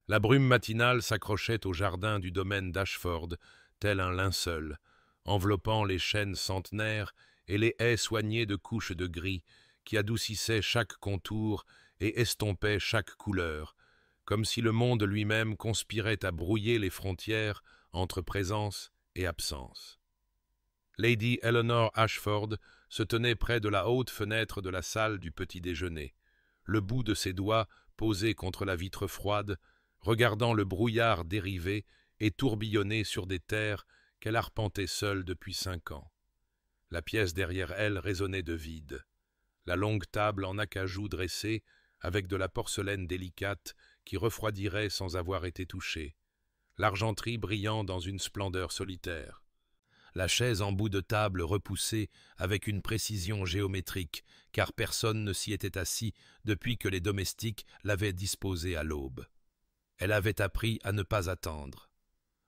La brume matinale s'accrochait au jardin du domaine d'Ashford, tel un linceul, enveloppant les chênes centenaires et les haies soignées de couches de gris, qui adoucissaient chaque contour et estompaient chaque couleur, comme si le monde lui-même conspirait à brouiller les frontières entre présence et absence. Lady Eleanor Ashford se tenait près de la haute fenêtre de la salle du petit-déjeuner, le bout de ses doigts posé contre la vitre froide, regardant le brouillard dériver et tourbillonner sur des terres qu'elle arpentait seule depuis 5 ans. La pièce derrière elle résonnait de vide. La longue table en acajou dressée, avec de la porcelaine délicate qui refroidirait sans avoir été touchée. L'argenterie brillant dans une splendeur solitaire. La chaise en bout de table repoussée avec une précision géométrique, car personne ne s'y était assis depuis que les domestiques l'avaient disposée à l'aube. Elle avait appris à ne pas attendre.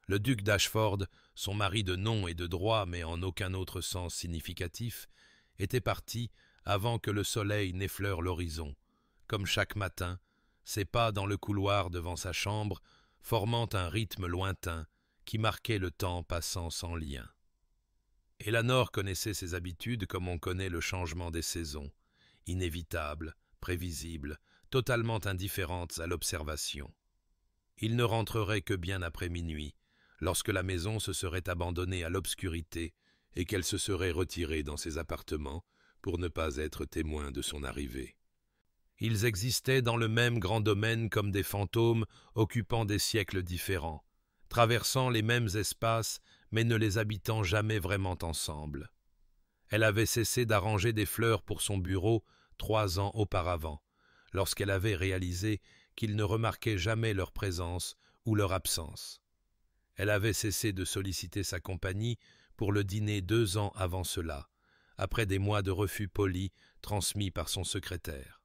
Le duc d'Ashford, son mari de nom et de droit, mais en aucun autre sens significatif, était parti avant que le soleil n'effleure l'horizon. Comme chaque matin, ses pas dans le couloir devant sa chambre, formant un rythme lointain qui marquait le temps passant sans lien. Eleanor connaissait ses habitudes comme on connaît le changement des saisons, inévitables, prévisibles, totalement indifférentes à l'observation. Il ne rentrerait que bien après minuit, lorsque la maison se serait abandonnée à l'obscurité et qu'elle se serait retirée dans ses appartements pour ne pas être témoin de son arrivée. Ils existaient dans le même grand domaine comme des fantômes occupant des siècles différents, traversant les mêmes espaces mais ne les habitant jamais vraiment ensemble. Elle avait cessé d'arranger des fleurs pour son bureau 3 ans auparavant, lorsqu'elle avait réalisé qu'il ne remarquait jamais leur présence ou leur absence. Elle avait cessé de solliciter sa compagnie pour le dîner 2 ans avant cela, après des mois de refus polis transmis par son secrétaire.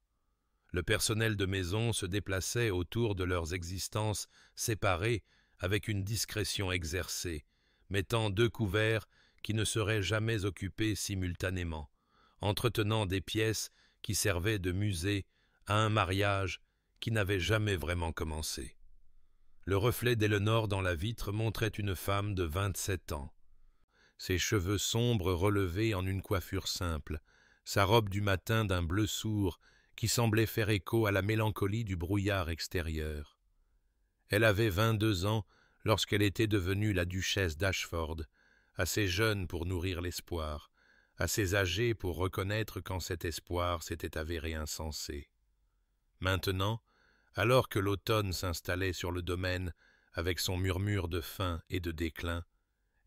Le personnel de maison se déplaçait autour de leurs existences séparées avec une discrétion exercée, mettant 2 couverts qui ne seraient jamais occupés simultanément, entretenant des pièces qui servaient de musée à un mariage qui n'avait jamais vraiment commencé. Le reflet d'Eleanor dans la vitre montrait une femme de 27 ans. Ses cheveux sombres relevés en une coiffure simple, sa robe du matin d'un bleu sourd qui semblait faire écho à la mélancolie du brouillard extérieur. Elle avait 22 ans lorsqu'elle était devenue la duchesse d'Ashford, assez jeune pour nourrir l'espoir, assez âgée pour reconnaître quand cet espoir s'était avéré insensé. Maintenant, alors que l'automne s'installait sur le domaine avec son murmure de fin et de déclin,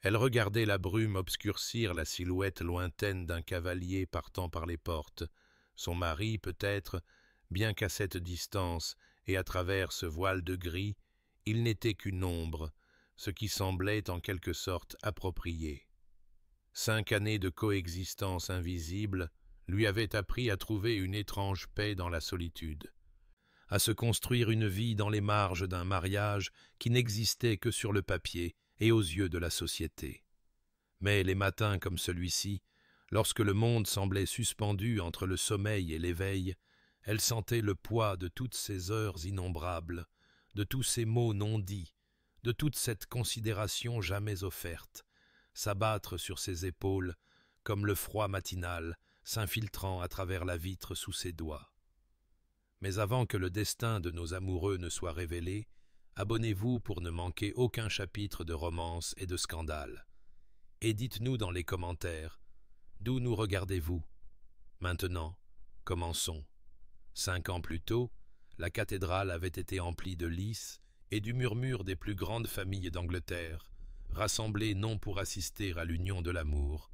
elle regardait la brume obscurcir la silhouette lointaine d'un cavalier partant par les portes, son mari peut-être, bien qu'à cette distance et à travers ce voile de gris, il n'était qu'une ombre, ce qui semblait en quelque sorte approprié. 5 années de coexistence invisible lui avaient appris à trouver une étrange paix dans la solitude, à se construire une vie dans les marges d'un mariage qui n'existait que sur le papier et aux yeux de la société. Mais les matins comme celui-ci, lorsque le monde semblait suspendu entre le sommeil et l'éveil, elle sentait le poids de toutes ces heures innombrables, de tous ces mots non dits, de toute cette considération jamais offerte, s'abattre sur ses épaules comme le froid matinal s'infiltrant à travers la vitre sous ses doigts. Mais avant que le destin de nos amoureux ne soit révélé, abonnez-vous pour ne manquer aucun chapitre de romance et de scandale. Et dites-nous dans les commentaires, d'où nous regardez-vous? Maintenant, commençons. 5 ans plus tôt, la cathédrale avait été emplie de lys et du murmure des plus grandes familles d'Angleterre, rassemblées non pour assister à l'union de l'amour,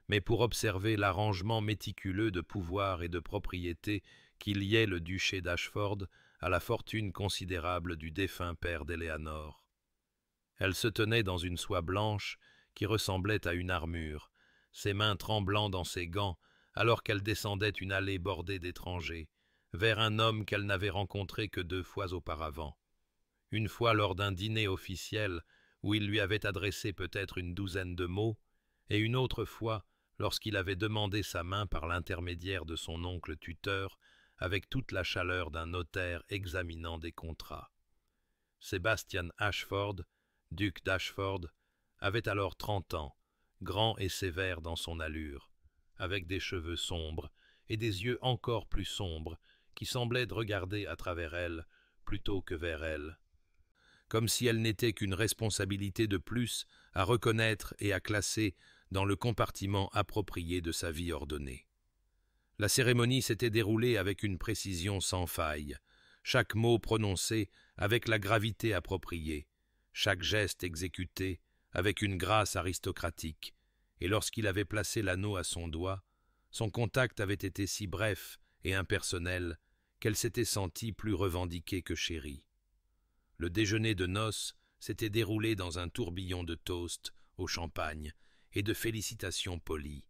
mais pour observer l'arrangement méticuleux de pouvoir et de propriété qui liait le duché d'Ashford à la fortune considérable du défunt père d'Éléanor. Elle se tenait dans une soie blanche qui ressemblait à une armure, ses mains tremblant dans ses gants alors qu'elle descendait une allée bordée d'étrangers, vers un homme qu'elle n'avait rencontré que 2 fois auparavant. Une fois lors d'un dîner officiel où il lui avait adressé peut-être une 12aine de mots, et une autre fois lorsqu'il avait demandé sa main par l'intermédiaire de son oncle tuteur avec toute la chaleur d'un notaire examinant des contrats. Sebastian Ashford, duc d'Ashford, avait alors 30 ans, grand et sévère dans son allure, avec des cheveux sombres et des yeux encore plus sombres qui semblaient regarder à travers elle plutôt que vers elle, comme si elle n'était qu'une responsabilité de plus à reconnaître et à classer dans le compartiment approprié de sa vie ordonnée. La cérémonie s'était déroulée avec une précision sans faille, chaque mot prononcé avec la gravité appropriée, chaque geste exécuté avec une grâce aristocratique, et lorsqu'il avait placé l'anneau à son doigt, son contact avait été si bref et impersonnel qu'elle s'était sentie plus revendiquée que chérie. Le déjeuner de noces s'était déroulé dans un tourbillon de toasts au champagne et de félicitations polies,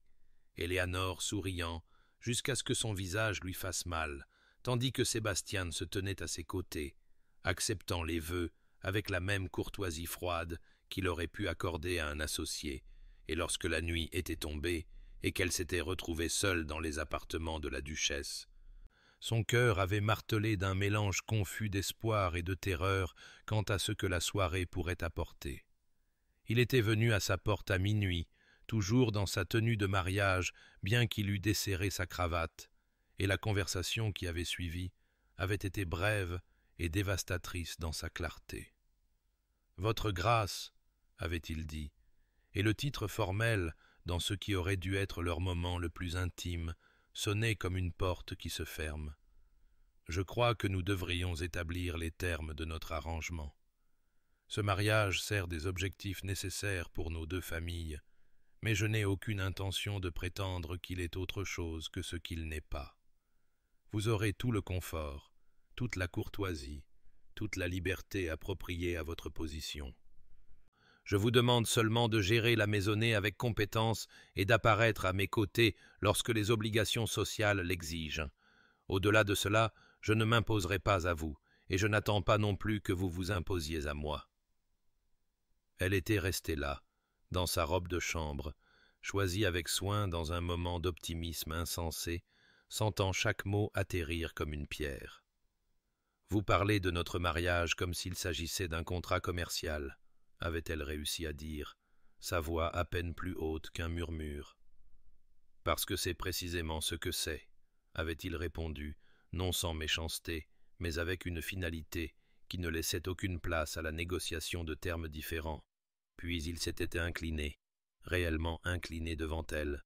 Éléanore souriant jusqu'à ce que son visage lui fasse mal, tandis que Sébastien se tenait à ses côtés, acceptant les vœux avec la même courtoisie froide qu'il aurait pu accorder à un associé, et lorsque la nuit était tombée et qu'elle s'était retrouvée seule dans les appartements de la duchesse, son cœur avait martelé d'un mélange confus d'espoir et de terreur quant à ce que la soirée pourrait apporter. Il était venu à sa porte à minuit, toujours dans sa tenue de mariage, bien qu'il eût desserré sa cravate, et la conversation qui avait suivi avait été brève et dévastatrice dans sa clarté. « Votre grâce », avait-il dit, et le titre formel, dans ce qui aurait dû être leur moment le plus intime, sonnait comme une porte qui se ferme. « Je crois que nous devrions établir les termes de notre arrangement. Ce mariage sert des objectifs nécessaires pour nos deux familles, mais je n'ai aucune intention de prétendre qu'il est autre chose que ce qu'il n'est pas. Vous aurez tout le confort, toute la courtoisie, toute la liberté appropriée à votre position. Je vous demande seulement de gérer la maisonnée avec compétence et d'apparaître à mes côtés lorsque les obligations sociales l'exigent. Au-delà de cela, je ne m'imposerai pas à vous, et je n'attends pas non plus que vous vous imposiez à moi. » Elle était restée là, dans sa robe de chambre, choisie avec soin dans un moment d'optimisme insensé, sentant chaque mot atterrir comme une pierre. « Vous parlez de notre mariage comme s'il s'agissait d'un contrat commercial, » avait-elle réussi à dire, sa voix à peine plus haute qu'un murmure. « Parce que c'est précisément ce que c'est, » avait-il répondu, non sans méchanceté, mais avec une finalité qui ne laissait aucune place à la négociation de termes différents. Puis il s'était incliné, réellement incliné devant elle,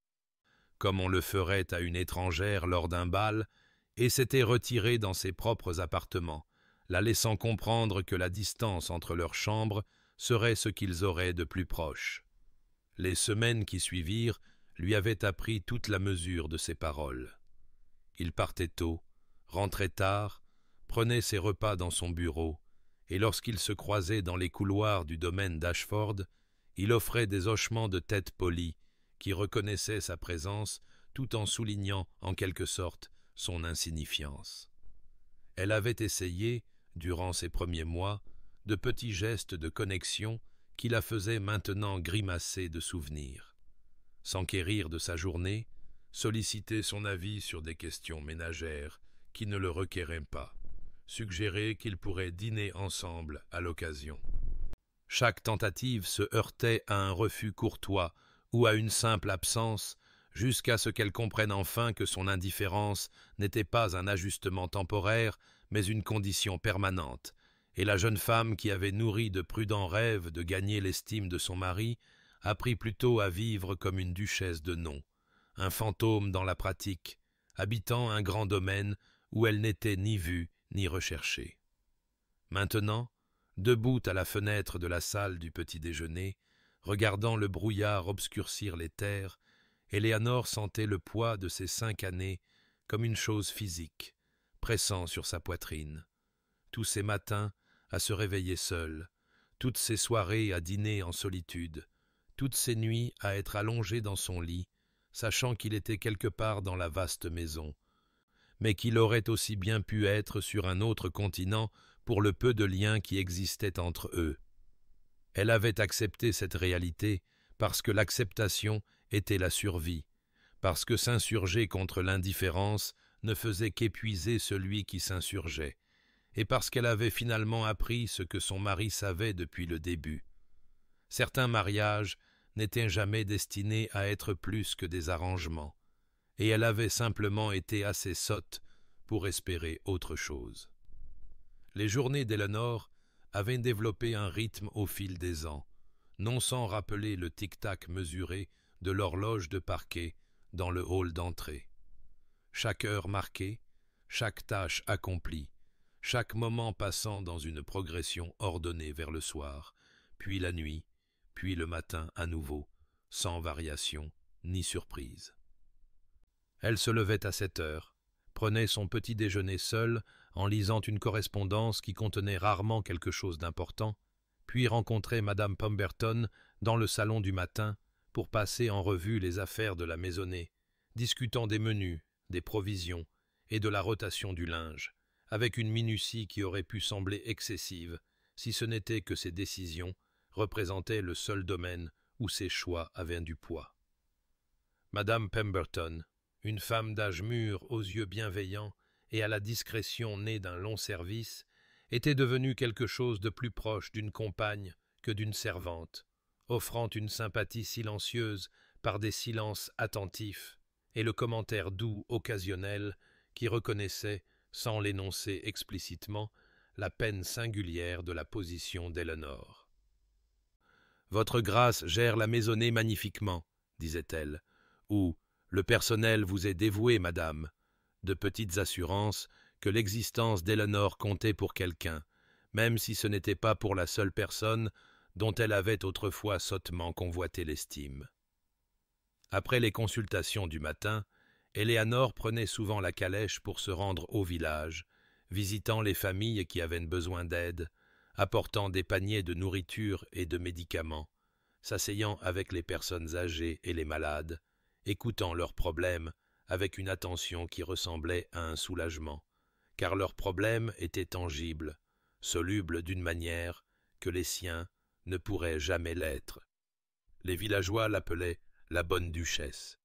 comme on le ferait à une étrangère lors d'un bal, et s'était retiré dans ses propres appartements, la laissant comprendre que la distance entre leurs chambres serait ce qu'ils auraient de plus proche. Les semaines qui suivirent lui avaient appris toute la mesure de ses paroles. Il partait tôt, rentrait tard, prenait ses repas dans son bureau, et lorsqu'il se croisait dans les couloirs du domaine d'Ashford, il offrait des hochements de tête polis qui reconnaissaient sa présence tout en soulignant, en quelque sorte, son insignifiance. Elle avait essayé, durant ces premiers mois, de petits gestes de connexion qui la faisaient maintenant grimacer de souvenirs. S'enquérir de sa journée, solliciter son avis sur des questions ménagères qui ne le requéraient pas, suggérer qu'ils pourraient dîner ensemble à l'occasion. Chaque tentative se heurtait à un refus courtois ou à une simple absence, jusqu'à ce qu'elle comprenne enfin que son indifférence n'était pas un ajustement temporaire, mais une condition permanente, et la jeune femme qui avait nourri de prudents rêves de gagner l'estime de son mari apprit plutôt à vivre comme une duchesse de nom, un fantôme dans la pratique, habitant un grand domaine où elle n'était ni vue ni recherchée. Maintenant, debout à la fenêtre de la salle du petit-déjeuner, regardant le brouillard obscurcir les terres, Éléanore sentait le poids de ces 5 années comme une chose physique, pressant sur sa poitrine. Tous ces matins à se réveiller seule, toutes ces soirées à dîner en solitude, toutes ces nuits à être allongée dans son lit, sachant qu'il était quelque part dans la vaste maison, mais qu'il aurait aussi bien pu être sur un autre continent pour le peu de liens qui existaient entre eux. Elle avait accepté cette réalité parce que l'acceptation était la survie, parce que s'insurger contre l'indifférence ne faisait qu'épuiser celui qui s'insurgeait, et parce qu'elle avait finalement appris ce que son mari savait depuis le début. Certains mariages n'étaient jamais destinés à être plus que des arrangements, et elle avait simplement été assez sotte pour espérer autre chose. Les journées d'Eleanor avaient développé un rythme au fil des ans, non sans rappeler le tic-tac mesuré de l'horloge de parquet dans le hall d'entrée. Chaque heure marquée, chaque tâche accomplie, chaque moment passant dans une progression ordonnée vers le soir, puis la nuit, puis le matin à nouveau, sans variation ni surprise. Elle se levait à 7 heures, prenait son petit déjeuner seule en lisant une correspondance qui contenait rarement quelque chose d'important, puis rencontrait Madame Pemberton dans le salon du matin pour passer en revue les affaires de la maisonnée, discutant des menus, des provisions et de la rotation du linge, avec une minutie qui aurait pu sembler excessive si ce n'était que ces décisions représentaient le seul domaine où ses choix avaient du poids. Madame Pemberton, une femme d'âge mûr aux yeux bienveillants et à la discrétion née d'un long service, était devenue quelque chose de plus proche d'une compagne que d'une servante, offrant une sympathie silencieuse par des silences attentifs et le commentaire doux occasionnel qui reconnaissait, sans l'énoncer explicitement, la peine singulière de la position d'Eleanor. « Votre grâce gère la maisonnée magnifiquement, disait-elle, ou « Le personnel vous est dévoué, madame », de petites assurances que l'existence d'Eleanor comptait pour quelqu'un, même si ce n'était pas pour la seule personne dont elle avait autrefois sottement convoité l'estime. Après les consultations du matin, Eleanor prenait souvent la calèche pour se rendre au village, visitant les familles qui avaient besoin d'aide, apportant des paniers de nourriture et de médicaments, s'asseyant avec les personnes âgées et les malades, écoutant leurs problèmes avec une attention qui ressemblait à un soulagement, car leurs problèmes étaient tangibles, solubles d'une manière que les siens ne pourraient jamais l'être. Les villageois l'appelaient la bonne duchesse.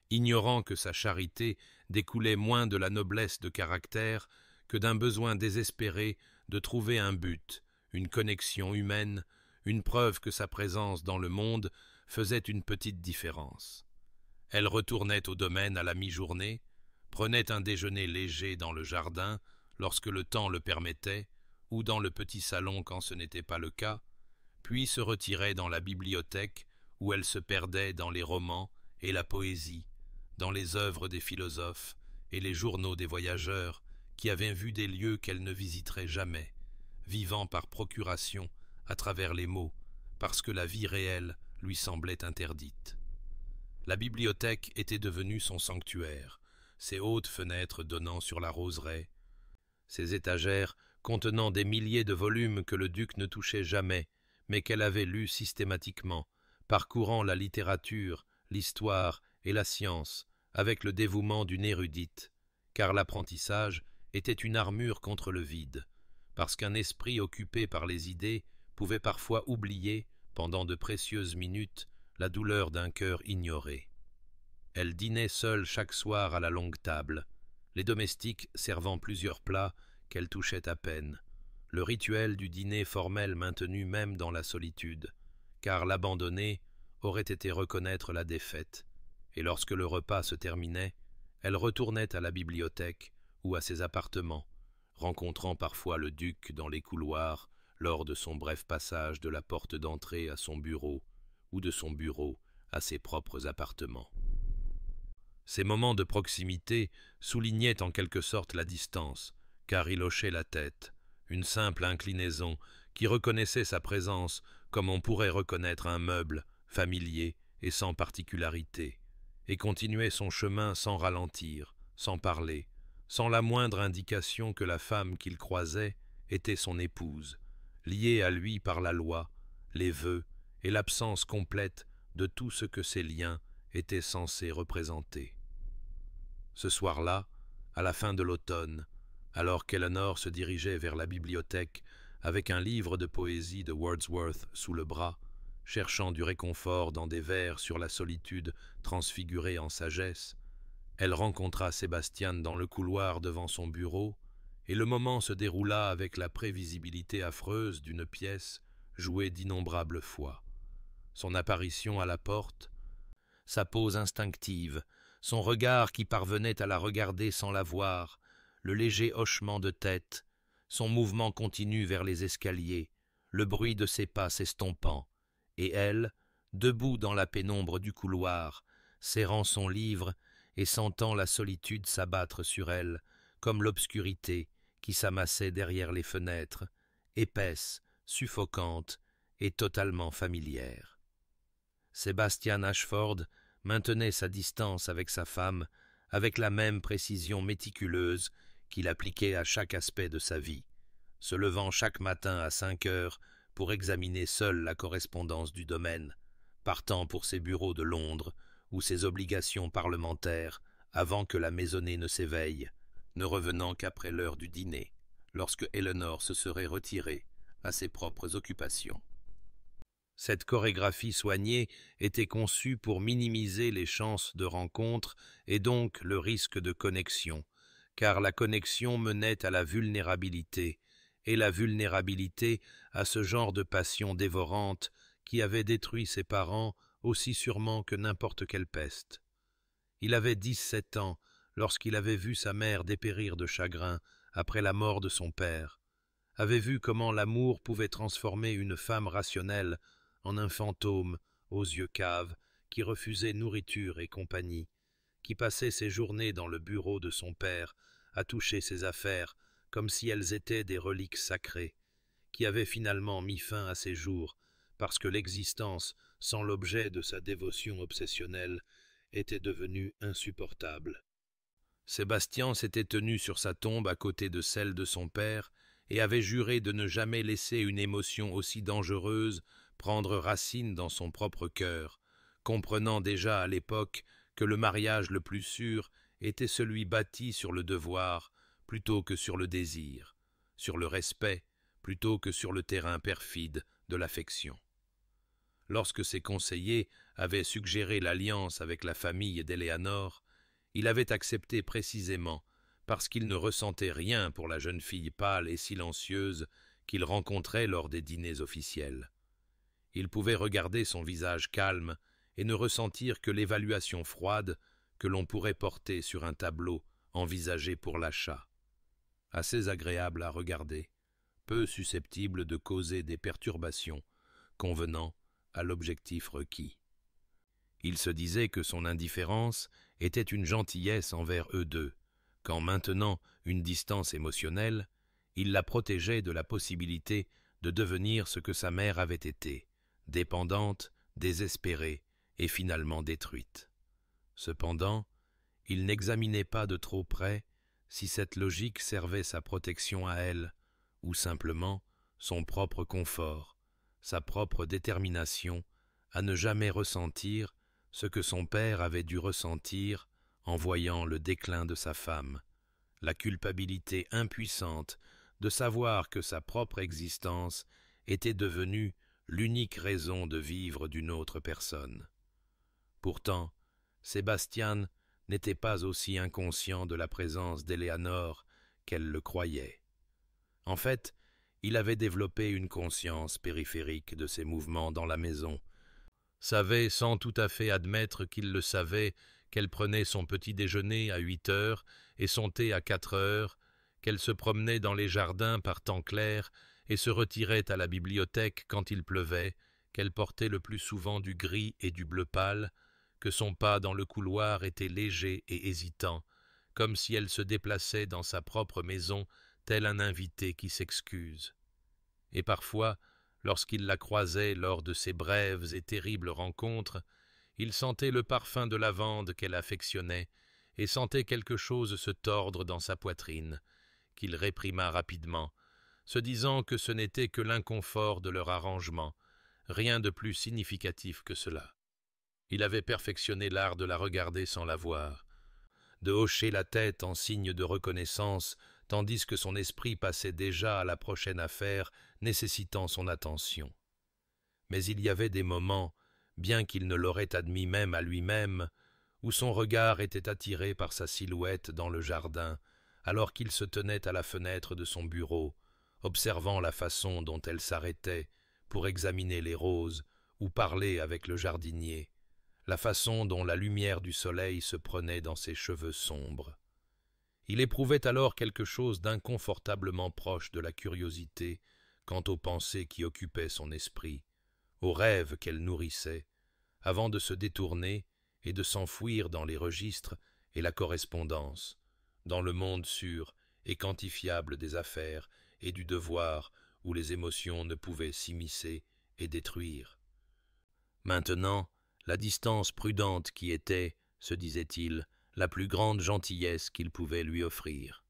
Ignorant que sa charité découlait moins de la noblesse de caractère que d'un besoin désespéré de trouver un but, une connexion humaine, une preuve que sa présence dans le monde faisait une petite différence. Elle retournait au domaine à la mi-journée, prenait un déjeuner léger dans le jardin lorsque le temps le permettait, ou dans le petit salon quand ce n'était pas le cas, puis se retirait dans la bibliothèque où elle se perdait dans les romans et la poésie, dans les œuvres des philosophes et les journaux des voyageurs qui avaient vu des lieux qu'elle ne visiterait jamais, vivant par procuration à travers les mots, parce que la vie réelle lui semblait interdite. La bibliothèque était devenue son sanctuaire, ses hautes fenêtres donnant sur la roseraie, ses étagères contenant des milliers de volumes que le duc ne touchait jamais, mais qu'elle avait lus systématiquement, parcourant la littérature, l'histoire et la science avec le dévouement d'une érudite, car l'apprentissage était une armure contre le vide, parce qu'un esprit occupé par les idées pouvait parfois oublier, pendant de précieuses minutes, la douleur d'un cœur ignoré. Elle dînait seule chaque soir à la longue table, les domestiques servant plusieurs plats qu'elle touchait à peine, le rituel du dîner formel maintenu même dans la solitude, car l'abandonner aurait été reconnaître la défaite, et lorsque le repas se terminait, elle retournait à la bibliothèque ou à ses appartements, rencontrant parfois le duc dans les couloirs lors de son bref passage de la porte d'entrée à son bureau ou de son bureau à ses propres appartements. Ces moments de proximité soulignaient en quelque sorte la distance, car il hochait la tête, une simple inclinaison qui reconnaissait sa présence comme on pourrait reconnaître un meuble, familier et sans particularité, et continuait son chemin sans ralentir, sans parler, sans la moindre indication que la femme qu'il croisait était son épouse, liée à lui par la loi, les vœux et l'absence complète de tout ce que ces liens étaient censés représenter. Ce soir-là, à la fin de l'automne, alors qu'Eleanor se dirigeait vers la bibliothèque avec un livre de poésie de Wordsworth sous le bras, cherchant du réconfort dans des vers sur la solitude transfigurée en sagesse, elle rencontra Sébastien dans le couloir devant son bureau et le moment se déroula avec la prévisibilité affreuse d'une pièce jouée d'innombrables fois. Son apparition à la porte, sa pose instinctive, son regard qui parvenait à la regarder sans la voir, le léger hochement de tête, son mouvement continu vers les escaliers, le bruit de ses pas s'estompant, et elle, debout dans la pénombre du couloir, serrant son livre et sentant la solitude s'abattre sur elle, comme l'obscurité qui s'amassait derrière les fenêtres, épaisse, suffocante et totalement familière. Sébastien Ashford maintenait sa distance avec sa femme avec la même précision méticuleuse qu'il appliquait à chaque aspect de sa vie, se levant chaque matin à 5 heures pour examiner seul la correspondance du domaine, partant pour ses bureaux de Londres ou ses obligations parlementaires avant que la maisonnée ne s'éveille, ne revenant qu'après l'heure du dîner, lorsque Eleanor se serait retirée à ses propres occupations. Cette chorégraphie soignée était conçue pour minimiser les chances de rencontre et donc le risque de connexion, car la connexion menait à la vulnérabilité, et la vulnérabilité à ce genre de passion dévorante qui avait détruit ses parents aussi sûrement que n'importe quelle peste. Il avait 17 ans lorsqu'il avait vu sa mère dépérir de chagrin après la mort de son père, avait vu comment l'amour pouvait transformer une femme rationnelle en un fantôme aux yeux caves qui refusait nourriture et compagnie, qui passait ses journées dans le bureau de son père à toucher ses affaires comme si elles étaient des reliques sacrées, qui avait finalement mis fin à ses jours parce que l'existence sans l'objet de sa dévotion obsessionnelle était devenue insupportable. Sébastien s'était tenu sur sa tombe à côté de celle de son père et avait juré de ne jamais laisser une émotion aussi dangereuse prendre racine dans son propre cœur, comprenant déjà à l'époque que le mariage le plus sûr était celui bâti sur le devoir plutôt que sur le désir, sur le respect plutôt que sur le terrain perfide de l'affection. Lorsque ses conseillers avaient suggéré l'alliance avec la famille d'Éléanor, il avait accepté précisément parce qu'il ne ressentait rien pour la jeune fille pâle et silencieuse qu'il rencontrait lors des dîners officiels. Il pouvait regarder son visage calme et ne ressentir que l'évaluation froide que l'on pourrait porter sur un tableau envisagé pour l'achat. Assez agréable à regarder, peu susceptible de causer des perturbations, convenant à l'objectif requis. Il se disait que son indifférence était une gentillesse envers eux deux, quand maintenant une distance émotionnelle, il la protégeait de la possibilité de devenir ce que sa mère avait été, dépendante, désespérée et finalement détruite. Cependant, il n'examinait pas de trop près si cette logique servait sa protection à elle, ou simplement son propre confort, sa propre détermination à ne jamais ressentir ce que son père avait dû ressentir en voyant le déclin de sa femme, la culpabilité impuissante de savoir que sa propre existence était devenue l'unique raison de vivre d'une autre personne. Pourtant, Sébastien n'était pas aussi inconscient de la présence d'Éléanor qu'elle le croyait. En fait, il avait développé une conscience périphérique de ses mouvements dans la maison, savait sans tout à fait admettre qu'il le savait qu'elle prenait son petit déjeuner à 8 heures et son thé à 4 heures, qu'elle se promenait dans les jardins par temps clair et se retirait à la bibliothèque quand il pleuvait, qu'elle portait le plus souvent du gris et du bleu pâle, que son pas dans le couloir était léger et hésitant, comme si elle se déplaçait dans sa propre maison tel un invité qui s'excuse. Et parfois, lorsqu'il la croisait lors de ces brèves et terribles rencontres, il sentait le parfum de lavande qu'elle affectionnait et sentait quelque chose se tordre dans sa poitrine, qu'il réprima rapidement, se disant que ce n'était que l'inconfort de leur arrangement, rien de plus significatif que cela. Il avait perfectionné l'art de la regarder sans la voir, de hocher la tête en signe de reconnaissance, tandis que son esprit passait déjà à la prochaine affaire nécessitant son attention. Mais il y avait des moments, bien qu'il ne l'aurait admis même à lui-même, où son regard était attiré par sa silhouette dans le jardin, alors qu'il se tenait à la fenêtre de son bureau, observant la façon dont elle s'arrêtait pour examiner les roses ou parler avec le jardinier, la façon dont la lumière du soleil se prenait dans ses cheveux sombres. Il éprouvait alors quelque chose d'inconfortablement proche de la curiosité quant aux pensées qui occupaient son esprit, aux rêves qu'elle nourrissait, avant de se détourner et de s'enfouir dans les registres et la correspondance, dans le monde sûr et quantifiable des affaires et du devoir où les émotions ne pouvaient s'immiscer et détruire. Maintenant, la distance prudente qui était, se disait-il, la plus grande gentillesse qu'il pouvait lui offrir.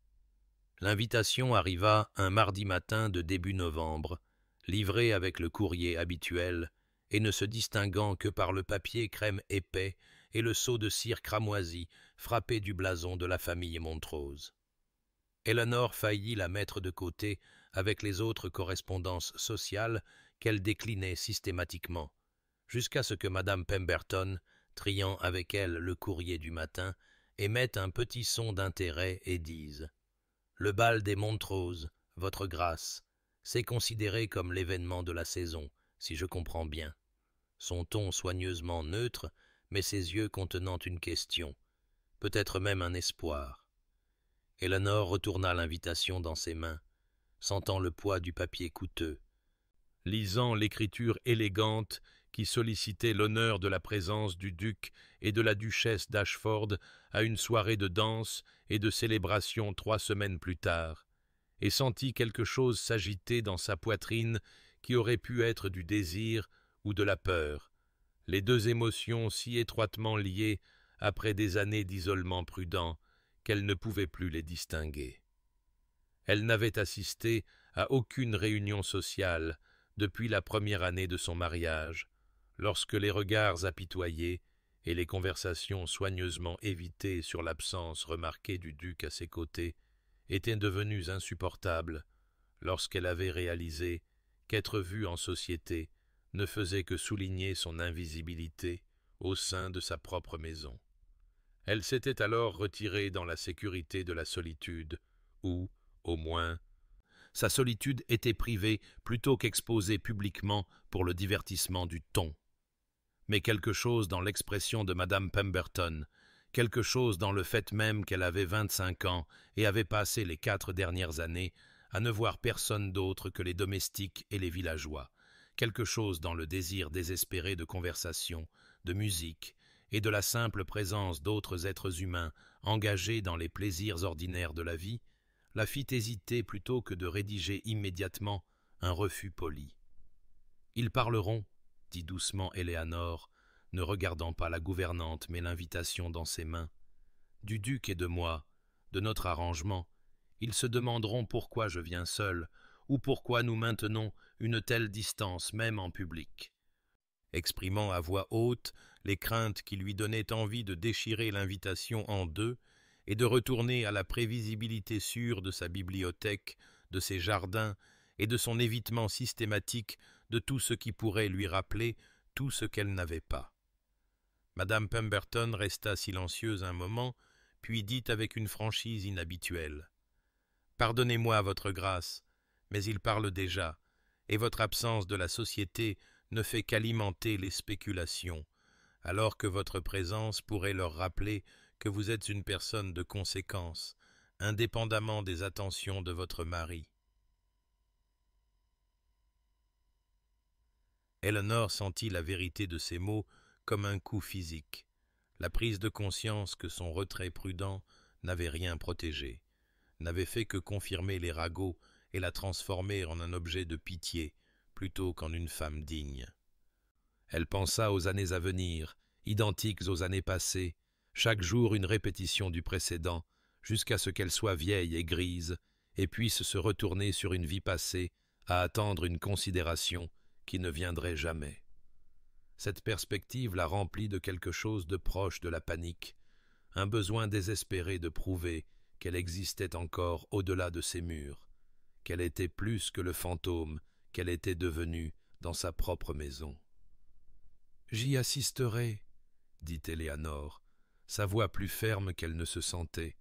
L'invitation arriva un mardi matin de début novembre, livrée avec le courrier habituel et ne se distinguant que par le papier crème épais et le sceau de cire cramoisi frappé du blason de la famille Montrose. Eleanor faillit la mettre de côté avec les autres correspondances sociales qu'elle déclinait systématiquement, jusqu'à ce que Madame Pemberton, triant avec elle le courrier du matin, émette un petit son d'intérêt et dise « Le bal des Montrose, votre grâce, c'est considéré comme l'événement de la saison, si je comprends bien. » Son ton soigneusement neutre, mais ses yeux contenant une question, peut-être même un espoir. Eleanor retourna l'invitation dans ses mains, sentant le poids du papier coûteux, lisant l'écriture élégante qui sollicitait l'honneur de la présence du duc et de la duchesse d'Ashford à une soirée de danse et de célébration 3 semaines plus tard, et sentit quelque chose s'agiter dans sa poitrine qui aurait pu être du désir ou de la peur, les deux émotions si étroitement liées après des années d'isolement prudent qu'elle ne pouvait plus les distinguer. Elle n'avait assisté à aucune réunion sociale depuis la première année de son mariage, lorsque les regards apitoyés et les conversations soigneusement évitées sur l'absence remarquée du duc à ses côtés étaient devenues insupportables, lorsqu'elle avait réalisé qu'être vue en société ne faisait que souligner son invisibilité au sein de sa propre maison. Elle s'était alors retirée dans la sécurité de la solitude, où, au moins, sa solitude était privée plutôt qu'exposée publiquement pour le divertissement du ton. Mais quelque chose dans l'expression de Madame Pemberton, quelque chose dans le fait même qu'elle avait 25 ans et avait passé les 4 dernières années à ne voir personne d'autre que les domestiques et les villageois, quelque chose dans le désir désespéré de conversation, de musique et de la simple présence d'autres êtres humains engagés dans les plaisirs ordinaires de la vie, la fit hésiter plutôt que de rédiger immédiatement un refus poli. « Ils parleront, » dit doucement Éléanore, ne regardant pas la gouvernante mais l'invitation dans ses mains. « Du duc et de moi, de notre arrangement, ils se demanderont pourquoi je viens seul, ou pourquoi nous maintenons une telle distance même en public. » Exprimant à voix haute les craintes qui lui donnaient envie de déchirer l'invitation en deux et de retourner à la prévisibilité sûre de sa bibliothèque, de ses jardins et de son évitement systématique de tout ce qui pourrait lui rappeler tout ce qu'elle n'avait pas. Madame Pemberton resta silencieuse un moment, puis dit avec une franchise inhabituelle « Pardonnez-moi, votre grâce, mais il parle déjà, et votre absence de la société ne fait qu'alimenter les spéculations, alors que votre présence pourrait leur rappeler que vous êtes une personne de conséquence, indépendamment des attentions de votre mari. » Eleanor sentit la vérité de ces mots comme un coup physique, la prise de conscience que son retrait prudent n'avait rien protégé, n'avait fait que confirmer les ragots et la transformer en un objet de pitié plutôt qu'en une femme digne. Elle pensa aux années à venir, identiques aux années passées, chaque jour une répétition du précédent, jusqu'à ce qu'elle soit vieille et grise, et puisse se retourner sur une vie passée à attendre une considération qui ne viendrait jamais. Cette perspective la remplit de quelque chose de proche de la panique, un besoin désespéré de prouver qu'elle existait encore au-delà de ces murs, qu'elle était plus que le fantôme qu'elle était devenue dans sa propre maison. « J'y assisterai, » dit Éléanore, sa voix plus ferme qu'elle ne se sentait,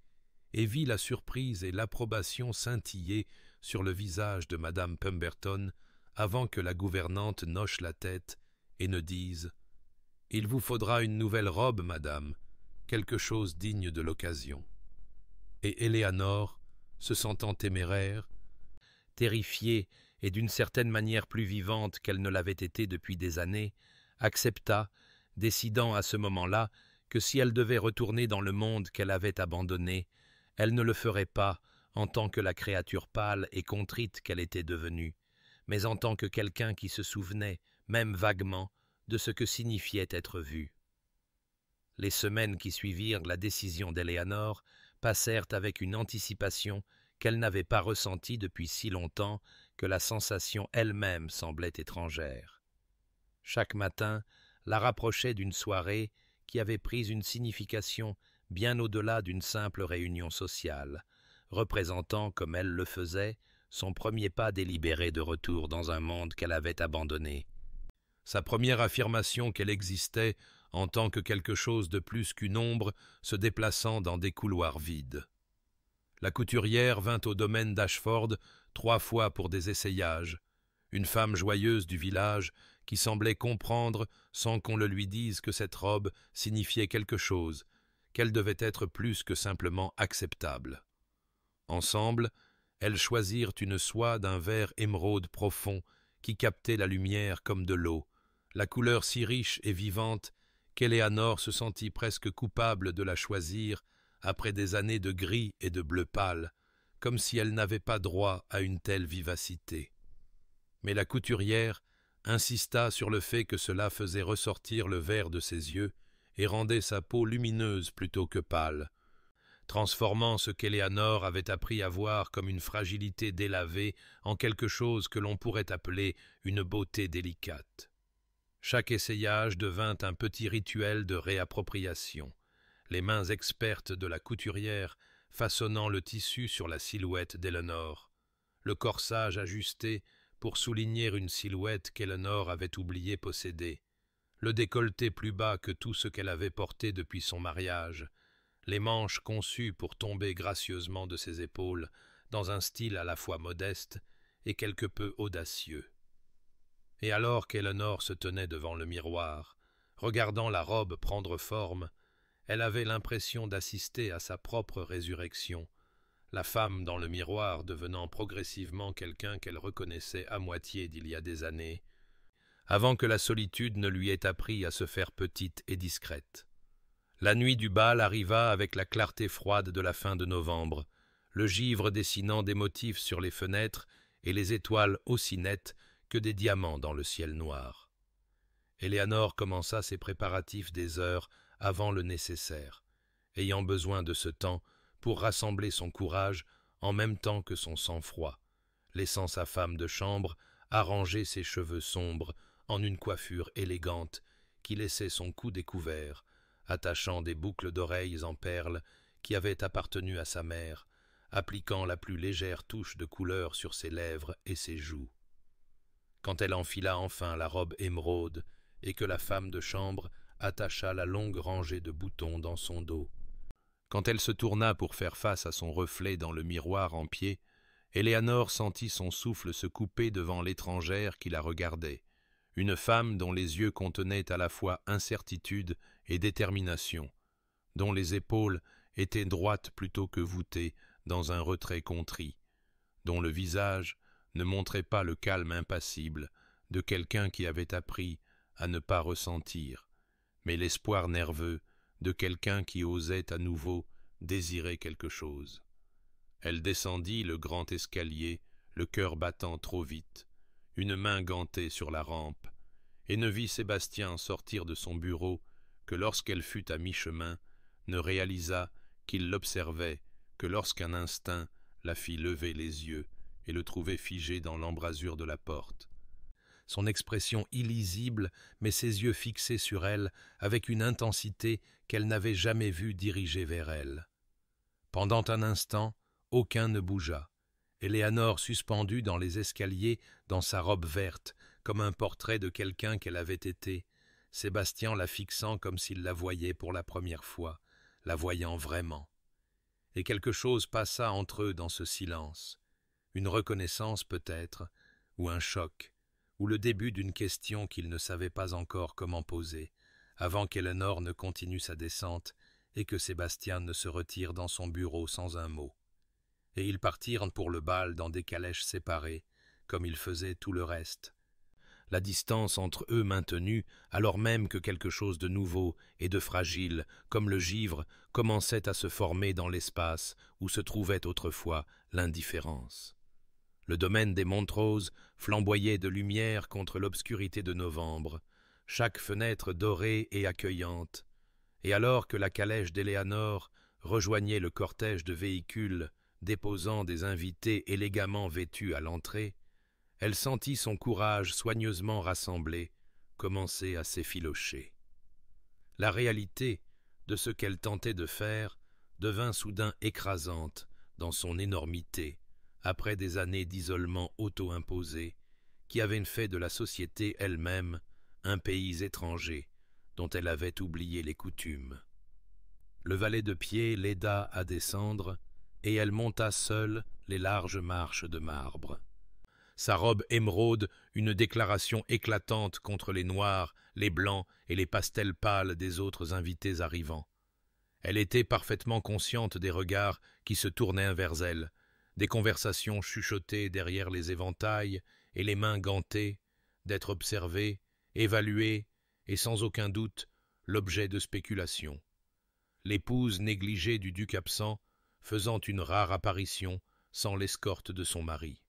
et vit la surprise et l'approbation scintiller sur le visage de madame Pemberton avant que la gouvernante n'hoche la tête et ne dise « Il vous faudra une nouvelle robe, madame, quelque chose digne de l'occasion. » Et Éléanore, se sentant téméraire, terrifiée et d'une certaine manière plus vivante qu'elle ne l'avait été depuis des années, accepta, décidant à ce moment-là que si elle devait retourner dans le monde qu'elle avait abandonné, elle ne le ferait pas en tant que la créature pâle et contrite qu'elle était devenue, mais en tant que quelqu'un qui se souvenait, même vaguement, de ce que signifiait être vu. Les semaines qui suivirent la décision d'Éléanore passèrent avec une anticipation qu'elle n'avait pas ressentie depuis si longtemps que la sensation elle-même semblait étrangère. Chaque matin la rapprochait d'une soirée qui avait pris une signification bien au-delà d'une simple réunion sociale, représentant, comme elle le faisait, son premier pas délibéré de retour dans un monde qu'elle avait abandonné. Sa première affirmation qu'elle existait en tant que quelque chose de plus qu'une ombre se déplaçant dans des couloirs vides. La couturière vint au domaine d'Ashford 3 fois pour des essayages, une femme joyeuse du village qui semblait comprendre, sans qu'on le lui dise, que cette robe signifiait quelque chose, qu'elle devait être plus que simplement acceptable. Ensemble, elles choisirent une soie d'un vert émeraude profond qui captait la lumière comme de l'eau, la couleur si riche et vivante qu'Éléanore se sentit presque coupable de la choisir après des années de gris et de bleu pâle, comme si elle n'avait pas droit à une telle vivacité. Mais la couturière insista sur le fait que cela faisait ressortir le vert de ses yeux et rendait sa peau lumineuse plutôt que pâle, transformant ce qu'Éléanore avait appris à voir comme une fragilité délavée en quelque chose que l'on pourrait appeler une beauté délicate. Chaque essayage devint un petit rituel de réappropriation, les mains expertes de la couturière façonnant le tissu sur la silhouette d'Éléanore, le corsage ajusté pour souligner une silhouette qu'Éléanore avait oublié posséder, le décolleté plus bas que tout ce qu'elle avait porté depuis son mariage, les manches conçues pour tomber gracieusement de ses épaules dans un style à la fois modeste et quelque peu audacieux. Et alors qu'Éléanore se tenait devant le miroir, regardant la robe prendre forme, elle avait l'impression d'assister à sa propre résurrection, la femme dans le miroir devenant progressivement quelqu'un qu'elle reconnaissait à moitié d'il y a des années, avant que la solitude ne lui ait appris à se faire petite et discrète. La nuit du bal arriva avec la clarté froide de la fin de novembre, le givre dessinant des motifs sur les fenêtres et les étoiles aussi nettes que des diamants dans le ciel noir. Éléanore commença ses préparatifs des heures avant le nécessaire, ayant besoin de ce temps pour rassembler son courage en même temps que son sang-froid, laissant sa femme de chambre arranger ses cheveux sombres en une coiffure élégante qui laissait son cou découvert, attachant des boucles d'oreilles en perles qui avaient appartenu à sa mère, appliquant la plus légère touche de couleur sur ses lèvres et ses joues. Quand elle enfila enfin la robe émeraude et que la femme de chambre attacha la longue rangée de boutons dans son dos, quand elle se tourna pour faire face à son reflet dans le miroir en pied, Éléanore sentit son souffle se couper devant l'étrangère qui la regardait, une femme dont les yeux contenaient à la fois incertitude et détermination, dont les épaules étaient droites plutôt que voûtées dans un retrait contrit, dont le visage ne montrait pas le calme impassible de quelqu'un qui avait appris à ne pas ressentir, mais l'espoir nerveux de quelqu'un qui osait à nouveau désirer quelque chose. Elle descendit le grand escalier, le cœur battant trop vite, une main gantée sur la rampe, et ne vit Sébastien sortir de son bureau que lorsqu'elle fut à mi-chemin, ne réalisa qu'il l'observait que lorsqu'un instinct la fit lever les yeux et le trouver figé dans l'embrasure de la porte. Son expression illisible, mais ses yeux fixés sur elle avec une intensité qu'elle n'avait jamais vue diriger vers elle. Pendant un instant, aucun ne bougea. Éléanore, suspendue dans les escaliers, dans sa robe verte, comme un portrait de quelqu'un qu'elle avait été, Sébastien la fixant comme s'il la voyait pour la première fois, la voyant vraiment. et quelque chose passa entre eux dans ce silence. Une reconnaissance peut-être, ou un choc, ou le début d'une question qu'il ne savait pas encore comment poser, avant qu'Eleanor ne continue sa descente et que Sébastien ne se retire dans son bureau sans un mot. Et ils partirent pour le bal dans des calèches séparées, comme ils faisaient tout le reste. La distance entre eux maintenue, alors même que quelque chose de nouveau et de fragile, comme le givre, commençait à se former dans l'espace où se trouvait autrefois l'indifférence. Le domaine des Montrose flamboyait de lumière contre l'obscurité de novembre, chaque fenêtre dorée et accueillante, et alors que la calèche d'Éléanor rejoignait le cortège de véhicules déposant des invités élégamment vêtus à l'entrée, elle sentit son courage soigneusement rassemblé commencer à s'effilocher. La réalité de ce qu'elle tentait de faire devint soudain écrasante dans son énormité, après des années d'isolement auto-imposé qui avaient fait de la société elle-même un pays étranger dont elle avait oublié les coutumes. Le valet de pied l'aida à descendre, et elle monta seule les larges marches de marbre. Sa robe émeraude, une déclaration éclatante contre les noirs, les blancs et les pastels pâles des autres invités arrivants. Elle était parfaitement consciente des regards qui se tournaient vers elle, des conversations chuchotées derrière les éventails et les mains gantées, d'être observée, évaluée et sans aucun doute l'objet de spéculations. L'épouse négligée du duc absent faisant une rare apparition sans l'escorte de son mari.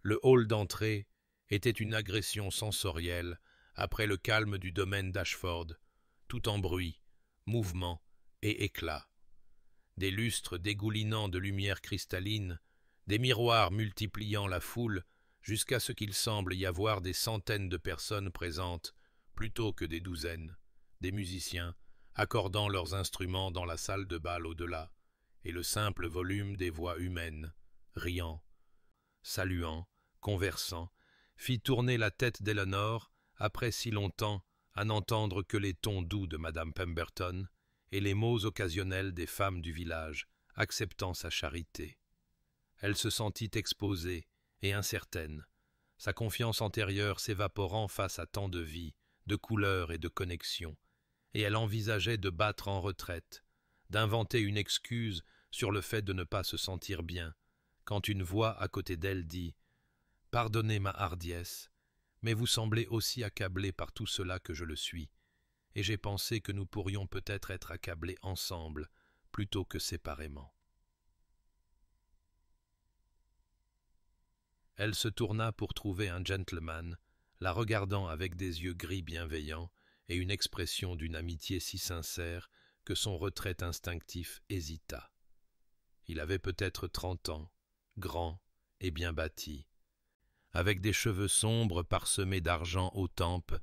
Le hall d'entrée était une agression sensorielle après le calme du domaine d'Ashford, tout en bruit, mouvement et éclat. Des lustres dégoulinant de lumière cristalline, des miroirs multipliant la foule jusqu'à ce qu'il semble y avoir des centaines de personnes présentes plutôt que des douzaines, des musiciens accordant leurs instruments dans la salle de bal au-delà, et le simple volume des voix humaines, riant, saluant, conversant, fit tourner la tête d'Eleanor, après si longtemps, à n'entendre que les tons doux de madame Pemberton et les mots occasionnels des femmes du village, acceptant sa charité. Elle se sentit exposée et incertaine, sa confiance antérieure s'évaporant face à tant de vie, de couleurs et de connexions, et elle envisageait de battre en retraite, d'inventer une excuse sur le fait de ne pas se sentir bien, quand une voix à côté d'elle dit « Pardonnez ma hardiesse, mais vous semblez aussi accablé par tout cela que je le suis, et j'ai pensé que nous pourrions peut-être être accablés ensemble plutôt que séparément. » Elle se tourna pour trouver un gentleman, la regardant avec des yeux gris bienveillants et une expression d'une amitié si sincère que son retrait instinctif hésita. Il avait peut-être 30 ans, grand et bien bâti, avec des cheveux sombres parsemés d'argent aux tempes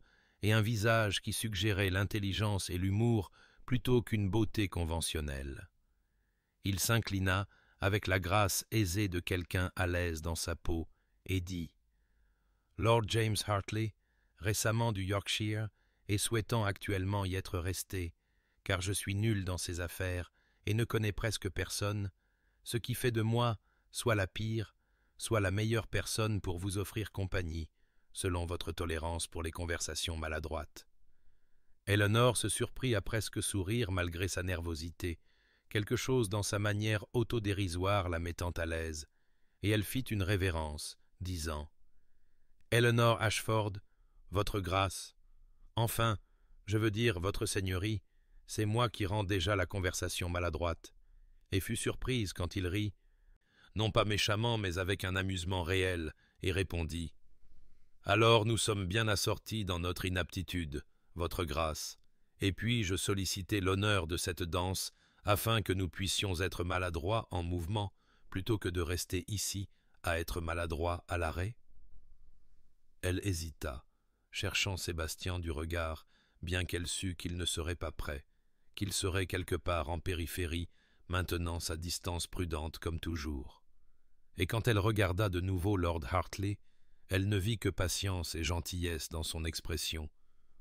et un visage qui suggérait l'intelligence et l'humour plutôt qu'une beauté conventionnelle. Il s'inclina avec la grâce aisée de quelqu'un à l'aise dans sa peau et dit « Lord James Hartley, récemment du Yorkshire et souhaitant actuellement y être resté, car je suis nul dans ces affaires et ne connais presque personne, ce qui fait de moi soit la pire, soit la meilleure personne pour vous offrir compagnie, selon votre tolérance pour les conversations maladroites. » Eleanor se surprit à presque sourire malgré sa nervosité, quelque chose dans sa manière autodérisoire la mettant à l'aise, et elle fit une révérence, disant « Eleanor Ashford, votre grâce, enfin, je veux dire votre seigneurie, c'est moi qui rends déjà la conversation maladroite. » Et fut surprise quand il rit, non pas méchamment mais avec un amusement réel, et répondit « Alors nous sommes bien assortis dans notre inaptitude, votre grâce, et puis-je solliciter l'honneur de cette danse afin que nous puissions être maladroits en mouvement plutôt que de rester ici à être maladroits à l'arrêt ?» Elle hésita, cherchant Sébastien du regard, bien qu'elle sût qu'il ne serait pas prêt, qu'il serait quelque part en périphérie, maintenant sa distance prudente comme toujours. Et quand elle regarda de nouveau Lord Hartley, elle ne vit que patience et gentillesse dans son expression,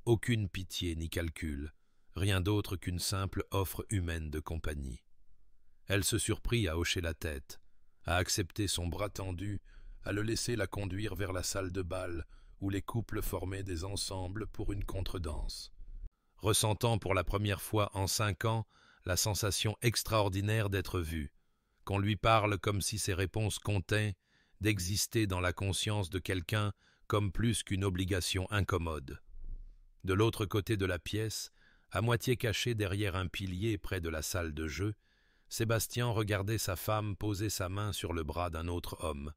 aucune pitié ni calcul, rien d'autre qu'une simple offre humaine de compagnie. Elle se surprit à hocher la tête, à accepter son bras tendu, à le laisser la conduire vers la salle de bal, où les couples formaient des ensembles pour une contredanse. Ressentant pour la première fois en 5 ans la sensation extraordinaire d'être vue, qu'on lui parle comme si ses réponses comptaient, d'exister dans la conscience de quelqu'un comme plus qu'une obligation incommode. De l'autre côté de la pièce, à moitié caché derrière un pilier près de la salle de jeu, Sébastien regardait sa femme poser sa main sur le bras d'un autre homme,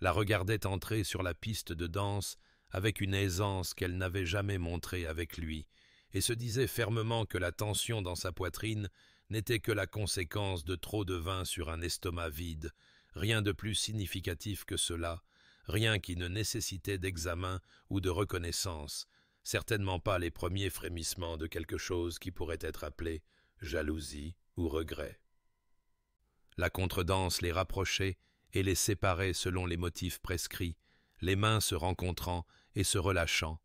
la regardait entrer sur la piste de danse avec une aisance qu'elle n'avait jamais montrée avec lui, et se disait fermement que la tension dans sa poitrine n'était que la conséquence de trop de vin sur un estomac vide, rien de plus significatif que cela, rien qui ne nécessitait d'examen ou de reconnaissance, certainement pas les premiers frémissements de quelque chose qui pourrait être appelé jalousie ou regret. La contredanse les rapprochait et les séparait selon les motifs prescrits, les mains se rencontrant et se relâchant,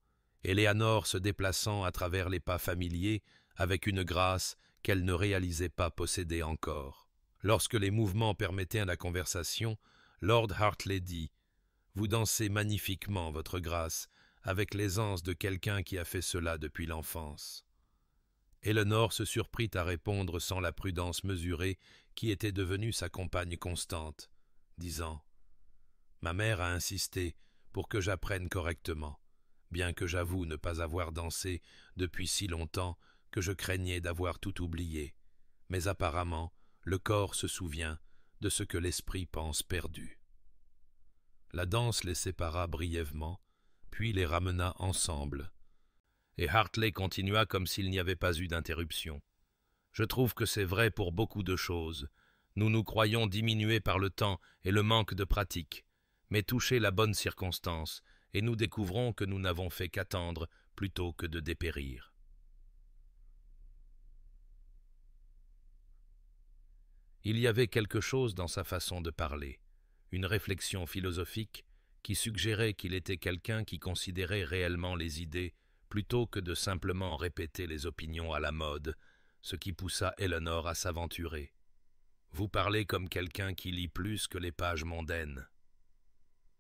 Éléanore se déplaçant à travers les pas familiers avec une grâce qu'elle ne réalisait pas posséder encore. Lorsque les mouvements permettaient la conversation, Lord Hartley dit « Vous dansez magnifiquement, votre grâce, avec l'aisance de quelqu'un qui a fait cela depuis l'enfance. » Éléanore se surprit à répondre sans la prudence mesurée qui était devenue sa compagne constante, disant « Ma mère a insisté pour que j'apprenne correctement, bien que j'avoue ne pas avoir dansé depuis si longtemps que je craignais d'avoir tout oublié, mais apparemment le corps se souvient de ce que l'esprit pense perdu. » La danse les sépara brièvement, puis les ramena ensemble, et Hartley continua comme s'il n'y avait pas eu d'interruption. « Je trouve que c'est vrai pour beaucoup de choses. Nous nous croyons diminués par le temps et le manque de pratique, mais touchez la bonne circonstance, et nous découvrons que nous n'avons fait qu'attendre plutôt que de dépérir. » Il y avait quelque chose dans sa façon de parler, une réflexion philosophique qui suggérait qu'il était quelqu'un qui considérait réellement les idées plutôt que de simplement répéter les opinions à la mode, ce qui poussa Éléanore à s'aventurer. « Vous parlez comme quelqu'un qui lit plus que les pages mondaines. »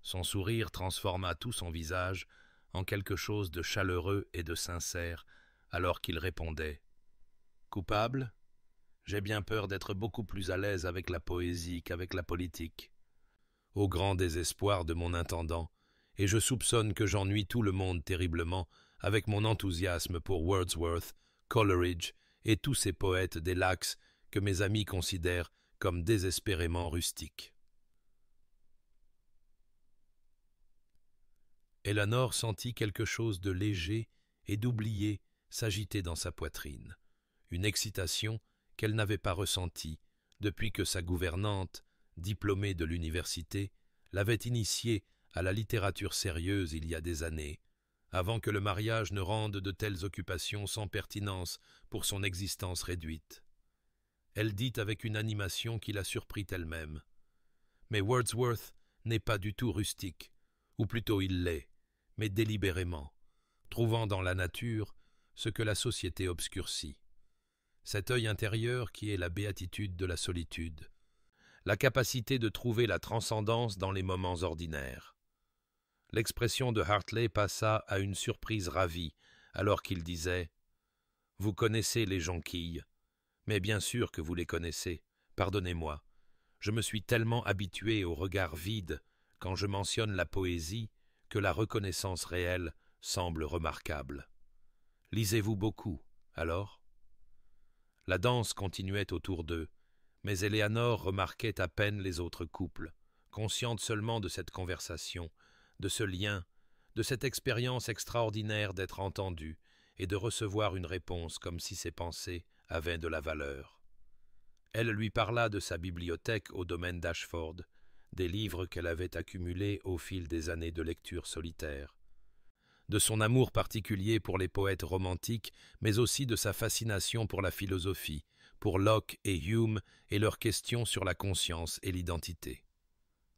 Son sourire transforma tout son visage en quelque chose de chaleureux et de sincère, alors qu'il répondait « Coupable ? J'ai bien peur d'être beaucoup plus à l'aise avec la poésie qu'avec la politique. Au grand désespoir de mon intendant, et je soupçonne que j'ennuie tout le monde terriblement avec mon enthousiasme pour Wordsworth, Coleridge et tous ces poètes des lacs que mes amis considèrent comme désespérément rustiques. » Éléanore sentit quelque chose de léger et d'oublié s'agiter dans sa poitrine, une excitation qu'elle n'avait pas ressentie depuis que sa gouvernante, diplômée de l'université, l'avait initiée à la littérature sérieuse il y a des années, avant que le mariage ne rende de telles occupations sans pertinence pour son existence réduite. Elle dit avec une animation qui la surprit elle-même. Mais Wordsworth n'est pas du tout rustique, ou plutôt il l'est, mais délibérément, trouvant dans la nature ce que la société obscurcit. Cet œil intérieur qui est la béatitude de la solitude, la capacité de trouver la transcendance dans les moments ordinaires. L'expression de Hartley passa à une surprise ravie, alors qu'il disait « Vous connaissez les jonquilles, mais bien sûr que vous les connaissez, pardonnez-moi. Je me suis tellement habitué au regard vide quand je mentionne la poésie que la reconnaissance réelle semble remarquable. Lisez-vous beaucoup, alors ?» La danse continuait autour d'eux, mais Éléanore remarquait à peine les autres couples, consciente seulement de cette conversation, de ce lien, de cette expérience extraordinaire d'être entendue et de recevoir une réponse comme si ses pensées avaient de la valeur. Elle lui parla de sa bibliothèque au domaine d'Ashford, des livres qu'elle avait accumulés au fil des années de lecture solitaire, de son amour particulier pour les poètes romantiques, mais aussi de sa fascination pour la philosophie, pour Locke et Hume et leurs questions sur la conscience et l'identité.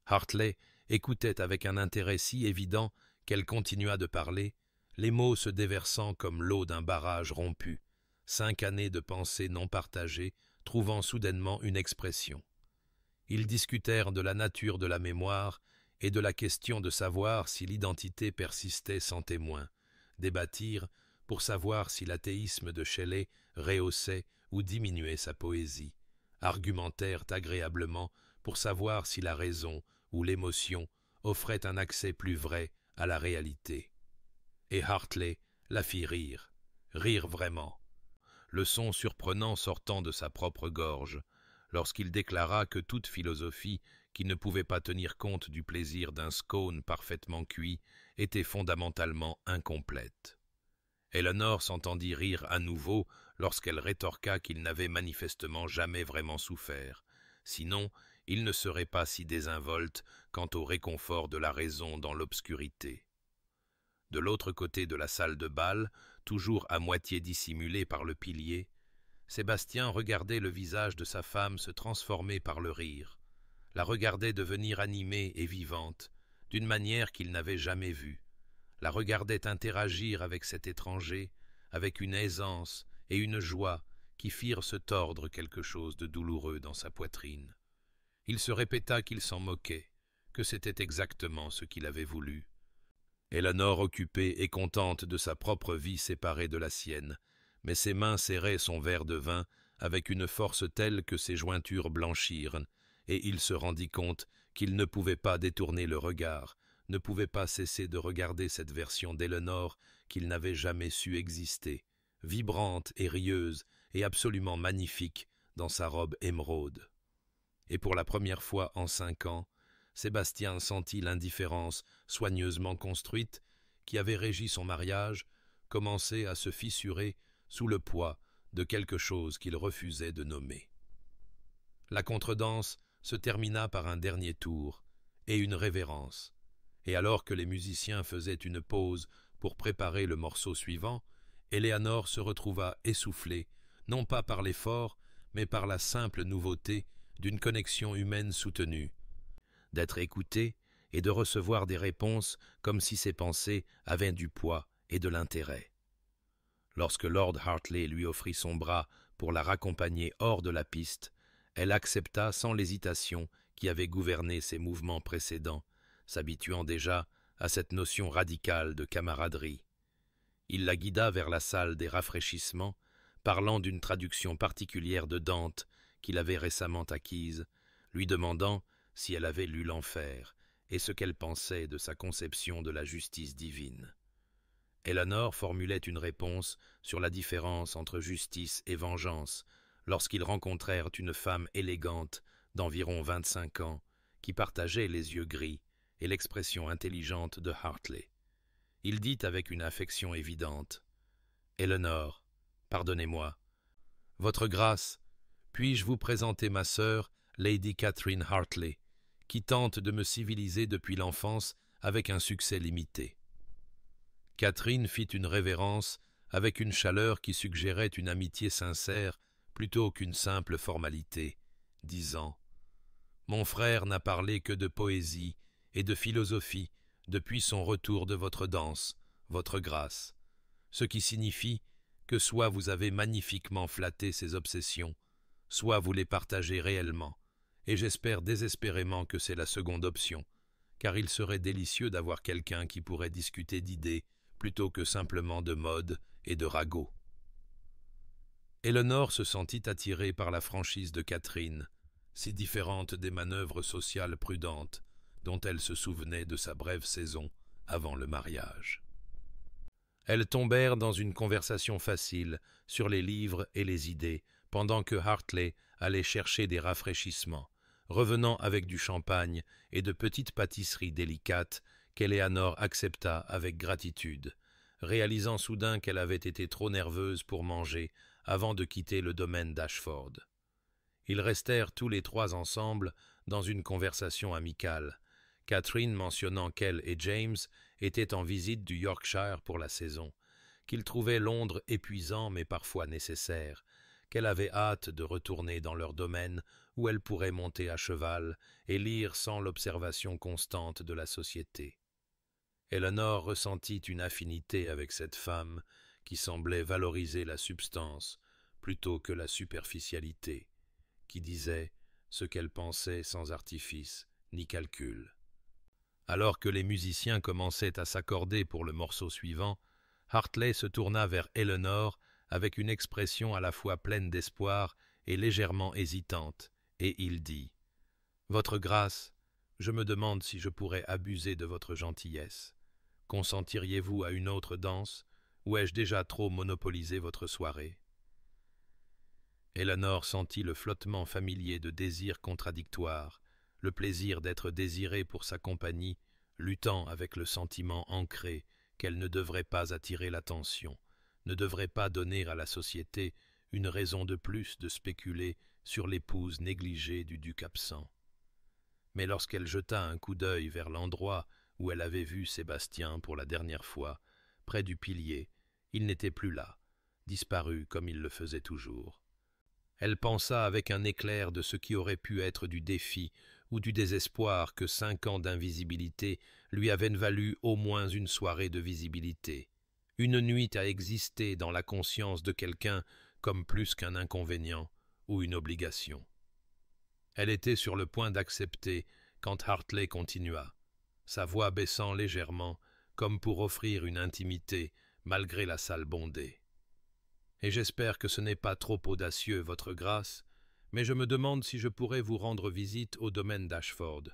Hartley écoutait avec un intérêt si évident qu'elle continua de parler, les mots se déversant comme l'eau d'un barrage rompu, 5 années de pensées non partagées trouvant soudainement une expression. Ils discutèrent de la nature de la mémoire et de la question de savoir si l'identité persistait sans témoin, débattirent pour savoir si l'athéisme de Shelley rehaussait ou diminuait sa poésie, argumentèrent agréablement pour savoir si la raison ou l'émotion offrait un accès plus vrai à la réalité. Et Hartley la fit rire, rire vraiment, le son surprenant sortant de sa propre gorge, lorsqu'il déclara que toute philosophie qui ne pouvait pas tenir compte du plaisir d'un scone parfaitement cuit était fondamentalement incomplète. Eleanor s'entendit rire à nouveau lorsqu'elle rétorqua qu'il n'avait manifestement jamais vraiment souffert. Sinon, il ne serait pas si désinvolte quant au réconfort de la raison dans l'obscurité. De l'autre côté de la salle de bal, toujours à moitié dissimulée par le pilier, Sébastien regardait le visage de sa femme se transformer par le rire, la regardait devenir animée et vivante, d'une manière qu'il n'avait jamais vue, la regardait interagir avec cet étranger, avec une aisance et une joie qui firent se tordre quelque chose de douloureux dans sa poitrine. Il se répéta qu'il s'en moquait, que c'était exactement ce qu'il avait voulu. Eleanor, occupée et contente de sa propre vie séparée de la sienne, mais ses mains serraient son verre de vin avec une force telle que ses jointures blanchirent, et il se rendit compte qu'il ne pouvait pas détourner le regard, ne pouvait pas cesser de regarder cette version d'Eleanor qu'il n'avait jamais su exister, vibrante et rieuse et absolument magnifique dans sa robe émeraude. Et pour la première fois en 5 ans, Sébastien sentit l'indifférence soigneusement construite qui avait régi son mariage commencer à se fissurer sous le poids de quelque chose qu'il refusait de nommer. La contredanse se termina par un dernier tour et une révérence, et alors que les musiciens faisaient une pause pour préparer le morceau suivant, Eleanor se retrouva essoufflée, non pas par l'effort, mais par la simple nouveauté d'une connexion humaine soutenue, d'être écoutée et de recevoir des réponses comme si ses pensées avaient du poids et de l'intérêt. Lorsque Lord Hartley lui offrit son bras pour la raccompagner hors de la piste, elle accepta sans l'hésitation qui avait gouverné ses mouvements précédents, s'habituant déjà à cette notion radicale de camaraderie. Il la guida vers la salle des rafraîchissements, parlant d'une traduction particulière de Dante qu'il avait récemment acquise, lui demandant si elle avait lu l'enfer et ce qu'elle pensait de sa conception de la justice divine. Eleanor formulait une réponse sur la différence entre justice et vengeance lorsqu'ils rencontrèrent une femme élégante d'environ 25 ans qui partageait les yeux gris et l'expression intelligente de Hartley. Il dit avec une affection évidente « Eleanor, pardonnez-moi. Votre grâce, puis-je vous présenter ma sœur, Lady Catherine Hartley, qui tente de me civiliser depuis l'enfance avec un succès limité. » Catherine fit une révérence avec une chaleur qui suggérait une amitié sincère plutôt qu'une simple formalité, disant « Mon frère n'a parlé que de poésie et de philosophie depuis son retour de votre danse, votre grâce, ce qui signifie que soit vous avez magnifiquement flatté ses obsessions, soit vous les partagez réellement, et j'espère désespérément que c'est la seconde option, car il serait délicieux d'avoir quelqu'un qui pourrait discuter d'idées plutôt que simplement de mode et de ragots. Eleanor se sentit attirée par la franchise de Catherine, si différente des manœuvres sociales prudentes dont elle se souvenait de sa brève saison avant le mariage. Elles tombèrent dans une conversation facile sur les livres et les idées, pendant que Hartley allait chercher des rafraîchissements, revenant avec du champagne et de petites pâtisseries délicates qu'Eleanor accepta avec gratitude, réalisant soudain qu'elle avait été trop nerveuse pour manger avant de quitter le domaine d'Ashford. Ils restèrent tous les trois ensemble dans une conversation amicale, Catherine mentionnant qu'elle et James étaient en visite du Yorkshire pour la saison, qu'ils trouvaient Londres épuisant mais parfois nécessaire, qu'elle avait hâte de retourner dans leur domaine où elle pourrait monter à cheval et lire sans l'observation constante de la société. Eleanor ressentit une affinité avec cette femme qui semblait valoriser la substance plutôt que la superficialité, qui disait ce qu'elle pensait sans artifice ni calcul. Alors que les musiciens commençaient à s'accorder pour le morceau suivant, Hartley se tourna vers Eleanor avec une expression à la fois pleine d'espoir et légèrement hésitante, et il dit « Votre grâce, je me demande si je pourrais abuser de votre gentillesse. Consentiriez-vous à une autre danse, ou ai-je déjà trop monopolisé votre soirée ?» Eleanor sentit le flottement familier de désirs contradictoires, le plaisir d'être désirée pour sa compagnie, luttant avec le sentiment ancré qu'elle ne devrait pas attirer l'attention, ne devrait pas donner à la société une raison de plus de spéculer sur l'épouse négligée du duc absent. Mais lorsqu'elle jeta un coup d'œil vers l'endroit où elle avait vu Sébastien pour la dernière fois, près du pilier, il n'était plus là, disparu comme il le faisait toujours. Elle pensa avec un éclair de ce qui aurait pu être du défi ou du désespoir que 5 ans d'invisibilité lui avaient valu au moins une soirée de visibilité, une nuit à exister dans la conscience de quelqu'un comme plus qu'un inconvénient ou une obligation. Elle était sur le point d'accepter quand Hartley continua, sa voix baissant légèrement comme pour offrir une intimité malgré la salle bondée. Et j'espère que ce n'est pas trop audacieux, votre grâce, mais je me demande si je pourrais vous rendre visite au domaine d'Ashford.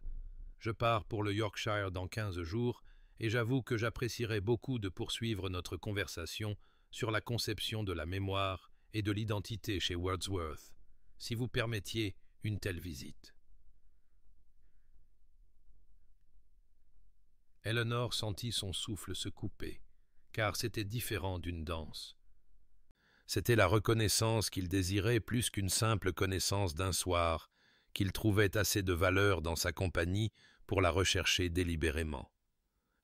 Je pars pour le Yorkshire dans 15 jours, et j'avoue que j'apprécierais beaucoup de poursuivre notre conversation sur la conception de la mémoire et de l'identité chez Wordsworth, si vous permettiez une telle visite. Eleanor sentit son souffle se couper, car c'était différent d'une danse. C'était la reconnaissance qu'il désirait plus qu'une simple connaissance d'un soir, qu'il trouvait assez de valeur dans sa compagnie pour la rechercher délibérément.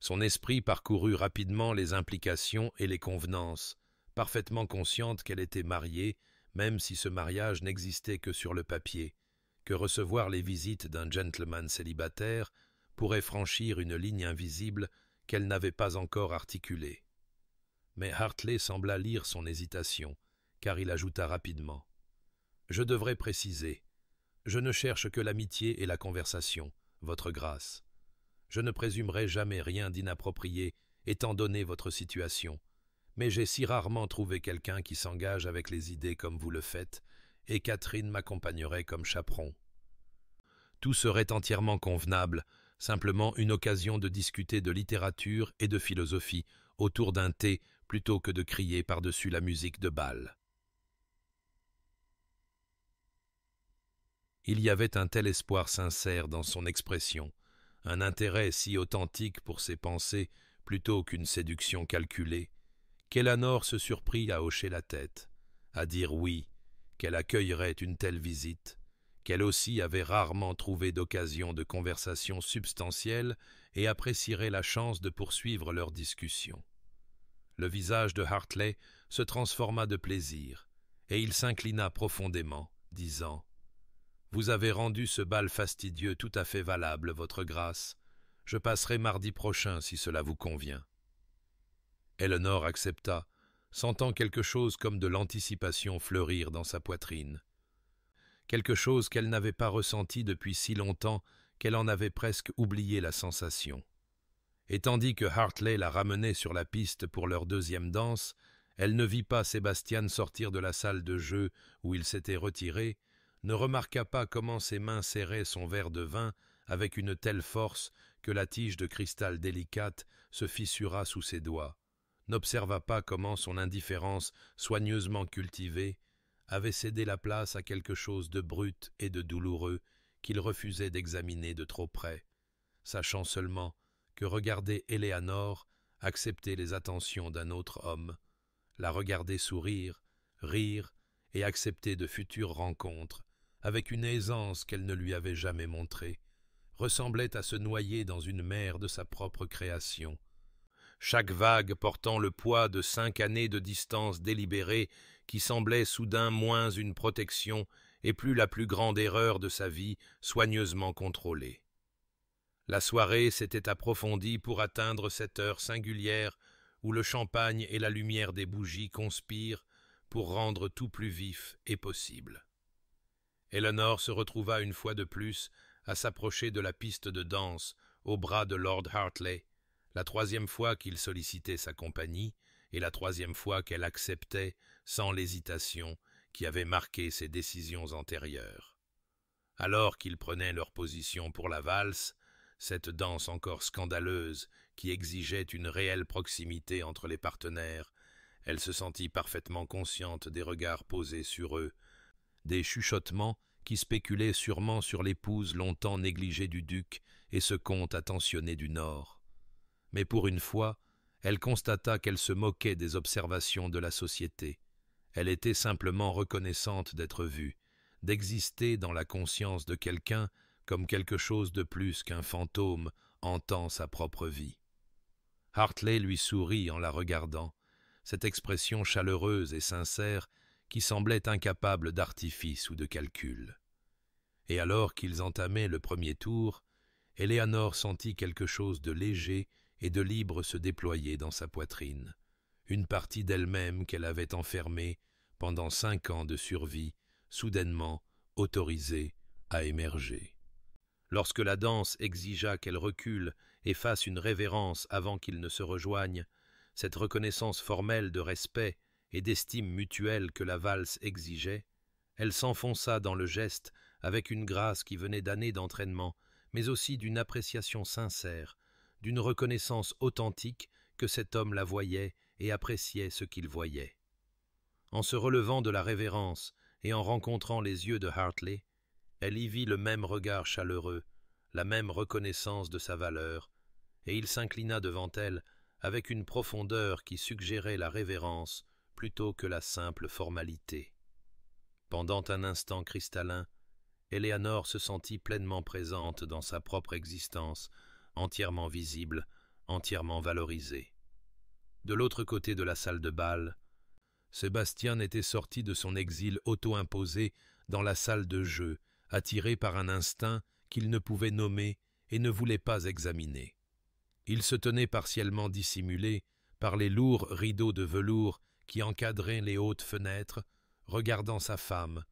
Son esprit parcourut rapidement les implications et les convenances, parfaitement consciente qu'elle était mariée, même si ce mariage n'existait que sur le papier, que recevoir les visites d'un gentleman célibataire pourrait franchir une ligne invisible qu'elle n'avait pas encore articulée. Mais Hartley sembla lire son hésitation, car il ajouta rapidement « Je devrais préciser. Je ne cherche que l'amitié et la conversation, votre grâce. Je ne présumerai jamais rien d'inapproprié, étant donné votre situation, mais j'ai si rarement trouvé quelqu'un qui s'engage avec les idées comme vous le faites, et Catherine m'accompagnerait comme chaperon. Tout serait entièrement convenable, simplement une occasion de discuter de littérature et de philosophie autour d'un thé plutôt que de crier par-dessus la musique de bal. » Il y avait un tel espoir sincère dans son expression, un intérêt si authentique pour ses pensées plutôt qu'une séduction calculée, qu'Eleanor se surprit à hocher la tête, à dire oui, qu'elle accueillerait une telle visite, qu'elle aussi avait rarement trouvé d'occasion de conversation substantielle et apprécierait la chance de poursuivre leur discussion. Le visage de Hartley se transforma de plaisir, et il s'inclina profondément, disant « Vous avez rendu ce bal fastidieux tout à fait valable, votre grâce. Je passerai mardi prochain si cela vous convient. » Eleanor accepta, sentant quelque chose comme de l'anticipation fleurir dans sa poitrine. Quelque chose qu'elle n'avait pas ressenti depuis si longtemps qu'elle en avait presque oublié la sensation. Et tandis que Hartley la ramenait sur la piste pour leur deuxième danse, elle ne vit pas Sébastien sortir de la salle de jeu où il s'était retiré, ne remarqua pas comment ses mains serraient son verre de vin avec une telle force que la tige de cristal délicate se fissura sous ses doigts, n'observa pas comment son indifférence soigneusement cultivée avait cédé la place à quelque chose de brut et de douloureux qu'il refusait d'examiner de trop près, sachant seulement que regarder Éléanore, accepter les attentions d'un autre homme, la regarder sourire, rire et accepter de futures rencontres, avec une aisance qu'elle ne lui avait jamais montrée, ressemblait à se noyer dans une mer de sa propre création. Chaque vague portant le poids de 5 années de distance délibérée qui semblait soudain moins une protection et plus la plus grande erreur de sa vie soigneusement contrôlée. La soirée s'était approfondie pour atteindre cette heure singulière où le champagne et la lumière des bougies conspirent pour rendre tout plus vif et possible. Eleanor se retrouva une fois de plus à s'approcher de la piste de danse au bras de Lord Hartley, la troisième fois qu'il sollicitait sa compagnie et la troisième fois qu'elle acceptait, sans l'hésitation qui avait marqué ses décisions antérieures. Alors qu'ils prenaient leur position pour la valse, cette danse encore scandaleuse qui exigeait une réelle proximité entre les partenaires, elle se sentit parfaitement consciente des regards posés sur eux, des chuchotements qui spéculaient sûrement sur l'épouse longtemps négligée du duc et ce comte attentionné du Nord. Mais pour une fois, elle constata qu'elle se moquait des observations de la société. Elle était simplement reconnaissante d'être vue, d'exister dans la conscience de quelqu'un comme quelque chose de plus qu'un fantôme hantant sa propre vie. Hartley lui sourit en la regardant, cette expression chaleureuse et sincère qui semblait incapable d'artifice ou de calcul. Et alors qu'ils entamaient le premier tour, Éléanore sentit quelque chose de léger et de libre se déployer dans sa poitrine, une partie d'elle-même qu'elle avait enfermée pendant 5 ans de survie, soudainement autorisée à émerger. Lorsque la danse exigea qu'elle recule et fasse une révérence avant qu'ils ne se rejoignent, cette reconnaissance formelle de respect et d'estime mutuelle que la valse exigeait, elle s'enfonça dans le geste avec une grâce qui venait d'années d'entraînement, mais aussi d'une appréciation sincère, d'une reconnaissance authentique que cet homme la voyait et appréciait ce qu'il voyait. En se relevant de la révérence et en rencontrant les yeux de Hartley, elle y vit le même regard chaleureux, la même reconnaissance de sa valeur, et il s'inclina devant elle avec une profondeur qui suggérait la révérence plutôt que la simple formalité. Pendant un instant cristallin, Éléanore se sentit pleinement présente dans sa propre existence, entièrement visible, entièrement valorisée. De l'autre côté de la salle de bal, Sébastien était sorti de son exil auto-imposé dans la salle de jeu, attiré par un instinct qu'il ne pouvait nommer et ne voulait pas examiner. Il se tenait partiellement dissimulé par les lourds rideaux de velours qui encadraient les hautes fenêtres, regardant sa femme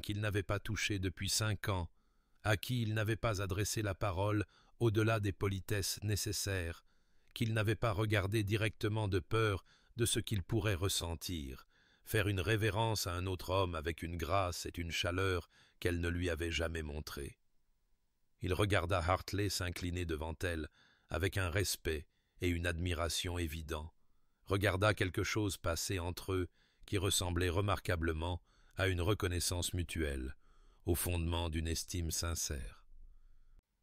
qu'il n'avait pas touchée depuis 5 ans, à qui il n'avait pas adressé la parole au-delà des politesses nécessaires, qu'il n'avait pas regardé directement de peur de ce qu'il pourrait ressentir, faire une révérence à un autre homme avec une grâce et une chaleur qu'elle ne lui avait jamais montrées. Il regarda Hartley s'incliner devant elle, avec un respect et une admiration évidents, regarda quelque chose passer entre eux qui ressemblait remarquablement à une reconnaissance mutuelle, au fondement d'une estime sincère.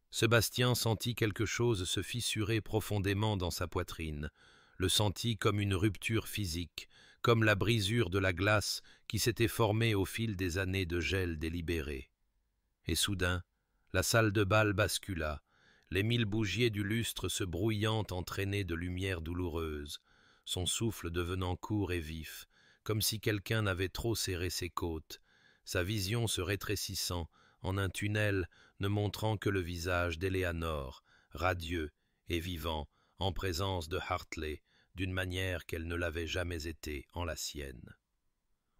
Sébastien sentit quelque chose se fissurer profondément dans sa poitrine, le sentit comme une rupture physique, comme la brisure de la glace qui s'était formée au fil des années de gel délibéré. Et soudain, la salle de bal bascula, les 1000 bougies du lustre se brouillant entraînées de lumière douloureuse, son souffle devenant court et vif, comme si quelqu'un n'avait trop serré ses côtes, sa vision se rétrécissant en un tunnel ne montrant que le visage d'Éléanore, radieux et vivant, en présence de Hartley, d'une manière qu'elle ne l'avait jamais été en la sienne.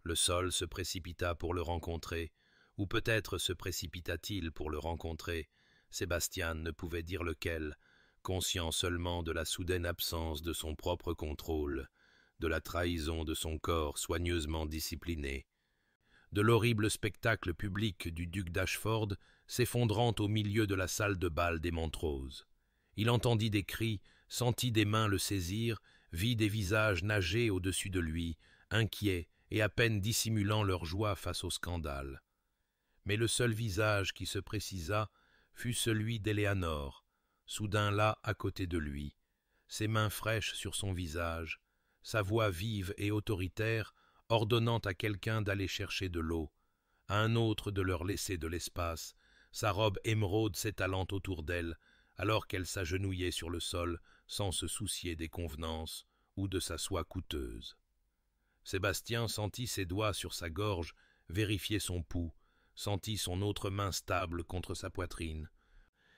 Le sol se précipita pour le rencontrer, ou peut-être se précipita-t-il pour le rencontrer, Sébastien ne pouvait dire lequel, conscient seulement de la soudaine absence de son propre contrôle, de la trahison de son corps soigneusement discipliné, de l'horrible spectacle public du duc d'Ashford s'effondrant au milieu de la salle de bal des Montrose. Il entendit des cris, sentit des mains le saisir, vit des visages nager au-dessus de lui, inquiets et à peine dissimulant leur joie face au scandale. Mais le seul visage qui se précisa fut celui d'Éléanore, soudain là à côté de lui, ses mains fraîches sur son visage, sa voix vive et autoritaire ordonnant à quelqu'un d'aller chercher de l'eau, à un autre de leur laisser de l'espace, sa robe émeraude s'étalant autour d'elle, alors qu'elle s'agenouillait sur le sol sans se soucier des convenances ou de sa soie coûteuse. Sébastien sentit ses doigts sur sa gorge vérifier son pouls, sentit son autre main stable contre sa poitrine,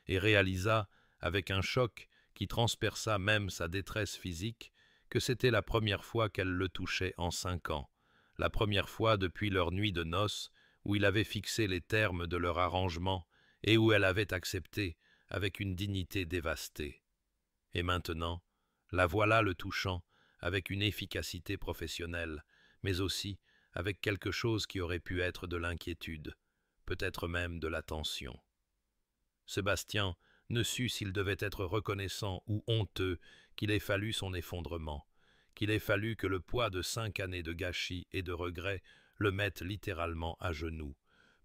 et réalisa, avec un choc qui transperça même sa détresse physique, que c'était la première fois qu'elle le touchait en 5 ans, la première fois depuis leur nuit de noces où il avait fixé les termes de leur arrangement et où elle avait accepté avec une dignité dévastée. Et maintenant, la voilà le touchant avec une efficacité professionnelle, mais aussi avec quelque chose qui aurait pu être de l'inquiétude, peut-être même de la tension. Sébastien ne sut s'il devait être reconnaissant ou honteux qu'il ait fallu son effondrement, qu'il ait fallu que le poids de 5 années de gâchis et de regrets le mette littéralement à genoux,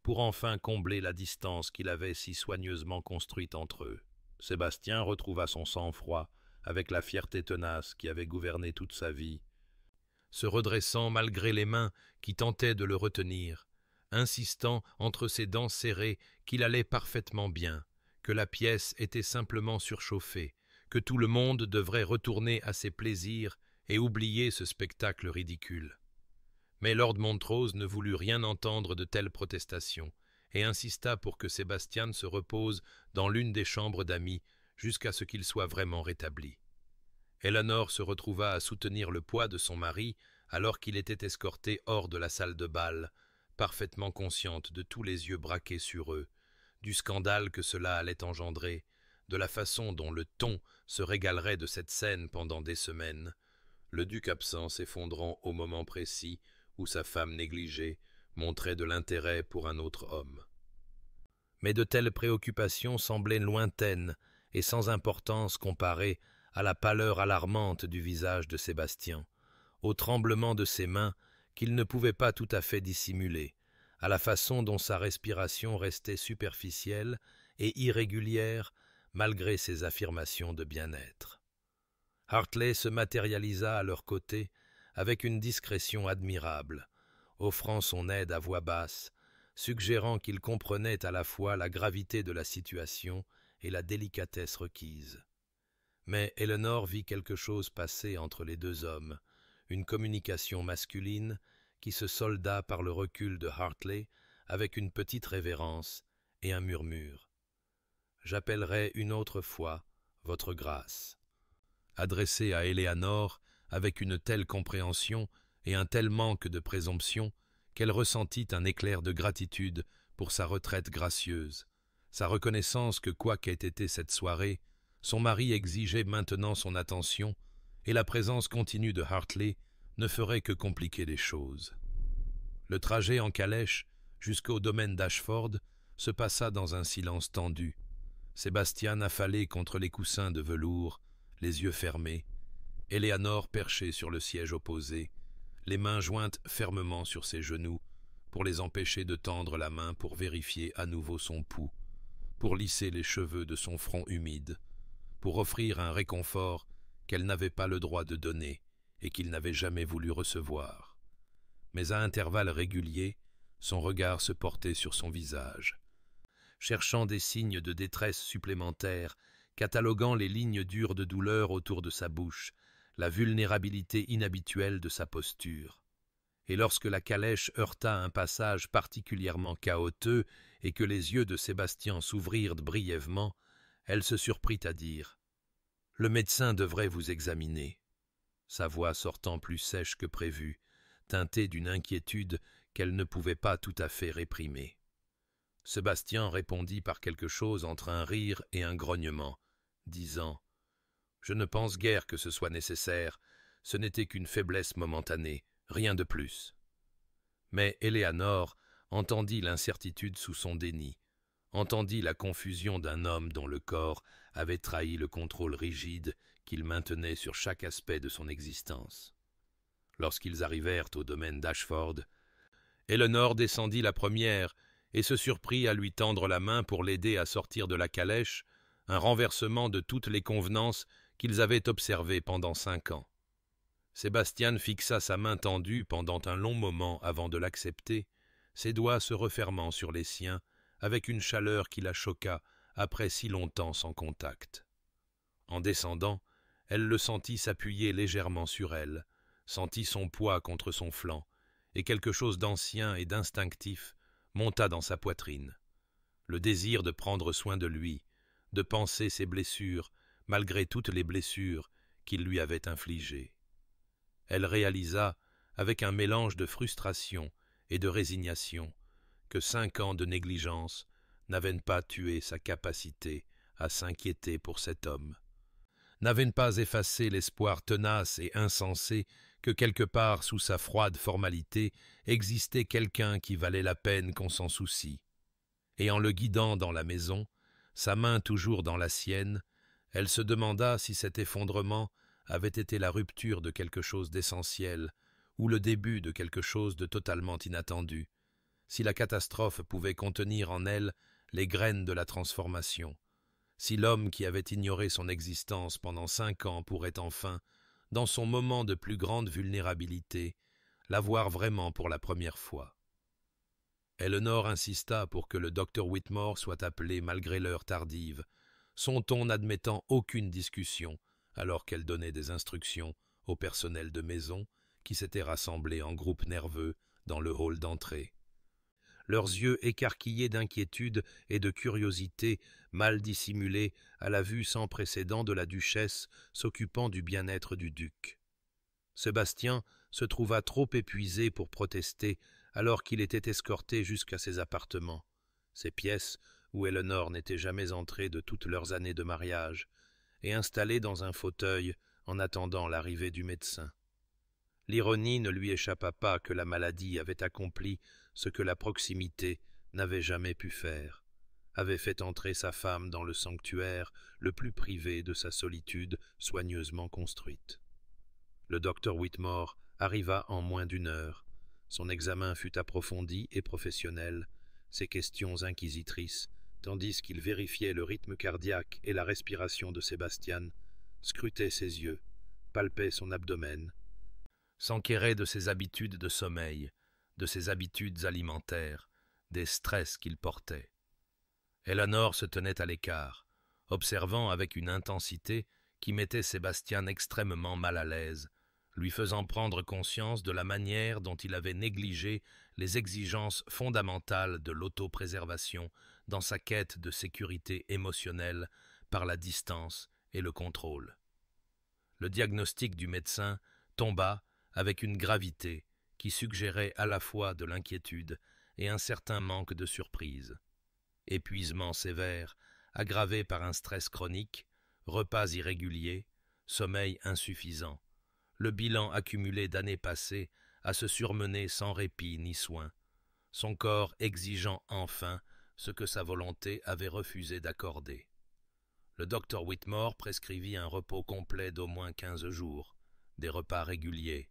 pour enfin combler la distance qu'il avait si soigneusement construite entre eux. Sébastien retrouva son sang-froid avec la fierté tenace qui avait gouverné toute sa vie, se redressant malgré les mains qui tentaient de le retenir, insistant entre ses dents serrées qu'il allait parfaitement bien, que la pièce était simplement surchauffée, que tout le monde devrait retourner à ses plaisirs et oublier ce spectacle ridicule. Mais lord Montrose ne voulut rien entendre de telles protestations et insista pour que Sébastien se repose dans l'une des chambres d'amis jusqu'à ce qu'il soit vraiment rétabli. Eleanor se retrouva à soutenir le poids de son mari alors qu'il était escorté hors de la salle de bal, parfaitement consciente de tous les yeux braqués sur eux, du scandale que cela allait engendrer, de la façon dont le ton se régalerait de cette scène pendant des semaines, le duc absent s'effondrant au moment précis où sa femme négligée montrait de l'intérêt pour un autre homme. Mais de telles préoccupations semblaient lointaines et sans importance comparées à la pâleur alarmante du visage de Sébastien, au tremblement de ses mains qu'il ne pouvait pas tout à fait dissimuler, à la façon dont sa respiration restait superficielle et irrégulière malgré ses affirmations de bien-être. Hartley se matérialisa à leur côté avec une discrétion admirable, offrant son aide à voix basse, suggérant qu'il comprenait à la fois la gravité de la situation et la délicatesse requise. Mais Eleanor vit quelque chose passer entre les deux hommes, une communication masculine qui se solda par le recul de Hartley avec une petite révérence et un murmure. « J'appellerai une autre fois votre grâce », adressé à Éléanore avec une telle compréhension et un tel manque de présomption qu'elle ressentit un éclair de gratitude pour sa retraite gracieuse, sa reconnaissance que quoi qu'ait été cette soirée, son mari exigeait maintenant son attention et la présence continue de Hartley ne ferait que compliquer les choses. Le trajet en calèche jusqu'au domaine d'Ashford se passa dans un silence tendu. Sébastien affalé contre les coussins de velours, les yeux fermés, Éléanore perchée sur le siège opposé, les mains jointes fermement sur ses genoux, pour les empêcher de tendre la main pour vérifier à nouveau son pouls, pour lisser les cheveux de son front humide, pour offrir un réconfort qu'elle n'avait pas le droit de donner et qu'il n'avait jamais voulu recevoir. Mais à intervalles réguliers, son regard se portait sur son visage, cherchant des signes de détresse supplémentaires, cataloguant les lignes dures de douleur autour de sa bouche, la vulnérabilité inhabituelle de sa posture. Et lorsque la calèche heurta un passage particulièrement chaotique et que les yeux de Sébastien s'ouvrirent brièvement, elle se surprit à dire « Le médecin devrait vous examiner », sa voix sortant plus sèche que prévu, teintée d'une inquiétude qu'elle ne pouvait pas tout à fait réprimer. Sébastien répondit par quelque chose entre un rire et un grognement, disant « Je ne pense guère que ce soit nécessaire, ce n'était qu'une faiblesse momentanée, rien de plus. » Mais Éléanore entendit l'incertitude sous son déni, entendit la confusion d'un homme dont le corps avait trahi le contrôle rigide qu'il maintenait sur chaque aspect de son existence. Lorsqu'ils arrivèrent au domaine d'Ashford, Eleanor descendit la première et se surprit à lui tendre la main pour l'aider à sortir de la calèche, un renversement de toutes les convenances qu'ils avaient observées pendant 5 ans. Sébastien fixa sa main tendue pendant un long moment avant de l'accepter, ses doigts se refermant sur les siens avec une chaleur qui la choqua après si longtemps sans contact. En descendant, elle le sentit s'appuyer légèrement sur elle, sentit son poids contre son flanc, et quelque chose d'ancien et d'instinctif monta dans sa poitrine. Le désir de prendre soin de lui, de panser ses blessures, malgré toutes les blessures qu'il lui avait infligées. Elle réalisa, avec un mélange de frustration et de résignation, que 5 ans de négligence n'avaient pas tué sa capacité à s'inquiéter pour cet homme, n'avaient pas effacé l'espoir tenace et insensé que quelque part sous sa froide formalité existait quelqu'un qui valait la peine qu'on s'en soucie. Et en le guidant dans la maison, sa main toujours dans la sienne, elle se demanda si cet effondrement avait été la rupture de quelque chose d'essentiel ou le début de quelque chose de totalement inattendu, si la catastrophe pouvait contenir en elle les graines de la transformation, si l'homme qui avait ignoré son existence pendant 5 ans pourrait enfin, dans son moment de plus grande vulnérabilité, la voir vraiment pour la première fois. Eleanor insista pour que le docteur Whitmore soit appelé malgré l'heure tardive, son ton n'admettant aucune discussion alors qu'elle donnait des instructions au personnel de maison qui s'était rassemblé en groupe nerveux dans le hall d'entrée. Leurs yeux écarquillés d'inquiétude et de curiosité mal dissimulée à la vue sans précédent de la duchesse s'occupant du bien-être du duc. Sébastien se trouva trop épuisé pour protester alors qu'il était escorté jusqu'à ses appartements, ces pièces où Eleanor n'était jamais entrée de toutes leurs années de mariage, et installé dans un fauteuil en attendant l'arrivée du médecin. L'ironie ne lui échappa pas que la maladie avait accompli ce que la proximité n'avait jamais pu faire, avait fait entrer sa femme dans le sanctuaire le plus privé de sa solitude soigneusement construite. Le docteur Whitmore arriva en moins d'1 heure. Son examen fut approfondi et professionnel, ses questions inquisitrices, tandis qu'il vérifiait le rythme cardiaque et la respiration de Sébastien, scrutait ses yeux, palpait son abdomen, s'enquérait de ses habitudes de sommeil, de ses habitudes alimentaires, des stress qu'il portait. Eleanor se tenait à l'écart, observant avec une intensité qui mettait Sébastien extrêmement mal à l'aise, lui faisant prendre conscience de la manière dont il avait négligé les exigences fondamentales de l'autopréservation dans sa quête de sécurité émotionnelle par la distance et le contrôle. Le diagnostic du médecin tomba avec une gravité qui suggérait à la fois de l'inquiétude et un certain manque de surprise. Épuisement sévère, aggravé par un stress chronique, repas irréguliers, sommeil insuffisant, le bilan accumulé d'années passées à se surmener sans répit ni soin, son corps exigeant enfin ce que sa volonté avait refusé d'accorder. Le docteur Whitmore prescrivit un repos complet d'au moins 15 jours, des repas réguliers,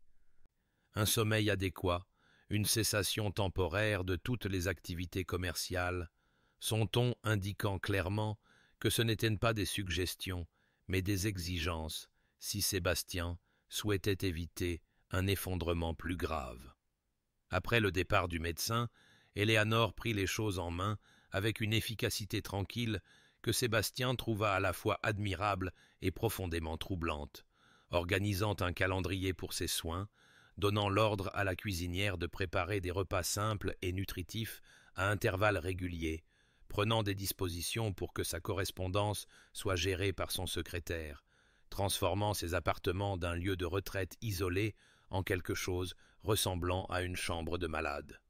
un sommeil adéquat, une cessation temporaire de toutes les activités commerciales, son ton indiquant clairement que ce n'étaient pas des suggestions, mais des exigences, si Sébastien souhaitait éviter un effondrement plus grave. Après le départ du médecin, Eleanor prit les choses en main avec une efficacité tranquille que Sébastien trouva à la fois admirable et profondément troublante, organisant un calendrier pour ses soins, donnant l'ordre à la cuisinière de préparer des repas simples et nutritifs à intervalles réguliers, prenant des dispositions pour que sa correspondance soit gérée par son secrétaire, transformant ses appartements d'un lieu de retraite isolé en quelque chose ressemblant à une chambre de malade.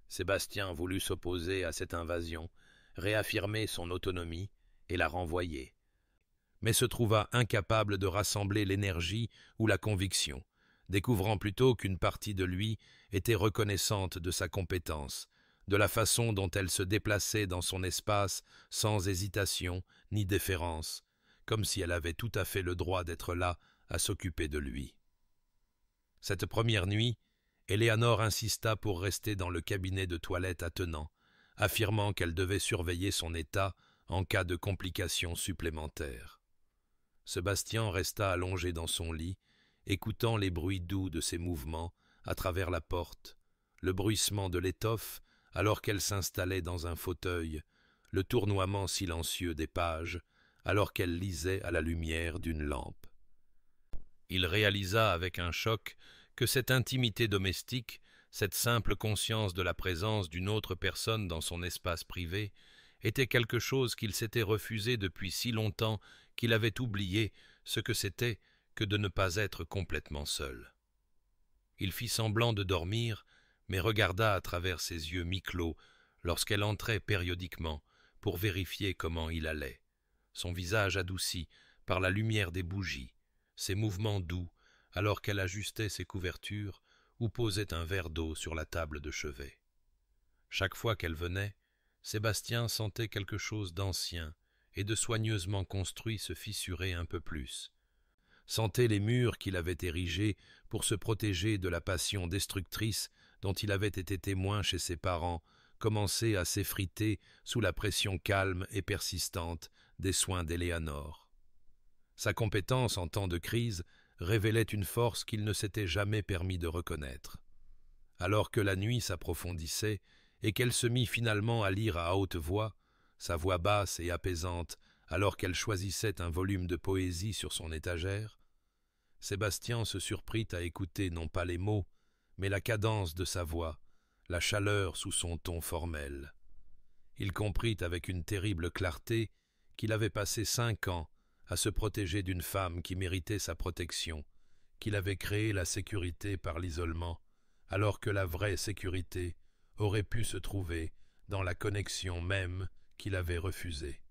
Sébastien voulut s'opposer à cette invasion, réaffirmer son autonomie et la renvoyer, mais se trouva incapable de rassembler l'énergie ou la conviction, découvrant plutôt qu'une partie de lui était reconnaissante de sa compétence, de la façon dont elle se déplaçait dans son espace sans hésitation ni déférence, comme si elle avait tout à fait le droit d'être là à s'occuper de lui. Cette première nuit, Eleanor insista pour rester dans le cabinet de toilette attenant, affirmant qu'elle devait surveiller son état en cas de complications supplémentaires. Sébastien resta allongé dans son lit, écoutant les bruits doux de ses mouvements à travers la porte, le bruissement de l'étoffe alors qu'elle s'installait dans un fauteuil, le tournoiement silencieux des pages alors qu'elle lisait à la lumière d'une lampe. Il réalisa avec un choc que cette intimité domestique, cette simple conscience de la présence d'une autre personne dans son espace privé, était quelque chose qu'il s'était refusé depuis si longtemps qu'il avait oublié ce que c'était que de ne pas être complètement seul. Il fit semblant de dormir, mais regarda à travers ses yeux mi-clos lorsqu'elle entrait périodiquement pour vérifier comment il allait, son visage adouci par la lumière des bougies, ses mouvements doux alors qu'elle ajustait ses couvertures ou posait un verre d'eau sur la table de chevet. Chaque fois qu'elle venait, Sébastien sentait quelque chose d'ancien et de soigneusement construit se fissurer un peu plus, sentait les murs qu'il avait érigés pour se protéger de la passion destructrice dont il avait été témoin chez ses parents, commencer à s'effriter sous la pression calme et persistante des soins d'Éléanore. Sa compétence en temps de crise révélait une force qu'il ne s'était jamais permis de reconnaître. Alors que la nuit s'approfondissait et qu'elle se mit finalement à lire à haute voix, sa voix basse et apaisante, alors qu'elle choisissait un volume de poésie sur son étagère, Sébastien se surprit à écouter non pas les mots, mais la cadence de sa voix, la chaleur sous son ton formel. Il comprit avec une terrible clarté qu'il avait passé 5 ans à se protéger d'une femme qui méritait sa protection, qu'il avait créé la sécurité par l'isolement, alors que la vraie sécurité aurait pu se trouver dans la connexion même qu'il avait refusée.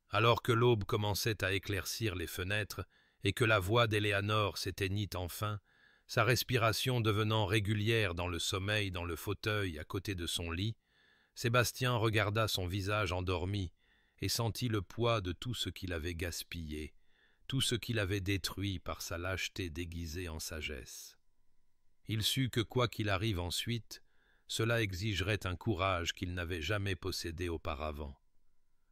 Alors que l'aube commençait à éclaircir les fenêtres et que la voix d'Éléanore s'éteignit enfin, sa respiration devenant régulière dans le sommeil dans le fauteuil à côté de son lit, Sébastien regarda son visage endormi et sentit le poids de tout ce qu'il avait gaspillé, tout ce qu'il avait détruit par sa lâcheté déguisée en sagesse. Il sut que quoi qu'il arrive ensuite, cela exigerait un courage qu'il n'avait jamais possédé auparavant.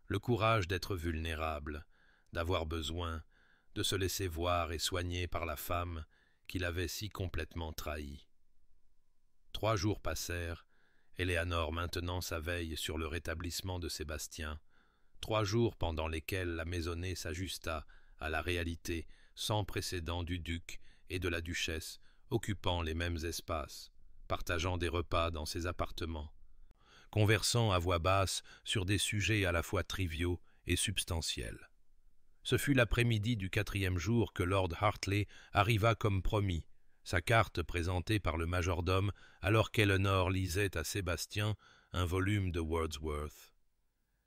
Le courage d'être vulnérable, d'avoir besoin, de se laisser voir et soigner par la femme qu'il avait si complètement trahi. 3 jours passèrent, Éléanore maintenant sa veille sur le rétablissement de Sébastien, 3 jours pendant lesquels la maisonnée s'ajusta à la réalité sans précédent du duc et de la duchesse occupant les mêmes espaces, partageant des repas dans ses appartements, conversant à voix basse sur des sujets à la fois triviaux et substantiels. Ce fut l'après-midi du 4e jour que Lord Hartley arriva comme promis, sa carte présentée par le majordome alors qu'Elinor lisait à Sébastien un volume de Wordsworth.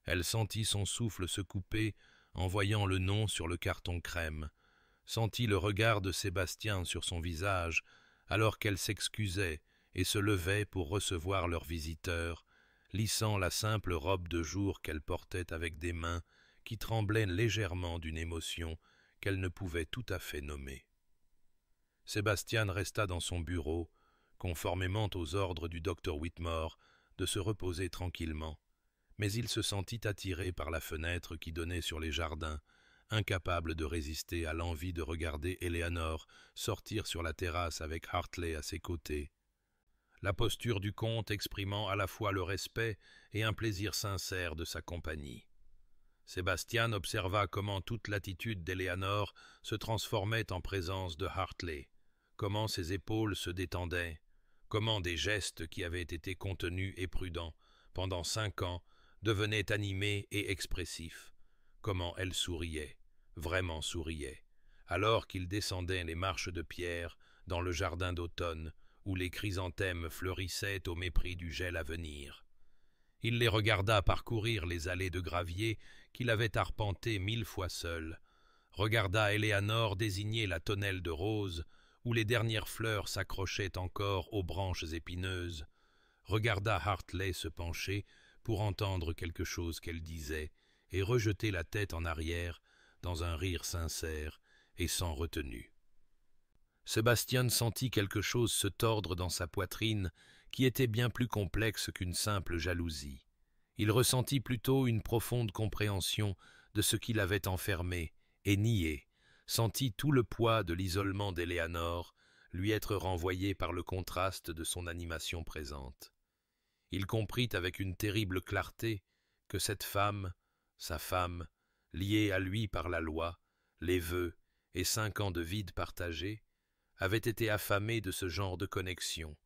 Elle sentit son souffle se couper en voyant le nom sur le carton crème, sentit le regard de Sébastien sur son visage alors qu'elle s'excusait et se levait pour recevoir leur visiteur, lissant la simple robe de jour qu'elle portait avec des mains qui tremblaient légèrement d'une émotion qu'elle ne pouvait tout à fait nommer. Sébastien resta dans son bureau, conformément aux ordres du docteur Whitmore, de se reposer tranquillement, mais il se sentit attiré par la fenêtre qui donnait sur les jardins, incapable de résister à l'envie de regarder Éléanore sortir sur la terrasse avec Hartley à ses côtés, la posture du comte exprimant à la fois le respect et un plaisir sincère de sa compagnie. Sébastien observa comment toute l'attitude d'Éléanore se transformait en présence de Hartley, comment ses épaules se détendaient, comment des gestes qui avaient été contenus et prudents pendant 5 ans devenaient animés et expressifs, comment elle souriait, vraiment souriait, alors qu'il descendait les marches de pierre dans le jardin d'automne où les chrysanthèmes fleurissaient au mépris du gel à venir. Il les regarda parcourir les allées de gravier qu'il avait arpentées 1000 fois seul, regarda Éléanore désigner la tonnelle de roses où les dernières fleurs s'accrochaient encore aux branches épineuses, regarda Hartley se pencher pour entendre quelque chose qu'elle disait et rejeter la tête en arrière dans un rire sincère et sans retenue. Sébastien sentit quelque chose se tordre dans sa poitrine qui était bien plus complexe qu'une simple jalousie. Il ressentit plutôt une profonde compréhension de ce qu'il avait enfermé et nié, sentit tout le poids de l'isolement d'Éléanore lui être renvoyé par le contraste de son animation présente. Il comprit avec une terrible clarté que cette femme, sa femme, liée à lui par la loi, les vœux et 5 ans de vide partagé, avait été affamée de ce genre de connexion,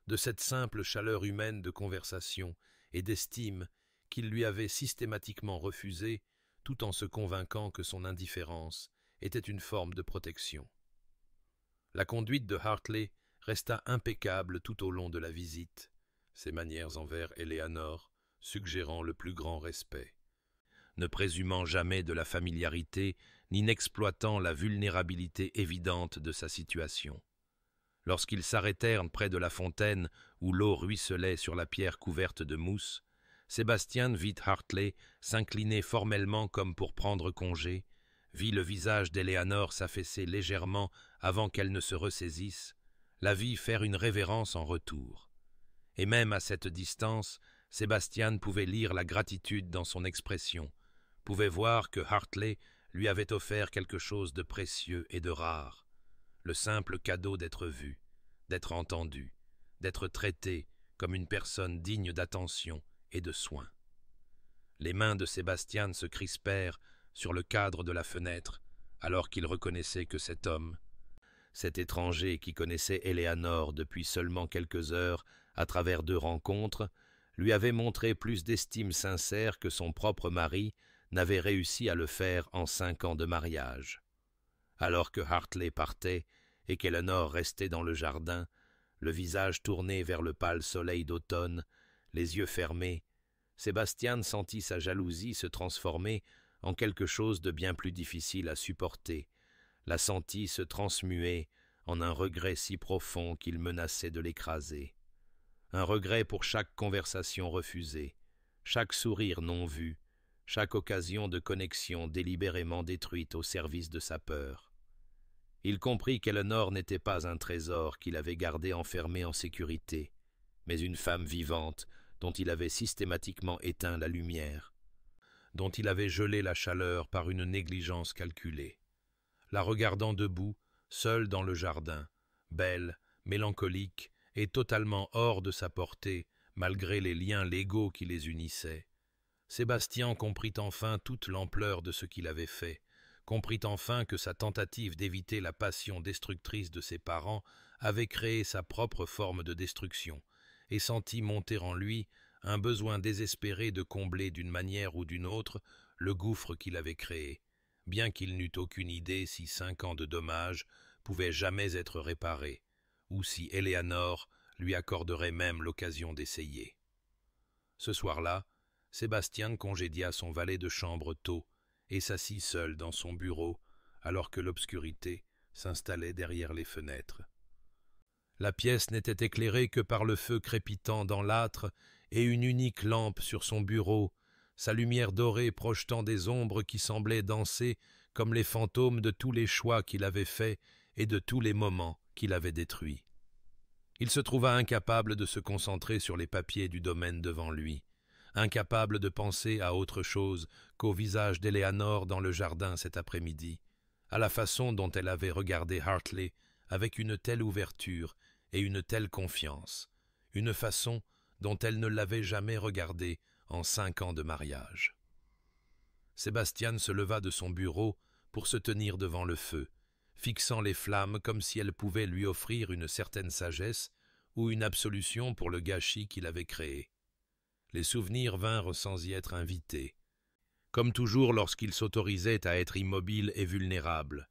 de cette simple chaleur humaine de conversation et d'estime qu'il lui avait systématiquement refusée, tout en se convainquant que son indifférence était une forme de protection. La conduite de Hartley resta impeccable tout au long de la visite, ses manières envers Éléanore, suggérant le plus grand respect. Ne présumant jamais de la familiarité, ni n'exploitant la vulnérabilité évidente de sa situation. Lorsqu'ils s'arrêtèrent près de la fontaine où l'eau ruisselait sur la pierre couverte de mousse, Sébastien vit Hartley s'incliner formellement comme pour prendre congé, vit le visage d'Éléanore s'affaisser légèrement avant qu'elle ne se ressaisisse, la vit faire une révérence en retour. Et même à cette distance, Sébastien pouvait lire la gratitude dans son expression, pouvait voir que Hartley lui avait offert quelque chose de précieux et de rare, le simple cadeau d'être vu, d'être entendu, d'être traité comme une personne digne d'attention et de soins. Les mains de Sébastien se crispèrent sur le cadre de la fenêtre, alors qu'il reconnaissait que cet homme, cet étranger qui connaissait Éléanore depuis seulement quelques heures à travers 2 rencontres, lui avait montré plus d'estime sincère que son propre mari n'avait réussi à le faire en 5 ans de mariage. Alors que Hartley partait et qu'Éléanore restait dans le jardin, le visage tourné vers le pâle soleil d'automne, les yeux fermés, Sébastien sentit sa jalousie se transformer en quelque chose de bien plus difficile à supporter, la sentit se transmuer en un regret si profond qu'il menaçait de l'écraser. Un regret pour chaque conversation refusée, chaque sourire non vu, chaque occasion de connexion délibérément détruite au service de sa peur. Il comprit qu'Éléanore n'était pas un trésor qu'il avait gardé enfermé en sécurité, mais une femme vivante dont il avait systématiquement éteint la lumière, dont il avait gelé la chaleur par une négligence calculée. La regardant debout, seule dans le jardin, belle, mélancolique et totalement hors de sa portée, malgré les liens légaux qui les unissaient, Sébastien comprit enfin toute l'ampleur de ce qu'il avait fait, comprit enfin que sa tentative d'éviter la passion destructrice de ses parents avait créé sa propre forme de destruction, et sentit monter en lui un besoin désespéré de combler d'une manière ou d'une autre le gouffre qu'il avait créé, bien qu'il n'eût aucune idée si 5 ans de dommages pouvaient jamais être réparés, ou si Éléanore lui accorderait même l'occasion d'essayer. Ce soir-là, Sébastien congédia son valet de chambre tôt et s'assit seul dans son bureau alors que l'obscurité s'installait derrière les fenêtres. La pièce n'était éclairée que par le feu crépitant dans l'âtre et une unique lampe sur son bureau, sa lumière dorée projetant des ombres qui semblaient danser comme les fantômes de tous les choix qu'il avait faits et de tous les moments qu'il avait détruits. Il se trouva incapable de se concentrer sur les papiers du domaine devant lui, incapable de penser à autre chose qu'au visage d'Éléanore dans le jardin cet après-midi, à la façon dont elle avait regardé Hartley avec une telle ouverture et une telle confiance, une façon dont elle ne l'avait jamais regardé en 5 ans de mariage. Sébastien se leva de son bureau pour se tenir devant le feu, fixant les flammes comme si elles pouvaient lui offrir une certaine sagesse ou une absolution pour le gâchis qu'il avait créé. Les souvenirs vinrent sans y être invités, comme toujours lorsqu'il s'autorisait à être immobile et vulnérable,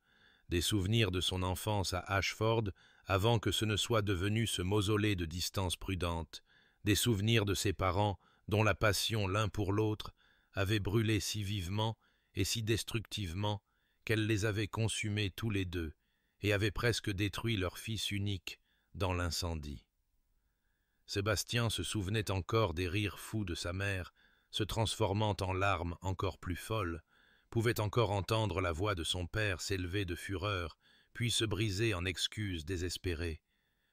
des souvenirs de son enfance à Ashford avant que ce ne soit devenu ce mausolée de distance prudente, des souvenirs de ses parents dont la passion l'un pour l'autre avait brûlé si vivement et si destructivement qu'elle les avait consumés tous les deux et avait presque détruit leur fils unique dans l'incendie. Sébastien se souvenait encore des rires fous de sa mère, se transformant en larmes encore plus folles, pouvait encore entendre la voix de son père s'élever de fureur, puis se briser en excuses désespérées,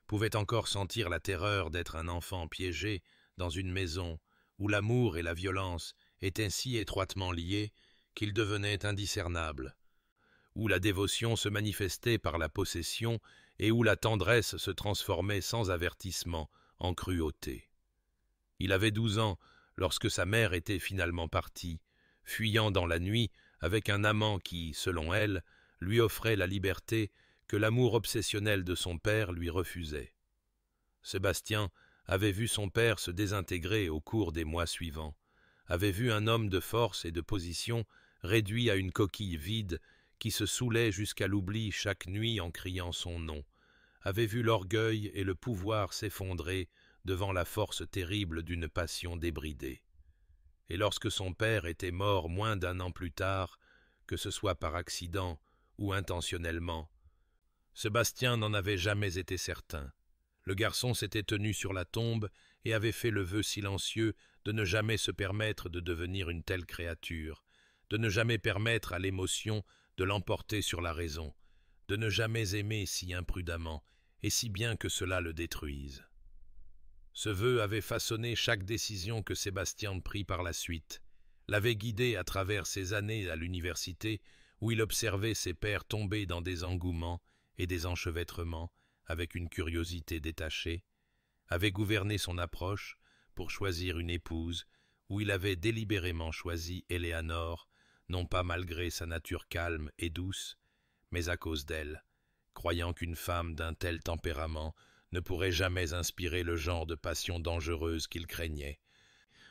pouvait encore sentir la terreur d'être un enfant piégé dans une maison où l'amour et la violence étaient si étroitement liés qu'ils devenaient indiscernables, où la dévotion se manifestait par la possession et où la tendresse se transformait sans avertissement en cruauté. Il avait 12 ans lorsque sa mère était finalement partie, fuyant dans la nuit avec un amant qui, selon elle, lui offrait la liberté que l'amour obsessionnel de son père lui refusait. Sébastien avait vu son père se désintégrer au cours des mois suivants, avait vu un homme de force et de position réduit à une coquille vide qui se saoulait jusqu'à l'oubli chaque nuit en criant son nom, avait vu l'orgueil et le pouvoir s'effondrer devant la force terrible d'une passion débridée. et lorsque son père était mort moins d'un an plus tard, que ce soit par accident ou intentionnellement, Sébastien n'en avait jamais été certain. Le garçon s'était tenu sur la tombe et avait fait le vœu silencieux de ne jamais se permettre de devenir une telle créature, de ne jamais permettre à l'émotion de l'emporter sur la raison, de ne jamais aimer si imprudemment et si bien que cela le détruise. Ce vœu avait façonné chaque décision que Sébastien prit par la suite, l'avait guidé à travers ses années à l'université où il observait ses pairs tomber dans des engouements et des enchevêtrements avec une curiosité détachée, avait gouverné son approche pour choisir une épouse où il avait délibérément choisi Éléanore, non pas malgré sa nature calme et douce, mais à cause d'elle, croyant qu'une femme d'un tel tempérament ne pourrait jamais inspirer le genre de passion dangereuse qu'il craignait,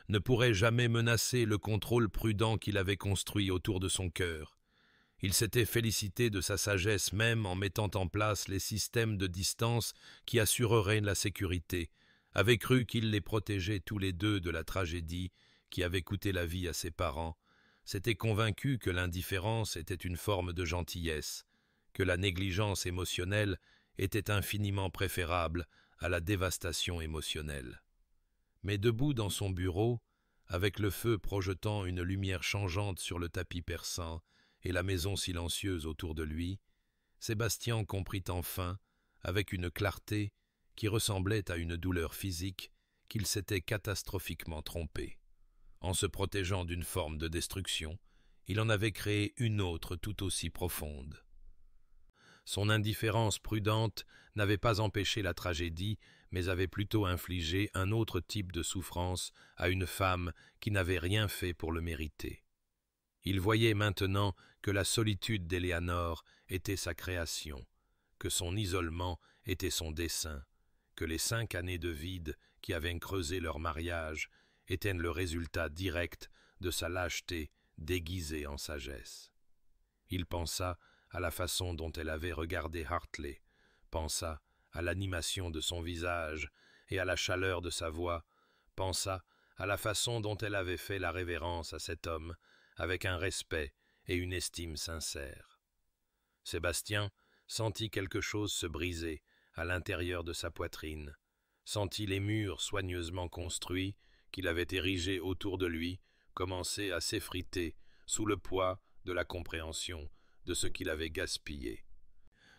ne pourrait jamais menacer le contrôle prudent qu'il avait construit autour de son cœur. Il s'était félicité de sa sagesse même en mettant en place les systèmes de distance qui assureraient la sécurité, avait cru qu'il les protégeait tous les deux de la tragédie qui avait coûté la vie à ses parents, s'était convaincu que l'indifférence était une forme de gentillesse, que la négligence émotionnelle était infiniment préférable à la dévastation émotionnelle. Mais debout dans son bureau, avec le feu projetant une lumière changeante sur le tapis persan et la maison silencieuse autour de lui, Sébastien comprit enfin, avec une clarté qui ressemblait à une douleur physique, qu'il s'était catastrophiquement trompé. En se protégeant d'une forme de destruction, il en avait créé une autre tout aussi profonde. Son indifférence prudente n'avait pas empêché la tragédie, mais avait plutôt infligé un autre type de souffrance à une femme qui n'avait rien fait pour le mériter. Il voyait maintenant que la solitude d'Éléanore était sa création, que son isolement était son dessein, que les 5 années de vide qui avaient creusé leur mariage étaient le résultat direct de sa lâcheté déguisée en sagesse. Il pensa à la façon dont elle avait regardé Hartley, pensa à l'animation de son visage et à la chaleur de sa voix, pensa à la façon dont elle avait fait la révérence à cet homme avec un respect et une estime sincère. Sébastien sentit quelque chose se briser à l'intérieur de sa poitrine, sentit les murs soigneusement construits qu'il avait érigés autour de lui commencer à s'effriter sous le poids de la compréhension de ce qu'il avait gaspillé,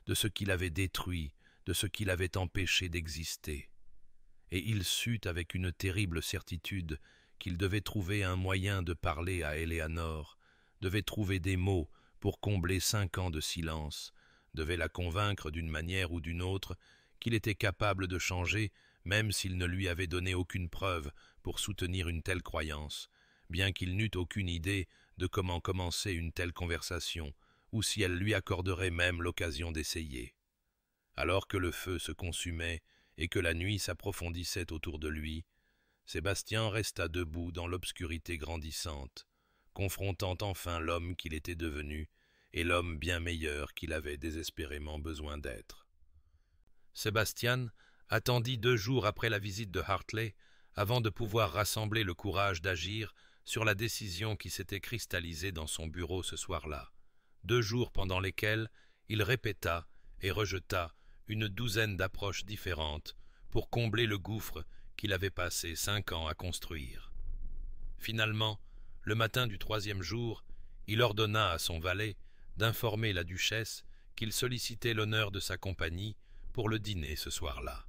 de ce qu'il avait détruit, de ce qu'il avait empêché d'exister. Et il sut avec une terrible certitude qu'il devait trouver un moyen de parler à Éléanore, devait trouver des mots pour combler 5 ans de silence, devait la convaincre d'une manière ou d'une autre qu'il était capable de changer, même s'il ne lui avait donné aucune preuve pour soutenir une telle croyance, bien qu'il n'eût aucune idée de comment commencer une telle conversation, ou si elle lui accorderait même l'occasion d'essayer. Alors que le feu se consumait et que la nuit s'approfondissait autour de lui, Sébastien resta debout dans l'obscurité grandissante, confrontant enfin l'homme qu'il était devenu et l'homme bien meilleur qu'il avait désespérément besoin d'être. Sébastien attendit 2 jours après la visite de Hartley avant de pouvoir rassembler le courage d'agir sur la décision qui s'était cristallisée dans son bureau ce soir-là. 2 jours pendant lesquels il répéta et rejeta une douzaine d'approches différentes pour combler le gouffre qu'il avait passé 5 ans à construire. Finalement, le matin du 3e jour, il ordonna à son valet d'informer la duchesse qu'il sollicitait l'honneur de sa compagnie pour le dîner ce soir-là.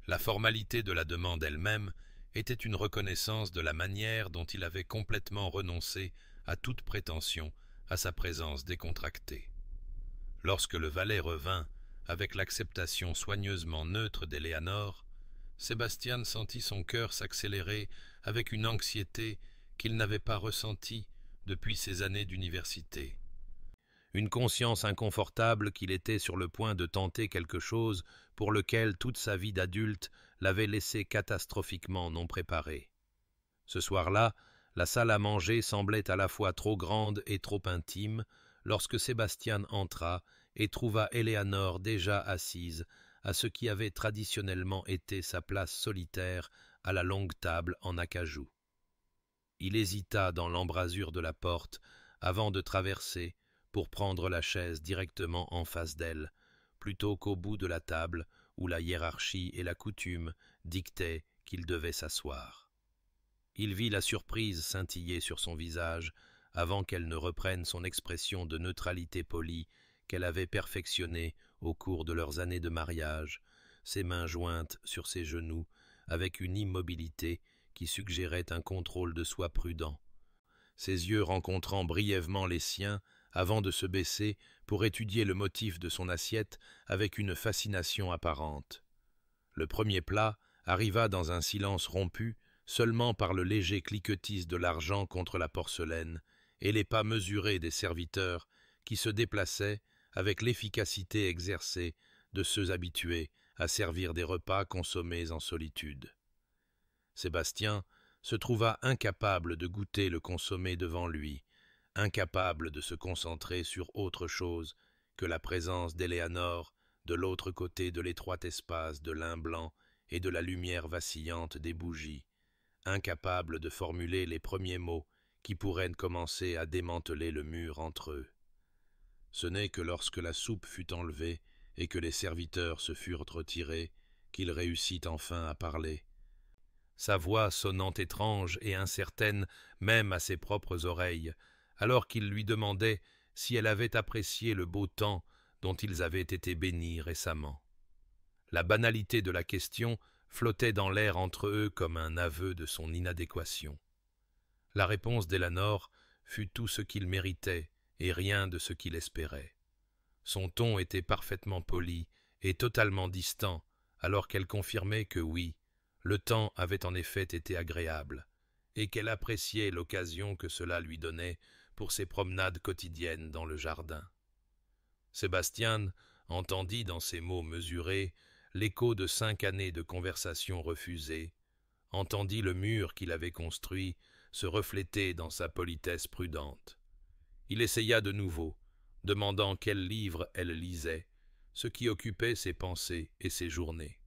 La formalité de la demande elle-même était une reconnaissance de la manière dont il avait complètement renoncé à toute prétention à sa présence décontractée. Lorsque le valet revint avec l'acceptation soigneusement neutre d'Éléanore, Sébastien sentit son cœur s'accélérer avec une anxiété qu'il n'avait pas ressentie depuis ses années d'université. Une conscience inconfortable qu'il était sur le point de tenter quelque chose pour lequel toute sa vie d'adulte l'avait laissé catastrophiquement non préparé. Ce soir-là, la salle à manger semblait à la fois trop grande et trop intime lorsque Sébastien entra et trouva Éléanore déjà assise à ce qui avait traditionnellement été sa place solitaire à la longue table en acajou. Il hésita dans l'embrasure de la porte avant de traverser pour prendre la chaise directement en face d'elle, plutôt qu'au bout de la table où la hiérarchie et la coutume dictaient qu'il devait s'asseoir. Il vit la surprise scintiller sur son visage avant qu'elle ne reprenne son expression de neutralité polie qu'elle avait perfectionnée au cours de leurs années de mariage, ses mains jointes sur ses genoux, avec une immobilité qui suggérait un contrôle de soi prudent. Ses yeux rencontrant brièvement les siens avant de se baisser pour étudier le motif de son assiette avec une fascination apparente. Le premier plat arriva dans un silence rompu seulement par le léger cliquetis de l'argent contre la porcelaine et les pas mesurés des serviteurs qui se déplaçaient avec l'efficacité exercée de ceux habitués à servir des repas consommés en solitude. Sébastien se trouva incapable de goûter le consommé devant lui, incapable de se concentrer sur autre chose que la présence d'Éléanore de l'autre côté de l'étroit espace de lin blanc et de la lumière vacillante des bougies, incapable de formuler les premiers mots qui pourraient commencer à démanteler le mur entre eux. Ce n'est que lorsque la soupe fut enlevée et que les serviteurs se furent retirés qu'il réussit enfin à parler. Sa voix sonnant étrange et incertaine même à ses propres oreilles, alors qu'il lui demandait si elle avait apprécié le beau temps dont ils avaient été bénis récemment. La banalité de la question flottait dans l'air entre eux comme un aveu de son inadéquation. La réponse d'Éléanore fut tout ce qu'il méritait et rien de ce qu'il espérait. Son ton était parfaitement poli et totalement distant, alors qu'elle confirmait que oui, le temps avait en effet été agréable, et qu'elle appréciait l'occasion que cela lui donnait pour ses promenades quotidiennes dans le jardin. Sébastien entendit dans ces mots mesurés l'écho de 5 années de conversation refusée, entendit le mur qu'il avait construit se refléter dans sa politesse prudente. Il essaya de nouveau, demandant quel livre elle lisait, ce qui occupait ses pensées et ses journées.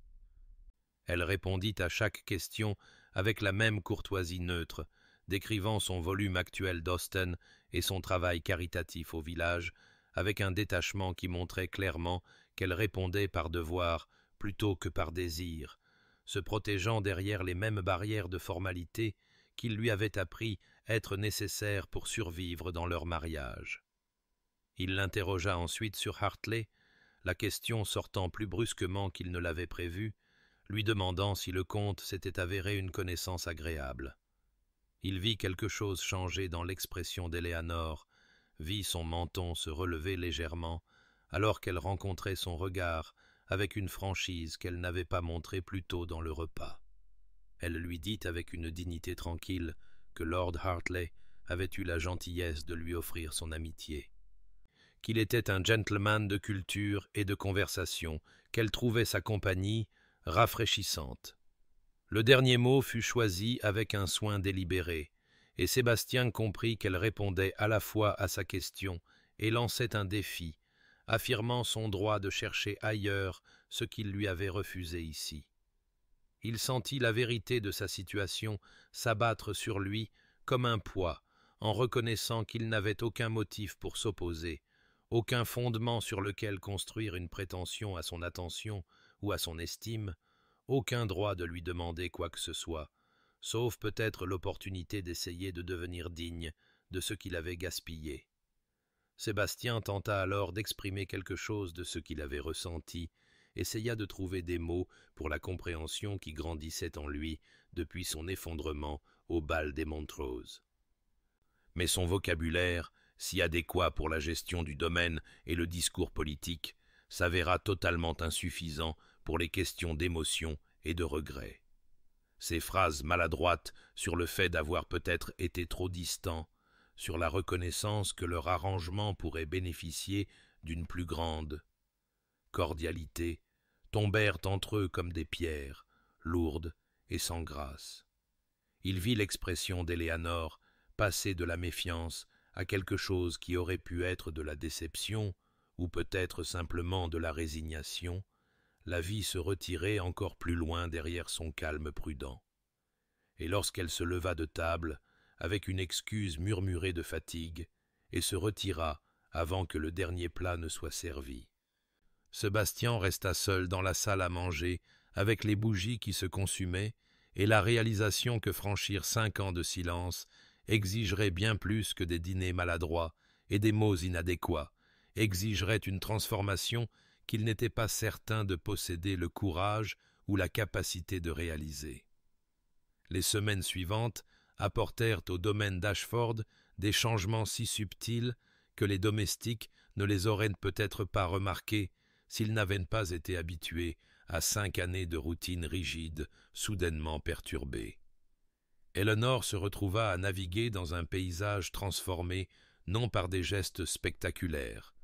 Elle répondit à chaque question avec la même courtoisie neutre, décrivant son volume actuel d'Austen et son travail caritatif au village, avec un détachement qui montrait clairement qu'elle répondait par devoir plutôt que par désir, se protégeant derrière les mêmes barrières de formalité qu'il lui avait appris être nécessaires pour survivre dans leur mariage. Il l'interrogea ensuite sur Hartley, la question sortant plus brusquement qu'il ne l'avait prévu, lui demandant si le comte s'était avéré une connaissance agréable. Il vit quelque chose changer dans l'expression d'Éléanore, vit son menton se relever légèrement, alors qu'elle rencontrait son regard avec une franchise qu'elle n'avait pas montrée plus tôt dans le repas. Elle lui dit avec une dignité tranquille que Lord Hartley avait eu la gentillesse de lui offrir son amitié, qu'il était un gentleman de culture et de conversation, qu'elle trouvait sa compagnie rafraîchissante. Le dernier mot fut choisi avec un soin délibéré, et Sébastien comprit qu'elle répondait à la fois à sa question et lançait un défi, affirmant son droit de chercher ailleurs ce qu'il lui avait refusé ici. Il sentit la vérité de sa situation s'abattre sur lui comme un poids, en reconnaissant qu'il n'avait aucun motif pour s'opposer, aucun fondement sur lequel construire une prétention à son attention ou à son estime, aucun droit de lui demander quoi que ce soit, sauf peut-être l'opportunité d'essayer de devenir digne de ce qu'il avait gaspillé. Sébastien tenta alors d'exprimer quelque chose de ce qu'il avait ressenti, essaya de trouver des mots pour la compréhension qui grandissait en lui depuis son effondrement au bal des Montrose. Mais son vocabulaire, si adéquat pour la gestion du domaine et le discours politique, s'avéra totalement insuffisant pour les questions d'émotion et de regret. Ses phrases maladroites sur le fait d'avoir peut-être été trop distants, sur la reconnaissance que leur arrangement pourrait bénéficier d'une plus grande cordialité, tombèrent entre eux comme des pierres, lourdes et sans grâce. Il vit l'expression d'Éléanore passer de la méfiance à quelque chose qui aurait pu être de la déception, ou peut-être simplement de la résignation, la vie se retirait encore plus loin derrière son calme prudent. Et lorsqu'elle se leva de table, avec une excuse murmurée de fatigue, et se retira avant que le dernier plat ne soit servi. Sébastien resta seul dans la salle à manger, avec les bougies qui se consumaient, et la réalisation que franchir 5 ans de silence exigerait bien plus que des dîners maladroits et des mots inadéquats, exigerait une transformation qu'il n'était pas certain de posséder le courage ou la capacité de réaliser. Les semaines suivantes apportèrent au domaine d'Ashford des changements si subtils que les domestiques ne les auraient peut-être pas remarqués s'ils n'avaient pas été habitués à 5 années de routine rigide, soudainement perturbée. Eleanor se retrouva à naviguer dans un paysage transformé non par des gestes spectaculaires,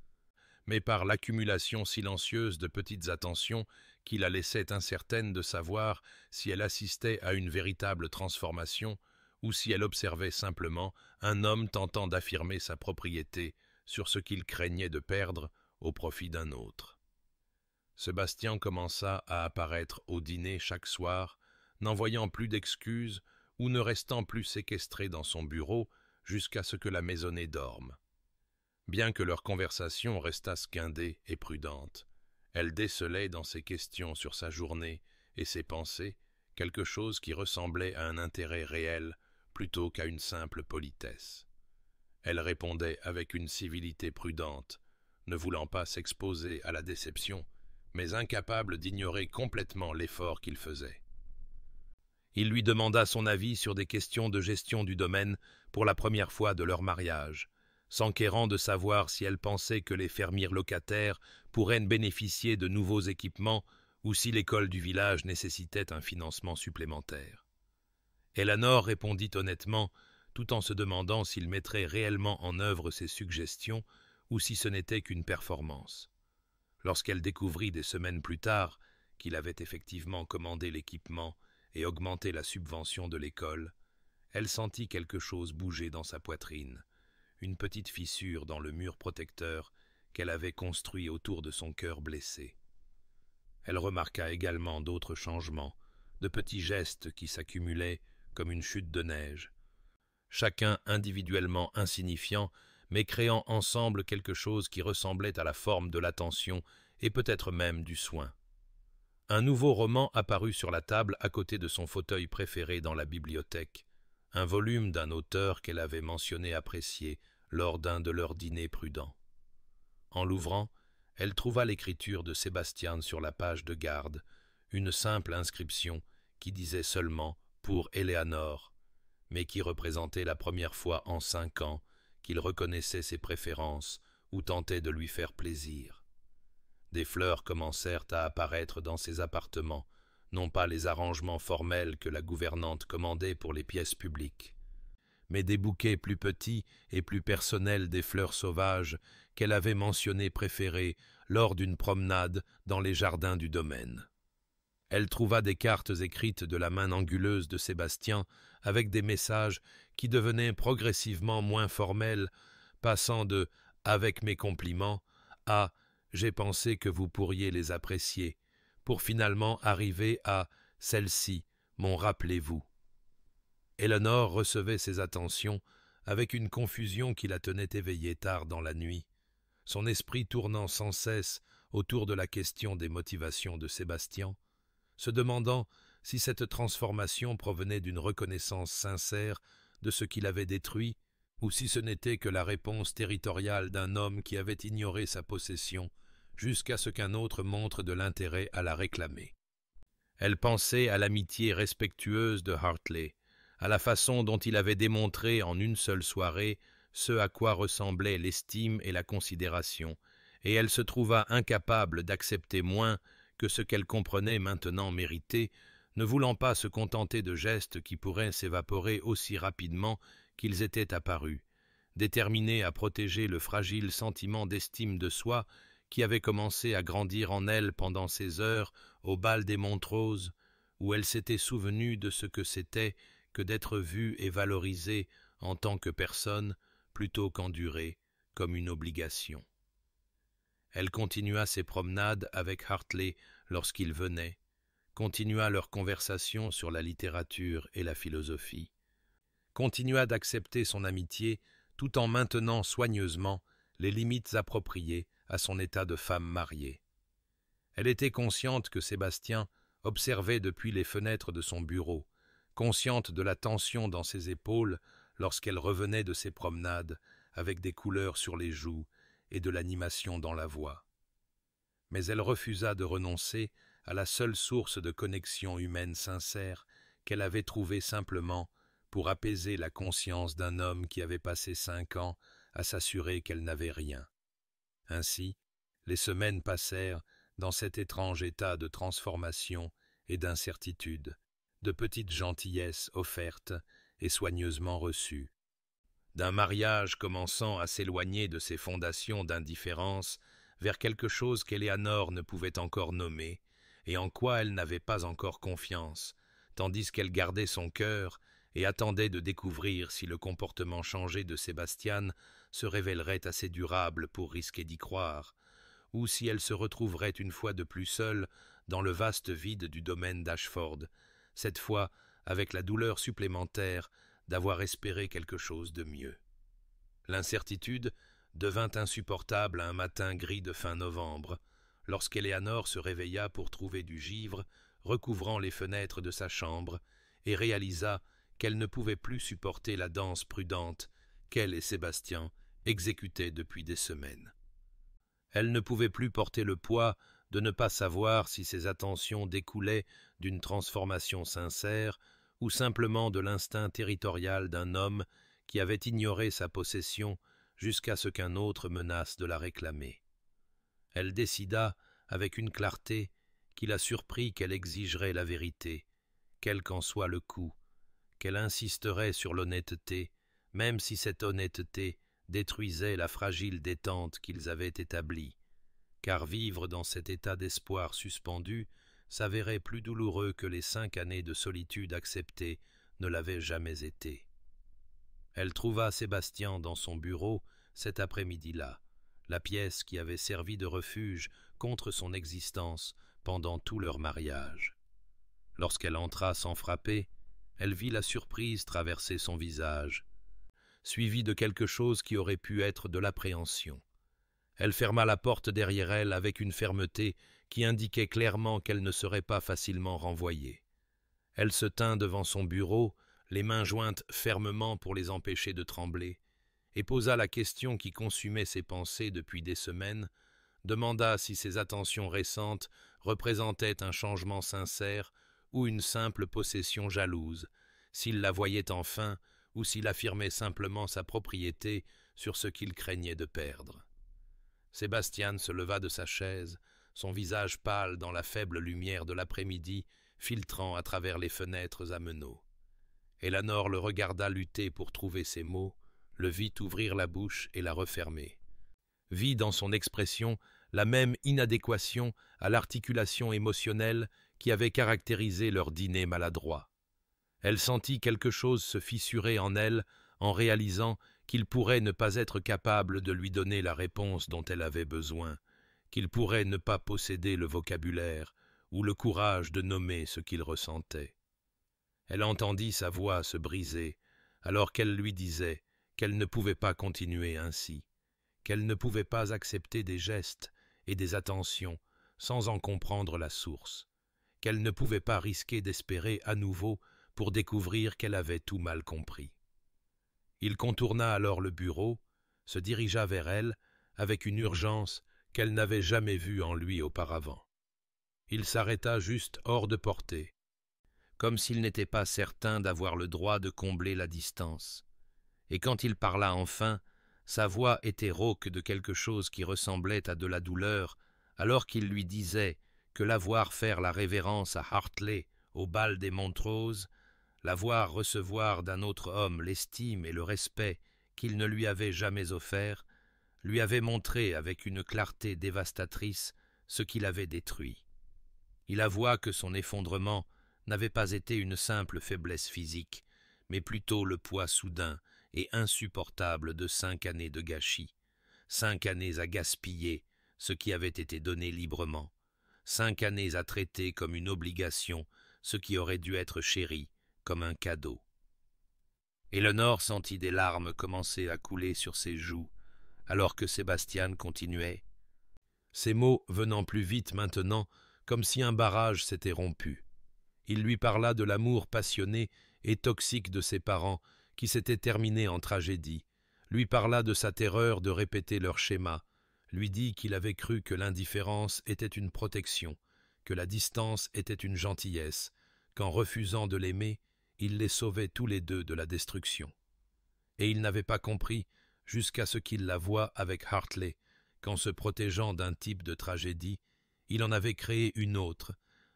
mais par l'accumulation silencieuse de petites attentions qui la laissaient incertaine de savoir si elle assistait à une véritable transformation ou si elle observait simplement un homme tentant d'affirmer sa propriété sur ce qu'il craignait de perdre au profit d'un autre. Sébastien commença à apparaître au dîner chaque soir, n'en voyant plus d'excuses ou ne restant plus séquestré dans son bureau jusqu'à ce que la maisonnée dorme. Bien que leur conversation restât guindée et prudente, elle décelait dans ses questions sur sa journée et ses pensées quelque chose qui ressemblait à un intérêt réel plutôt qu'à une simple politesse. Elle répondait avec une civilité prudente, ne voulant pas s'exposer à la déception, mais incapable d'ignorer complètement l'effort qu'il faisait. Il lui demanda son avis sur des questions de gestion du domaine pour la première fois de leur mariage, s'enquérant de savoir si elle pensait que les fermiers locataires pourraient bénéficier de nouveaux équipements ou si l'école du village nécessitait un financement supplémentaire. Eleanor répondit honnêtement, tout en se demandant s'il mettrait réellement en œuvre ses suggestions ou si ce n'était qu'une performance. Lorsqu'elle découvrit des semaines plus tard qu'il avait effectivement commandé l'équipement et augmenté la subvention de l'école, elle sentit quelque chose bouger dans sa poitrine, une petite fissure dans le mur protecteur qu'elle avait construit autour de son cœur blessé. Elle remarqua également d'autres changements, de petits gestes qui s'accumulaient comme une chute de neige, chacun individuellement insignifiant, mais créant ensemble quelque chose qui ressemblait à la forme de l'attention et peut-être même du soin. Un nouveau roman apparut sur la table à côté de son fauteuil préféré dans la bibliothèque, un volume d'un auteur qu'elle avait mentionné apprécier lors d'un de leurs dîners prudents. En l'ouvrant, elle trouva l'écriture de Sébastien sur la page de garde, une simple inscription qui disait seulement « pour Éléanore », mais qui représentait la première fois en 5 ans qu'il reconnaissait ses préférences ou tentait de lui faire plaisir. Des fleurs commencèrent à apparaître dans ses appartements, non pas les arrangements formels que la gouvernante commandait pour les pièces publiques, mais des bouquets plus petits et plus personnels des fleurs sauvages qu'elle avait mentionnées préférées lors d'une promenade dans les jardins du domaine. Elle trouva des cartes écrites de la main anguleuse de Sébastien avec des messages qui devenaient progressivement moins formels, passant de « avec mes compliments » à « j'ai pensé que vous pourriez les apprécier », pour finalement arriver à « celle-ci, mon rappelez-vous ». Eleanor recevait ces attentions avec une confusion qui la tenait éveillée tard dans la nuit, son esprit tournant sans cesse autour de la question des motivations de Sébastien, se demandant si cette transformation provenait d'une reconnaissance sincère de ce qu'il avait détruit, ou si ce n'était que la réponse territoriale d'un homme qui avait ignoré sa possession jusqu'à ce qu'un autre montre de l'intérêt à la réclamer. Elle pensait à l'amitié respectueuse de Hartley, à la façon dont il avait démontré en une seule soirée ce à quoi ressemblaient l'estime et la considération, et elle se trouva incapable d'accepter moins que ce qu'elle comprenait maintenant mériter, ne voulant pas se contenter de gestes qui pourraient s'évaporer aussi rapidement qu'ils étaient apparus, déterminée à protéger le fragile sentiment d'estime de soi qui avait commencé à grandir en elle pendant ces heures au bal des Montroses, où elle s'était souvenue de ce que c'était que d'être vue et valorisée en tant que personne plutôt qu'endurée comme une obligation. Elle continua ses promenades avec Hartley lorsqu'il venait, continua leur conversation sur la littérature et la philosophie, continua d'accepter son amitié tout en maintenant soigneusement les limites appropriées à son état de femme mariée. Elle était consciente que Sébastien observait depuis les fenêtres de son bureau, consciente de la tension dans ses épaules lorsqu'elle revenait de ses promenades avec des couleurs sur les joues et de l'animation dans la voix. Mais elle refusa de renoncer à la seule source de connexion humaine sincère qu'elle avait trouvée simplement pour apaiser la conscience d'un homme qui avait passé 5 ans à s'assurer qu'elle n'avait rien. Ainsi, les semaines passèrent dans cet étrange état de transformation et d'incertitude, de petites gentillesses offertes et soigneusement reçues. D'un mariage commençant à s'éloigner de ses fondations d'indifférence vers quelque chose qu'Éléanore ne pouvait encore nommer, et en quoi elle n'avait pas encore confiance, tandis qu'elle gardait son cœur et attendait de découvrir si le comportement changé de Sébastien se révélerait assez durable pour risquer d'y croire, ou si elle se retrouverait une fois de plus seule dans le vaste vide du domaine d'Ashford, cette fois avec la douleur supplémentaire d'avoir espéré quelque chose de mieux. L'incertitude devint insupportable un matin gris de fin novembre, lorsqu'Éléanore se réveilla pour trouver du givre recouvrant les fenêtres de sa chambre et réalisa qu'elle ne pouvait plus supporter la danse prudente qu'elle et Sébastien exécutaient depuis des semaines. Elle ne pouvait plus porter le poids de ne pas savoir si ses attentions découlaient d'une transformation sincère ou simplement de l'instinct territorial d'un homme qui avait ignoré sa possession jusqu'à ce qu'un autre menace de la réclamer. Elle décida, avec une clarté qui la surprit, qu'elle exigerait la vérité, quel qu'en soit le coût, qu'elle insisterait sur l'honnêteté, même si cette honnêteté détruisait la fragile détente qu'ils avaient établie, car vivre dans cet état d'espoir suspendu s'avérait plus douloureux que les 5 années de solitude acceptées ne l'avaient jamais été. Elle trouva Sébastien dans son bureau cet après-midi-là, la pièce qui avait servi de refuge contre son existence pendant tout leur mariage. Lorsqu'elle entra sans frapper, elle vit la surprise traverser son visage, suivie de quelque chose qui aurait pu être de l'appréhension. Elle ferma la porte derrière elle avec une fermeté qui indiquait clairement qu'elle ne serait pas facilement renvoyée. Elle se tint devant son bureau, les mains jointes fermement pour les empêcher de trembler, et posa la question qui consumait ses pensées depuis des semaines, demanda si ses attentions récentes représentaient un changement sincère ou une simple possession jalouse, s'il la voyait enfin ou s'il affirmait simplement sa propriété sur ce qu'il craignait de perdre. Sébastien se leva de sa chaise, son visage pâle dans la faible lumière de l'après-midi, filtrant à travers les fenêtres à meneaux. Éléanore le regarda lutter pour trouver ses mots, le vit ouvrir la bouche et la refermer. Vit dans son expression la même inadéquation à l'articulation émotionnelle qui avait caractérisé leur dîner maladroit. Elle sentit quelque chose se fissurer en elle en réalisant qu'il pourrait ne pas être capable de lui donner la réponse dont elle avait besoin, qu'il pourrait ne pas posséder le vocabulaire ou le courage de nommer ce qu'il ressentait. Elle entendit sa voix se briser alors qu'elle lui disait qu'elle ne pouvait pas continuer ainsi, qu'elle ne pouvait pas accepter des gestes et des attentions sans en comprendre la source, qu'elle ne pouvait pas risquer d'espérer à nouveau pour découvrir qu'elle avait tout mal compris. Il contourna alors le bureau, se dirigea vers elle avec une urgence qu'elle n'avait jamais vue en lui auparavant. Il s'arrêta juste hors de portée, comme s'il n'était pas certain d'avoir le droit de combler la distance. Et quand il parla enfin, sa voix était rauque de quelque chose qui ressemblait à de la douleur, alors qu'il lui disait que la voir faire la révérence à Hartley au bal des Montrose, la voir recevoir d'un autre homme l'estime et le respect qu'il ne lui avait jamais offert, lui avait montré avec une clarté dévastatrice ce qu'il avait détruit. Il avoua que son effondrement n'avait pas été une simple faiblesse physique, mais plutôt le poids soudain et insupportable de 5 années de gâchis, 5 années à gaspiller ce qui avait été donné librement, 5 années à traiter comme une obligation ce qui aurait dû être chéri comme un cadeau. Éléonore sentit des larmes commencer à couler sur ses joues, alors que Sébastien continuait. Ses mots venant plus vite maintenant, comme si un barrage s'était rompu. Il lui parla de l'amour passionné et toxique de ses parents, qui s'était terminé en tragédie, lui parla de sa terreur de répéter leur schéma, lui dit qu'il avait cru que l'indifférence était une protection, que la distance était une gentillesse, qu'en refusant de l'aimer, il les sauvait tous les deux de la destruction. Et il n'avait pas compris, jusqu'à ce qu'il la voie avec Hartley, qu'en se protégeant d'un type de tragédie, il en avait créé une autre,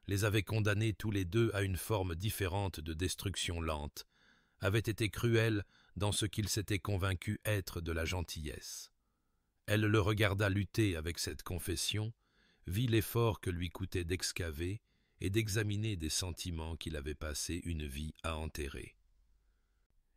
les avait condamnés tous les deux à une forme différente de destruction lente, avait été cruel dans ce qu'il s'était convaincu être de la gentillesse. Elle le regarda lutter avec cette confession, vit l'effort que lui coûtait d'excaver et d'examiner des sentiments qu'il avait passé une vie à enterrer.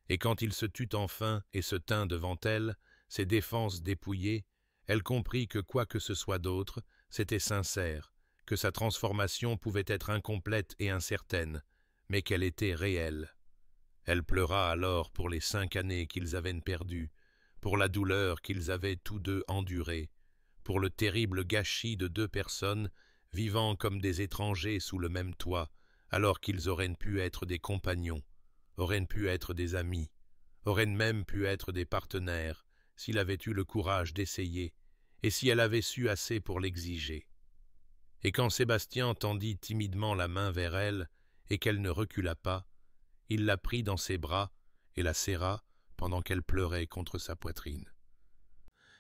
Et quand il se tut enfin et se tint devant elle, ses défenses dépouillées, elle comprit que quoi que ce soit d'autre, c'était sincère, que sa transformation pouvait être incomplète et incertaine, mais qu'elle était réelle. Elle pleura alors pour les 5 années qu'ils avaient perdues, pour la douleur qu'ils avaient tous deux endurée, pour le terrible gâchis de 2 personnes vivant comme des étrangers sous le même toit, alors qu'ils auraient pu être des compagnons, auraient pu être des amis, auraient même pu être des partenaires, s'il avait eu le courage d'essayer, et si elle avait su assez pour l'exiger. Et quand Sébastien tendit timidement la main vers elle, et qu'elle ne recula pas, il la prit dans ses bras et la serra pendant qu'elle pleurait contre sa poitrine.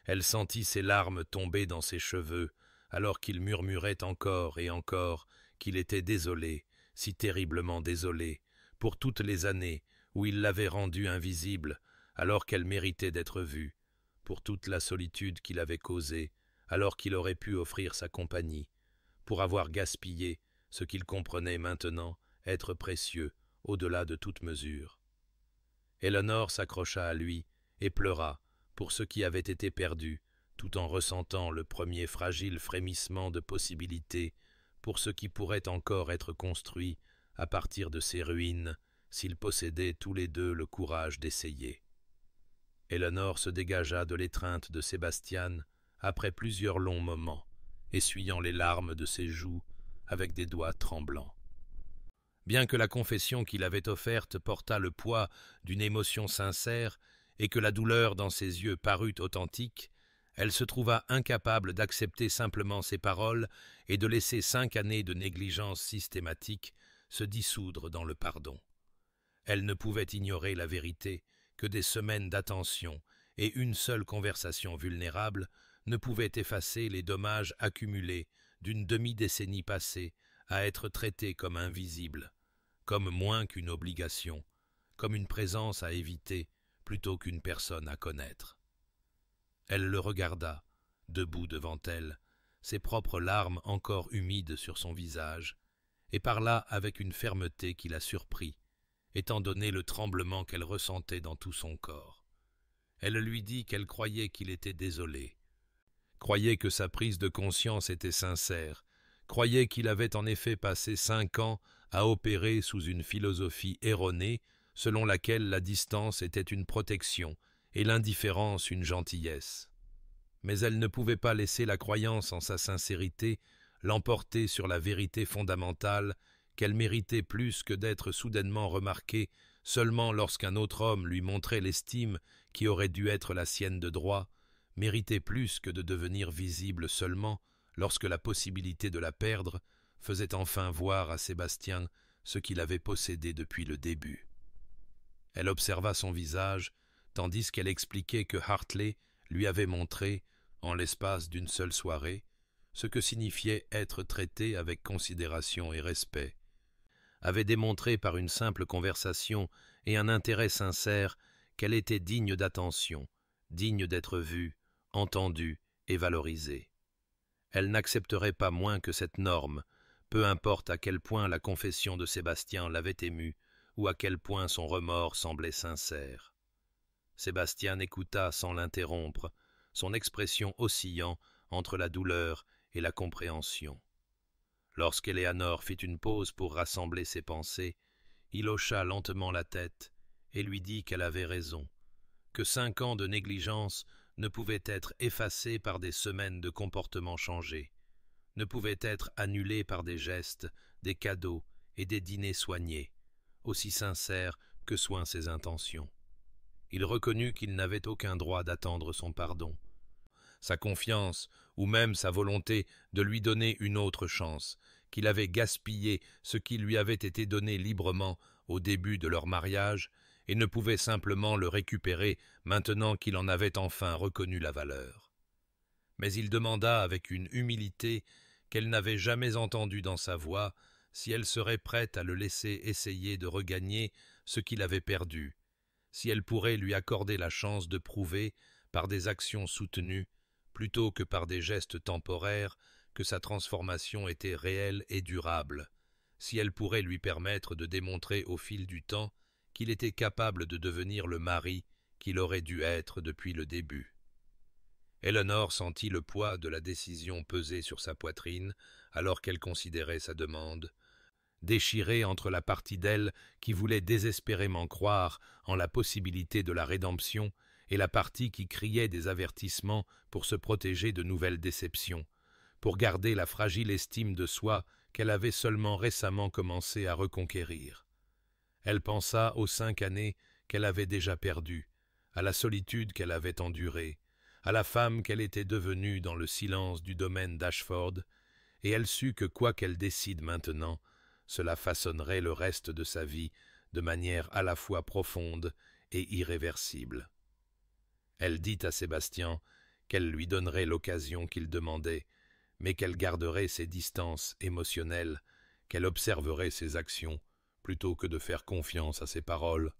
Elle sentit ses larmes tomber dans ses cheveux, alors qu'il murmurait encore et encore qu'il était désolé, si terriblement désolé, pour toutes les années où il l'avait rendue invisible, alors qu'elle méritait d'être vue, pour toute la solitude qu'il avait causée, alors qu'il aurait pu offrir sa compagnie, pour avoir gaspillé ce qu'il comprenait maintenant être précieux au-delà de toute mesure. Éléonore s'accrocha à lui et pleura pour ce qui avait été perdu, tout en ressentant le premier fragile frémissement de possibilité pour ce qui pourrait encore être construit à partir de ces ruines s'ils possédaient tous les deux le courage d'essayer. Éléonore se dégagea de l'étreinte de Sébastien après plusieurs longs moments, essuyant les larmes de ses joues avec des doigts tremblants. Bien que la confession qu'il avait offerte portât le poids d'une émotion sincère et que la douleur dans ses yeux parut authentique, elle se trouva incapable d'accepter simplement ses paroles et de laisser 5 années de négligence systématique se dissoudre dans le pardon. Elle ne pouvait ignorer la vérité que des semaines d'attention et une seule conversation vulnérable ne pouvaient effacer les dommages accumulés d'une demi-décennie passée à être traité comme invisible, comme moins qu'une obligation, comme une présence à éviter plutôt qu'une personne à connaître. Elle le regarda, debout devant elle, ses propres larmes encore humides sur son visage, et parla avec une fermeté qui la surprit, étant donné le tremblement qu'elle ressentait dans tout son corps. Elle lui dit qu'elle croyait qu'il était désolé, croyait que sa prise de conscience était sincère, croyait qu'il avait en effet passé 5 ans à opérer sous une philosophie erronée selon laquelle la distance était une protection et l'indifférence une gentillesse. Mais elle ne pouvait pas laisser la croyance en sa sincérité l'emporter sur la vérité fondamentale qu'elle méritait plus que d'être soudainement remarquée seulement lorsqu'un autre homme lui montrait l'estime qui aurait dû être la sienne de droit, méritait plus que de devenir visible seulement lorsque la possibilité de la perdre faisait enfin voir à Sébastien ce qu'il avait possédé depuis le début. Elle observa son visage, tandis qu'elle expliquait que Hartley lui avait montré, en l'espace d'une seule soirée, ce que signifiait être traité avec considération et respect, avait démontré par une simple conversation et un intérêt sincère qu'elle était digne d'attention, digne d'être vue, entendue et valorisée. Elle n'accepterait pas moins que cette norme, peu importe à quel point la confession de Sébastien l'avait émue ou à quel point son remords semblait sincère. Sébastien écouta sans l'interrompre, son expression oscillant entre la douleur et la compréhension. Lorsqu'Éléonore fit une pause pour rassembler ses pensées, il hocha lentement la tête et lui dit qu'elle avait raison, que 5 ans de négligence ne pouvaient être effacés par des semaines de comportement changé, ne pouvaient être annulés par des gestes, des cadeaux et des dîners soignés, aussi sincères que soient ses intentions. Il reconnut qu'il n'avait aucun droit d'attendre son pardon. Sa confiance, ou même sa volonté de lui donner une autre chance, qu'il avait gaspillé ce qui lui avait été donné librement au début de leur mariage, et ne pouvait simplement le récupérer maintenant qu'il en avait enfin reconnu la valeur. Mais il demanda avec une humilité qu'elle n'avait jamais entendue dans sa voix si elle serait prête à le laisser essayer de regagner ce qu'il avait perdu, si elle pourrait lui accorder la chance de prouver, par des actions soutenues, plutôt que par des gestes temporaires, que sa transformation était réelle et durable, si elle pourrait lui permettre de démontrer au fil du temps qu'il était capable de devenir le mari qu'il aurait dû être depuis le début. Eleanor sentit le poids de la décision peser sur sa poitrine alors qu'elle considérait sa demande, déchirée entre la partie d'elle qui voulait désespérément croire en la possibilité de la rédemption et la partie qui criait des avertissements pour se protéger de nouvelles déceptions, pour garder la fragile estime de soi qu'elle avait seulement récemment commencé à reconquérir. Elle pensa aux 5 années qu'elle avait déjà perdues, à la solitude qu'elle avait endurée, à la femme qu'elle était devenue dans le silence du domaine d'Ashford, et elle sut que quoi qu'elle décide maintenant, cela façonnerait le reste de sa vie de manière à la fois profonde et irréversible. Elle dit à Sébastien qu'elle lui donnerait l'occasion qu'il demandait, mais qu'elle garderait ses distances émotionnelles, qu'elle observerait ses actions, plutôt que de faire confiance à ses paroles,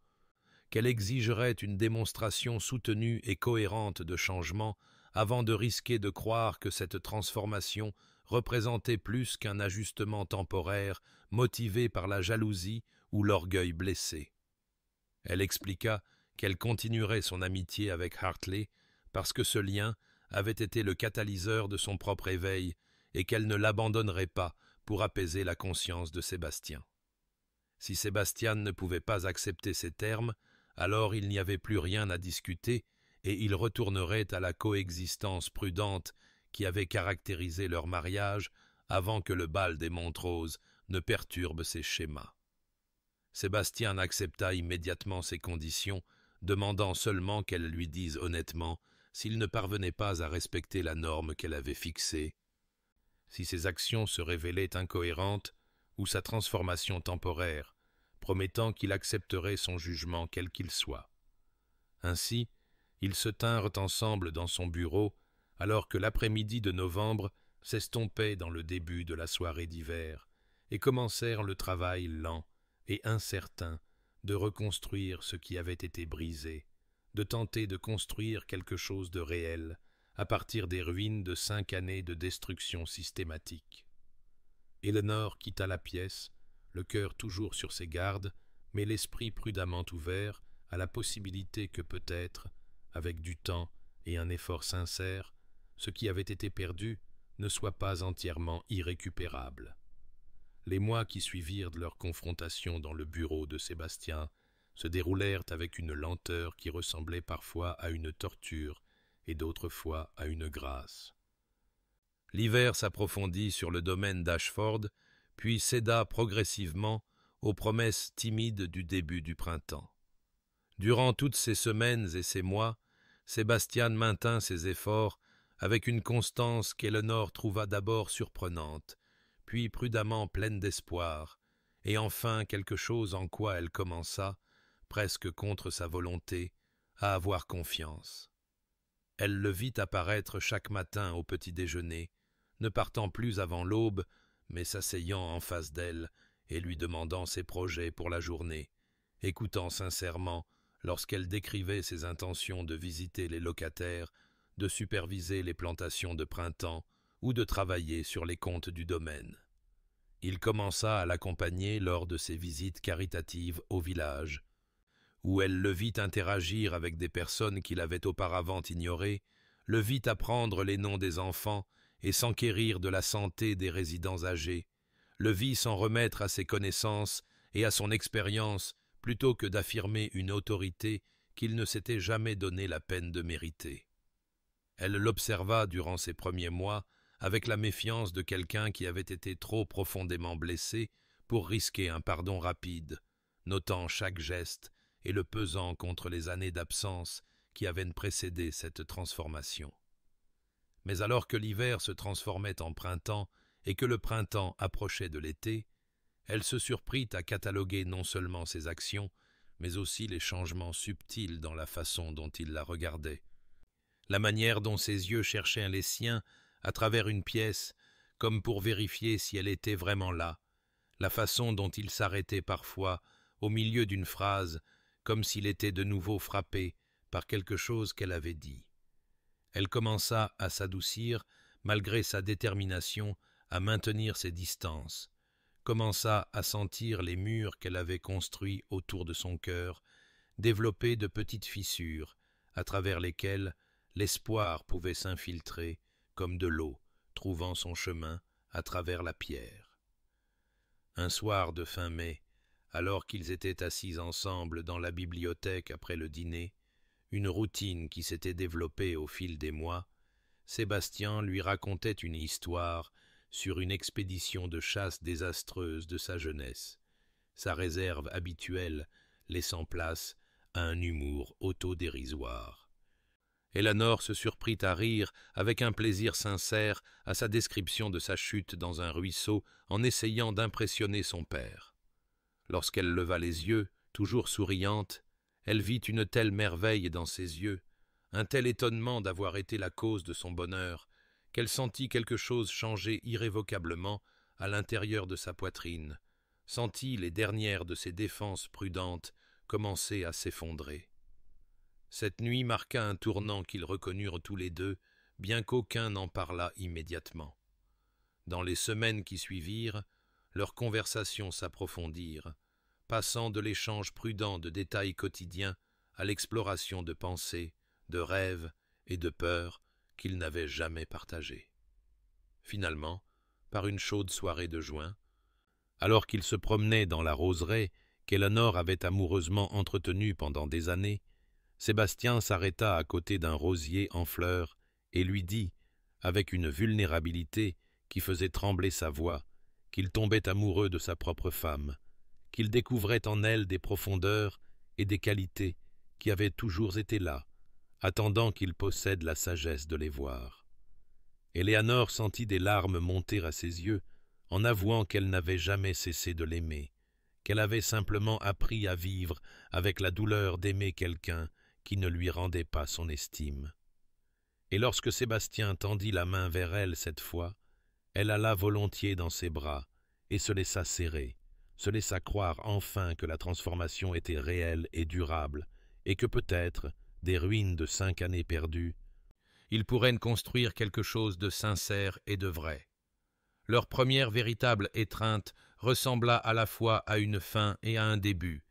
qu'elle exigerait une démonstration soutenue et cohérente de changement avant de risquer de croire que cette transformation représentait plus qu'un ajustement temporaire motivé par la jalousie ou l'orgueil blessé. Elle expliqua qu'elle continuerait son amitié avec Hartley parce que ce lien avait été le catalyseur de son propre éveil et qu'elle ne l'abandonnerait pas pour apaiser la conscience de Sébastien. Si Sébastien ne pouvait pas accepter ces termes, alors il n'y avait plus rien à discuter et ils retourneraient à la coexistence prudente qui avait caractérisé leur mariage avant que le bal des Montrose ne perturbe ses schémas. Sébastien accepta immédiatement ces conditions, demandant seulement qu'elle lui dise honnêtement s'il ne parvenait pas à respecter la norme qu'elle avait fixée, si ses actions se révélaient incohérentes ou sa transformation temporaire, promettant qu'il accepterait son jugement quel qu'il soit. Ainsi, ils se tinrent ensemble dans son bureau, alors que l'après-midi de novembre s'estompait dans le début de la soirée d'hiver, et commencèrent le travail lent et incertain de reconstruire ce qui avait été brisé, de tenter de construire quelque chose de réel à partir des ruines de 5 années de destruction systématique. Eleanor quitta la pièce, le cœur toujours sur ses gardes, mais l'esprit prudemment ouvert à la possibilité que peut-être, avec du temps et un effort sincère, ce qui avait été perdu ne soit pas entièrement irrécupérable. Les mois qui suivirent de leur confrontation dans le bureau de Sébastien se déroulèrent avec une lenteur qui ressemblait parfois à une torture et d'autres fois à une grâce. L'hiver s'approfondit sur le domaine d'Ashford, puis céda progressivement aux promesses timides du début du printemps. Durant toutes ces semaines et ces mois, Sébastien maintint ses efforts avec une constance qu'Eleanor trouva d'abord surprenante, puis prudemment pleine d'espoir, et enfin quelque chose en quoi elle commença, presque contre sa volonté, à avoir confiance. Elle le vit apparaître chaque matin au petit déjeuner, ne partant plus avant l'aube, mais s'asseyant en face d'elle et lui demandant ses projets pour la journée, écoutant sincèrement lorsqu'elle décrivait ses intentions de visiter les locataires, de superviser les plantations de printemps ou de travailler sur les comptes du domaine. Il commença à l'accompagner lors de ses visites caritatives au village, où elle le vit interagir avec des personnes qu'il avait auparavant ignorées, le vit apprendre les noms des enfants et s'enquérir de la santé des résidents âgés, le vit s'en remettre à ses connaissances et à son expérience plutôt que d'affirmer une autorité qu'il ne s'était jamais donné la peine de mériter. Elle l'observa durant ces premiers mois avec la méfiance de quelqu'un qui avait été trop profondément blessé pour risquer un pardon rapide, notant chaque geste et le pesant contre les années d'absence qui avaient précédé cette transformation. Mais alors que l'hiver se transformait en printemps et que le printemps approchait de l'été, elle se surprit à cataloguer non seulement ses actions, mais aussi les changements subtils dans la façon dont il la regardait. La manière dont ses yeux cherchaient les siens à travers une pièce, comme pour vérifier si elle était vraiment là, la façon dont il s'arrêtait parfois au milieu d'une phrase, comme s'il était de nouveau frappé par quelque chose qu'elle avait dit. Elle commença à s'adoucir, malgré sa détermination à maintenir ses distances, commença à sentir les murs qu'elle avait construits autour de son cœur, développer de petites fissures, à travers lesquelles l'espoir pouvait s'infiltrer comme de l'eau, trouvant son chemin à travers la pierre. Un soir de fin mai, alors qu'ils étaient assis ensemble dans la bibliothèque après le dîner, une routine qui s'était développée au fil des mois, Sébastien lui racontait une histoire sur une expédition de chasse désastreuse de sa jeunesse, sa réserve habituelle laissant place à un humour autodérisoire. Eleanor se surprit à rire avec un plaisir sincère à sa description de sa chute dans un ruisseau en essayant d'impressionner son père. Lorsqu'elle leva les yeux, toujours souriante, elle vit une telle merveille dans ses yeux, un tel étonnement d'avoir été la cause de son bonheur, qu'elle sentit quelque chose changer irrévocablement à l'intérieur de sa poitrine, sentit les dernières de ses défenses prudentes commencer à s'effondrer. Cette nuit marqua un tournant qu'ils reconnurent tous les deux, bien qu'aucun n'en parlât immédiatement. Dans les semaines qui suivirent, leurs conversations s'approfondirent, passant de l'échange prudent de détails quotidiens à l'exploration de pensées, de rêves et de peurs qu'ils n'avaient jamais partagées. Finalement, par une chaude soirée de juin, alors qu'ils se promenaient dans la roseraie qu'Eleanor avait amoureusement entretenue pendant des années, Sébastien s'arrêta à côté d'un rosier en fleurs et lui dit, avec une vulnérabilité qui faisait trembler sa voix, qu'il tombait amoureux de sa propre femme, qu'il découvrait en elle des profondeurs et des qualités qui avaient toujours été là, attendant qu'il possède la sagesse de les voir. Éléanore sentit des larmes monter à ses yeux en avouant qu'elle n'avait jamais cessé de l'aimer, qu'elle avait simplement appris à vivre avec la douleur d'aimer quelqu'un qui ne lui rendait pas son estime. Et lorsque Sébastien tendit la main vers elle cette fois, elle alla volontiers dans ses bras et se laissa serrer, se laissa croire enfin que la transformation était réelle et durable, et que peut-être, des ruines de 5 années perdues, ils pourraient construire quelque chose de sincère et de vrai. Leur première véritable étreinte ressembla à la fois à une fin et à un début,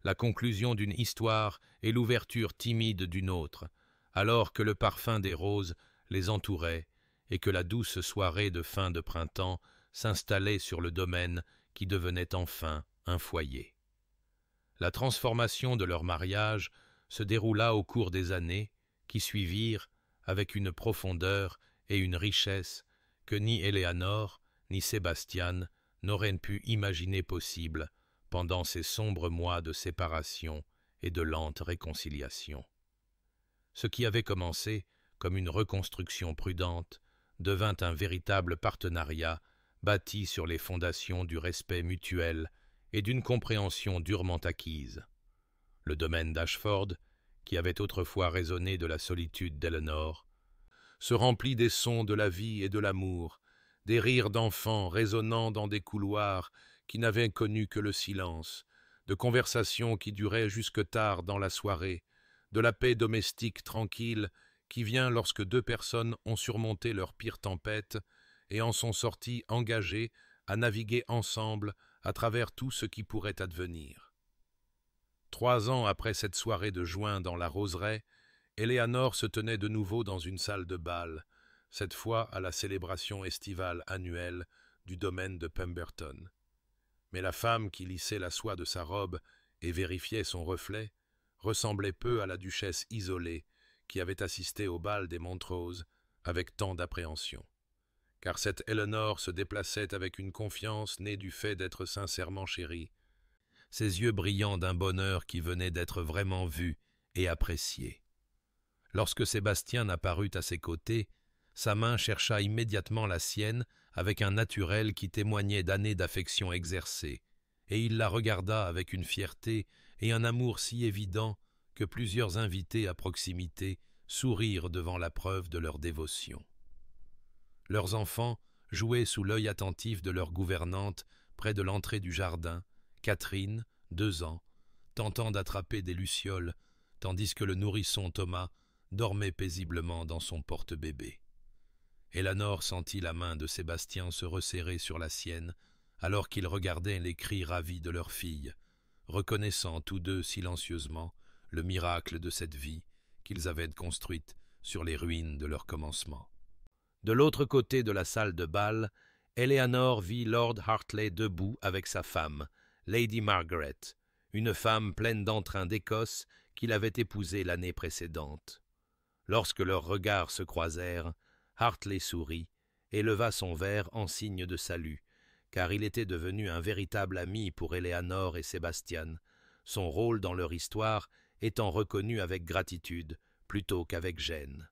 la conclusion d'une histoire et l'ouverture timide d'une autre, alors que le parfum des roses les entourait et que la douce soirée de fin de printemps s'installait sur le domaine qui devenait enfin un foyer. La transformation de leur mariage se déroula au cours des années qui suivirent avec une profondeur et une richesse que ni Éléanore ni Sébastien n'auraient pu imaginer possible pendant ces sombres mois de séparation et de lente réconciliation. Ce qui avait commencé comme une reconstruction prudente devint un véritable partenariat bâti sur les fondations du respect mutuel et d'une compréhension durement acquise. Le domaine d'Ashford, qui avait autrefois résonné de la solitude d'Eleanor, se remplit des sons de la vie et de l'amour, des rires d'enfants résonnant dans des couloirs qui n'avaient connu que le silence, de conversations qui duraient jusque tard dans la soirée, de la paix domestique tranquille qui vient lorsque 2 personnes ont surmonté leur pire tempête et en sont sorties engagées à naviguer ensemble à travers tout ce qui pourrait advenir. 3 ans après cette soirée de juin dans la roseraie, Éléanore se tenait de nouveau dans une salle de bal, cette fois à la célébration estivale annuelle du domaine de Pemberton. Mais la femme qui lissait la soie de sa robe et vérifiait son reflet, ressemblait peu à la duchesse isolée qui avait assisté au bal des Montrose avec tant d'appréhension. Car cette Éléonore se déplaçait avec une confiance née du fait d'être sincèrement chérie, ses yeux brillants d'un bonheur qui venait d'être vraiment vu et apprécié. Lorsque Sébastien apparut à ses côtés, sa main chercha immédiatement la sienne avec un naturel qui témoignait d'années d'affection exercée, et il la regarda avec une fierté et un amour si évidents que plusieurs invités à proximité sourirent devant la preuve de leur dévotion. Leurs enfants jouaient sous l'œil attentif de leur gouvernante près de l'entrée du jardin, Catherine, 2 ans, tentant d'attraper des lucioles, tandis que le nourrisson Thomas dormait paisiblement dans son porte-bébé. Éléonore sentit la main de Sébastien se resserrer sur la sienne, alors qu'ils regardaient les cris ravis de leur fille, reconnaissant tous deux silencieusement le miracle de cette vie qu'ils avaient construite sur les ruines de leur commencement. De l'autre côté de la salle de bal, Éléonore vit Lord Hartley debout avec sa femme, Lady Margaret, une femme pleine d'entrain d'Écosse qu'il avait épousée l'année précédente. Lorsque leurs regards se croisèrent, Hartley sourit et leva son verre en signe de salut, car il était devenu un véritable ami pour Éléonore et Sébastien, son rôle dans leur histoire étant reconnu avec gratitude plutôt qu'avec gêne.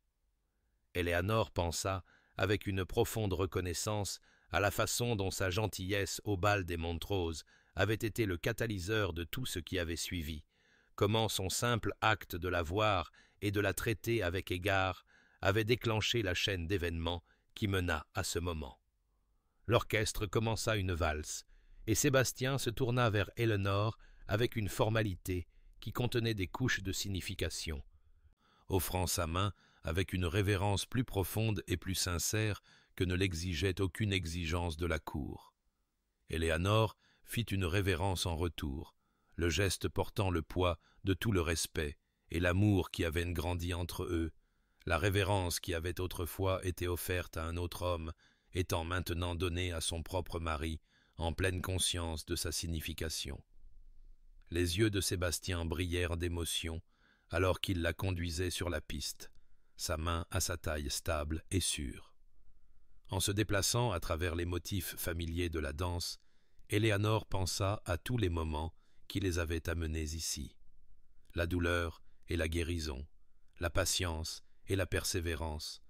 Éléonore pensa, avec une profonde reconnaissance, à la façon dont sa gentillesse au bal des Montrose avait été le catalyseur de tout ce qui avait suivi, comment son simple acte de la voir et de la traiter avec égard avait déclenché la chaîne d'événements qui mena à ce moment. L'orchestre commença une valse, et Sébastien se tourna vers Éléonore avec une formalité qui contenait des couches de signification, offrant sa main avec une révérence plus profonde et plus sincère que ne l'exigeait aucune exigence de la cour. Éléonore fit une révérence en retour, le geste portant le poids de tout le respect et l'amour qui avait grandi entre eux, la révérence qui avait autrefois été offerte à un autre homme, étant maintenant donnée à son propre mari, en pleine conscience de sa signification. Les yeux de Sébastien brillèrent d'émotion alors qu'il la conduisait sur la piste, sa main à sa taille stable et sûre. En se déplaçant à travers les motifs familiers de la danse, Éléonore pensa à tous les moments qui les avaient amenés ici. La douleur et la guérison, la patience et la persévérance,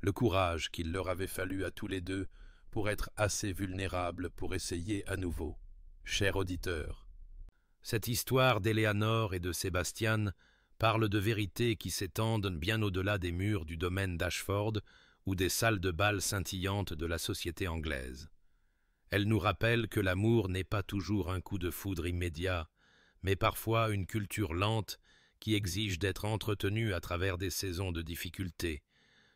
le courage qu'il leur avait fallu à tous les deux pour être assez vulnérables pour essayer à nouveau. Cher auditeur, cette histoire d'Éléonore et de Sébastien parle de vérités qui s'étendent bien au-delà des murs du domaine d'Ashford ou des salles de bal scintillantes de la société anglaise. Elle nous rappelle que l'amour n'est pas toujours un coup de foudre immédiat, mais parfois une culture lente qui exige d'être entretenue à travers des saisons de difficultés,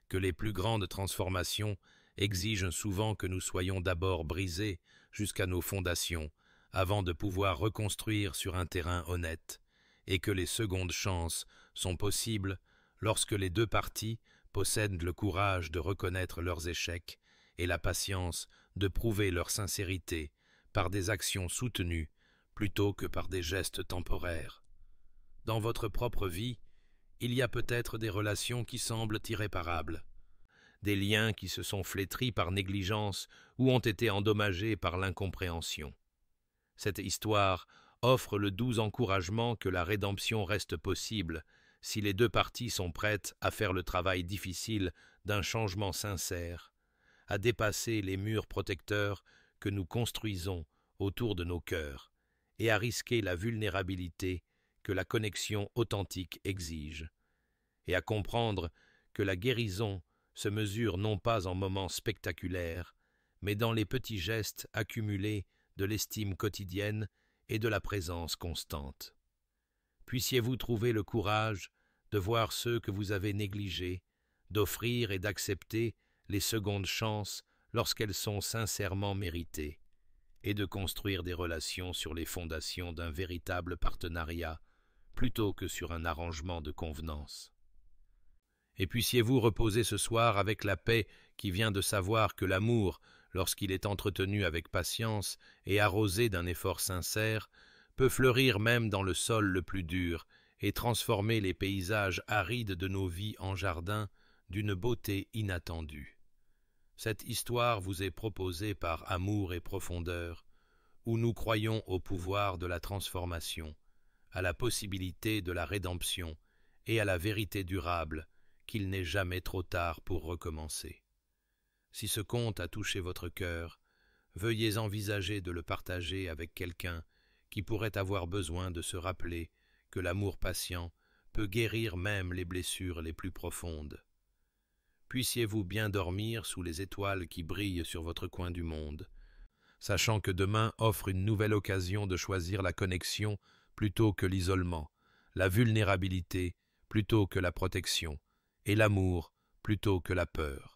que les plus grandes transformations exigent souvent que nous soyons d'abord brisés jusqu'à nos fondations, avant de pouvoir reconstruire sur un terrain honnête, et que les secondes chances sont possibles lorsque les deux parties possèdent le courage de reconnaître leurs échecs et la patience de prouver leur sincérité par des actions soutenues plutôt que par des gestes temporaires. Dans votre propre vie, il y a peut-être des relations qui semblent irréparables, des liens qui se sont flétris par négligence ou ont été endommagés par l'incompréhension. Cette histoire offre le doux encouragement que la rédemption reste possible si les deux parties sont prêtes à faire le travail difficile d'un changement sincère, à dépasser les murs protecteurs que nous construisons autour de nos cœurs et à risquer la vulnérabilité que la connexion authentique exige, et à comprendre que la guérison se mesure non pas en moments spectaculaires, mais dans les petits gestes accumulés de l'estime quotidienne et de la présence constante. Puissiez-vous trouver le courage de voir ceux que vous avez négligés, d'offrir et d'accepter les secondes chances lorsqu'elles sont sincèrement méritées, et de construire des relations sur les fondations d'un véritable partenariat plutôt que sur un arrangement de convenance. Et puissiez-vous reposer ce soir avec la paix qui vient de savoir que l'amour, lorsqu'il est entretenu avec patience et arrosé d'un effort sincère, peut fleurir même dans le sol le plus dur et transformer les paysages arides de nos vies en jardins d'une beauté inattendue. Cette histoire vous est proposée par Amour et Profondeur, où nous croyons au pouvoir de la transformation, à la possibilité de la rédemption et à la vérité durable qu'il n'est jamais trop tard pour recommencer. Si ce conte a touché votre cœur, veuillez envisager de le partager avec quelqu'un qui pourrait avoir besoin de se rappeler que l'amour patient peut guérir même les blessures les plus profondes. Puissiez-vous bien dormir sous les étoiles qui brillent sur votre coin du monde, sachant que demain offre une nouvelle occasion de choisir la connexion plutôt que l'isolement, la vulnérabilité plutôt que la protection, et l'amour plutôt que la peur.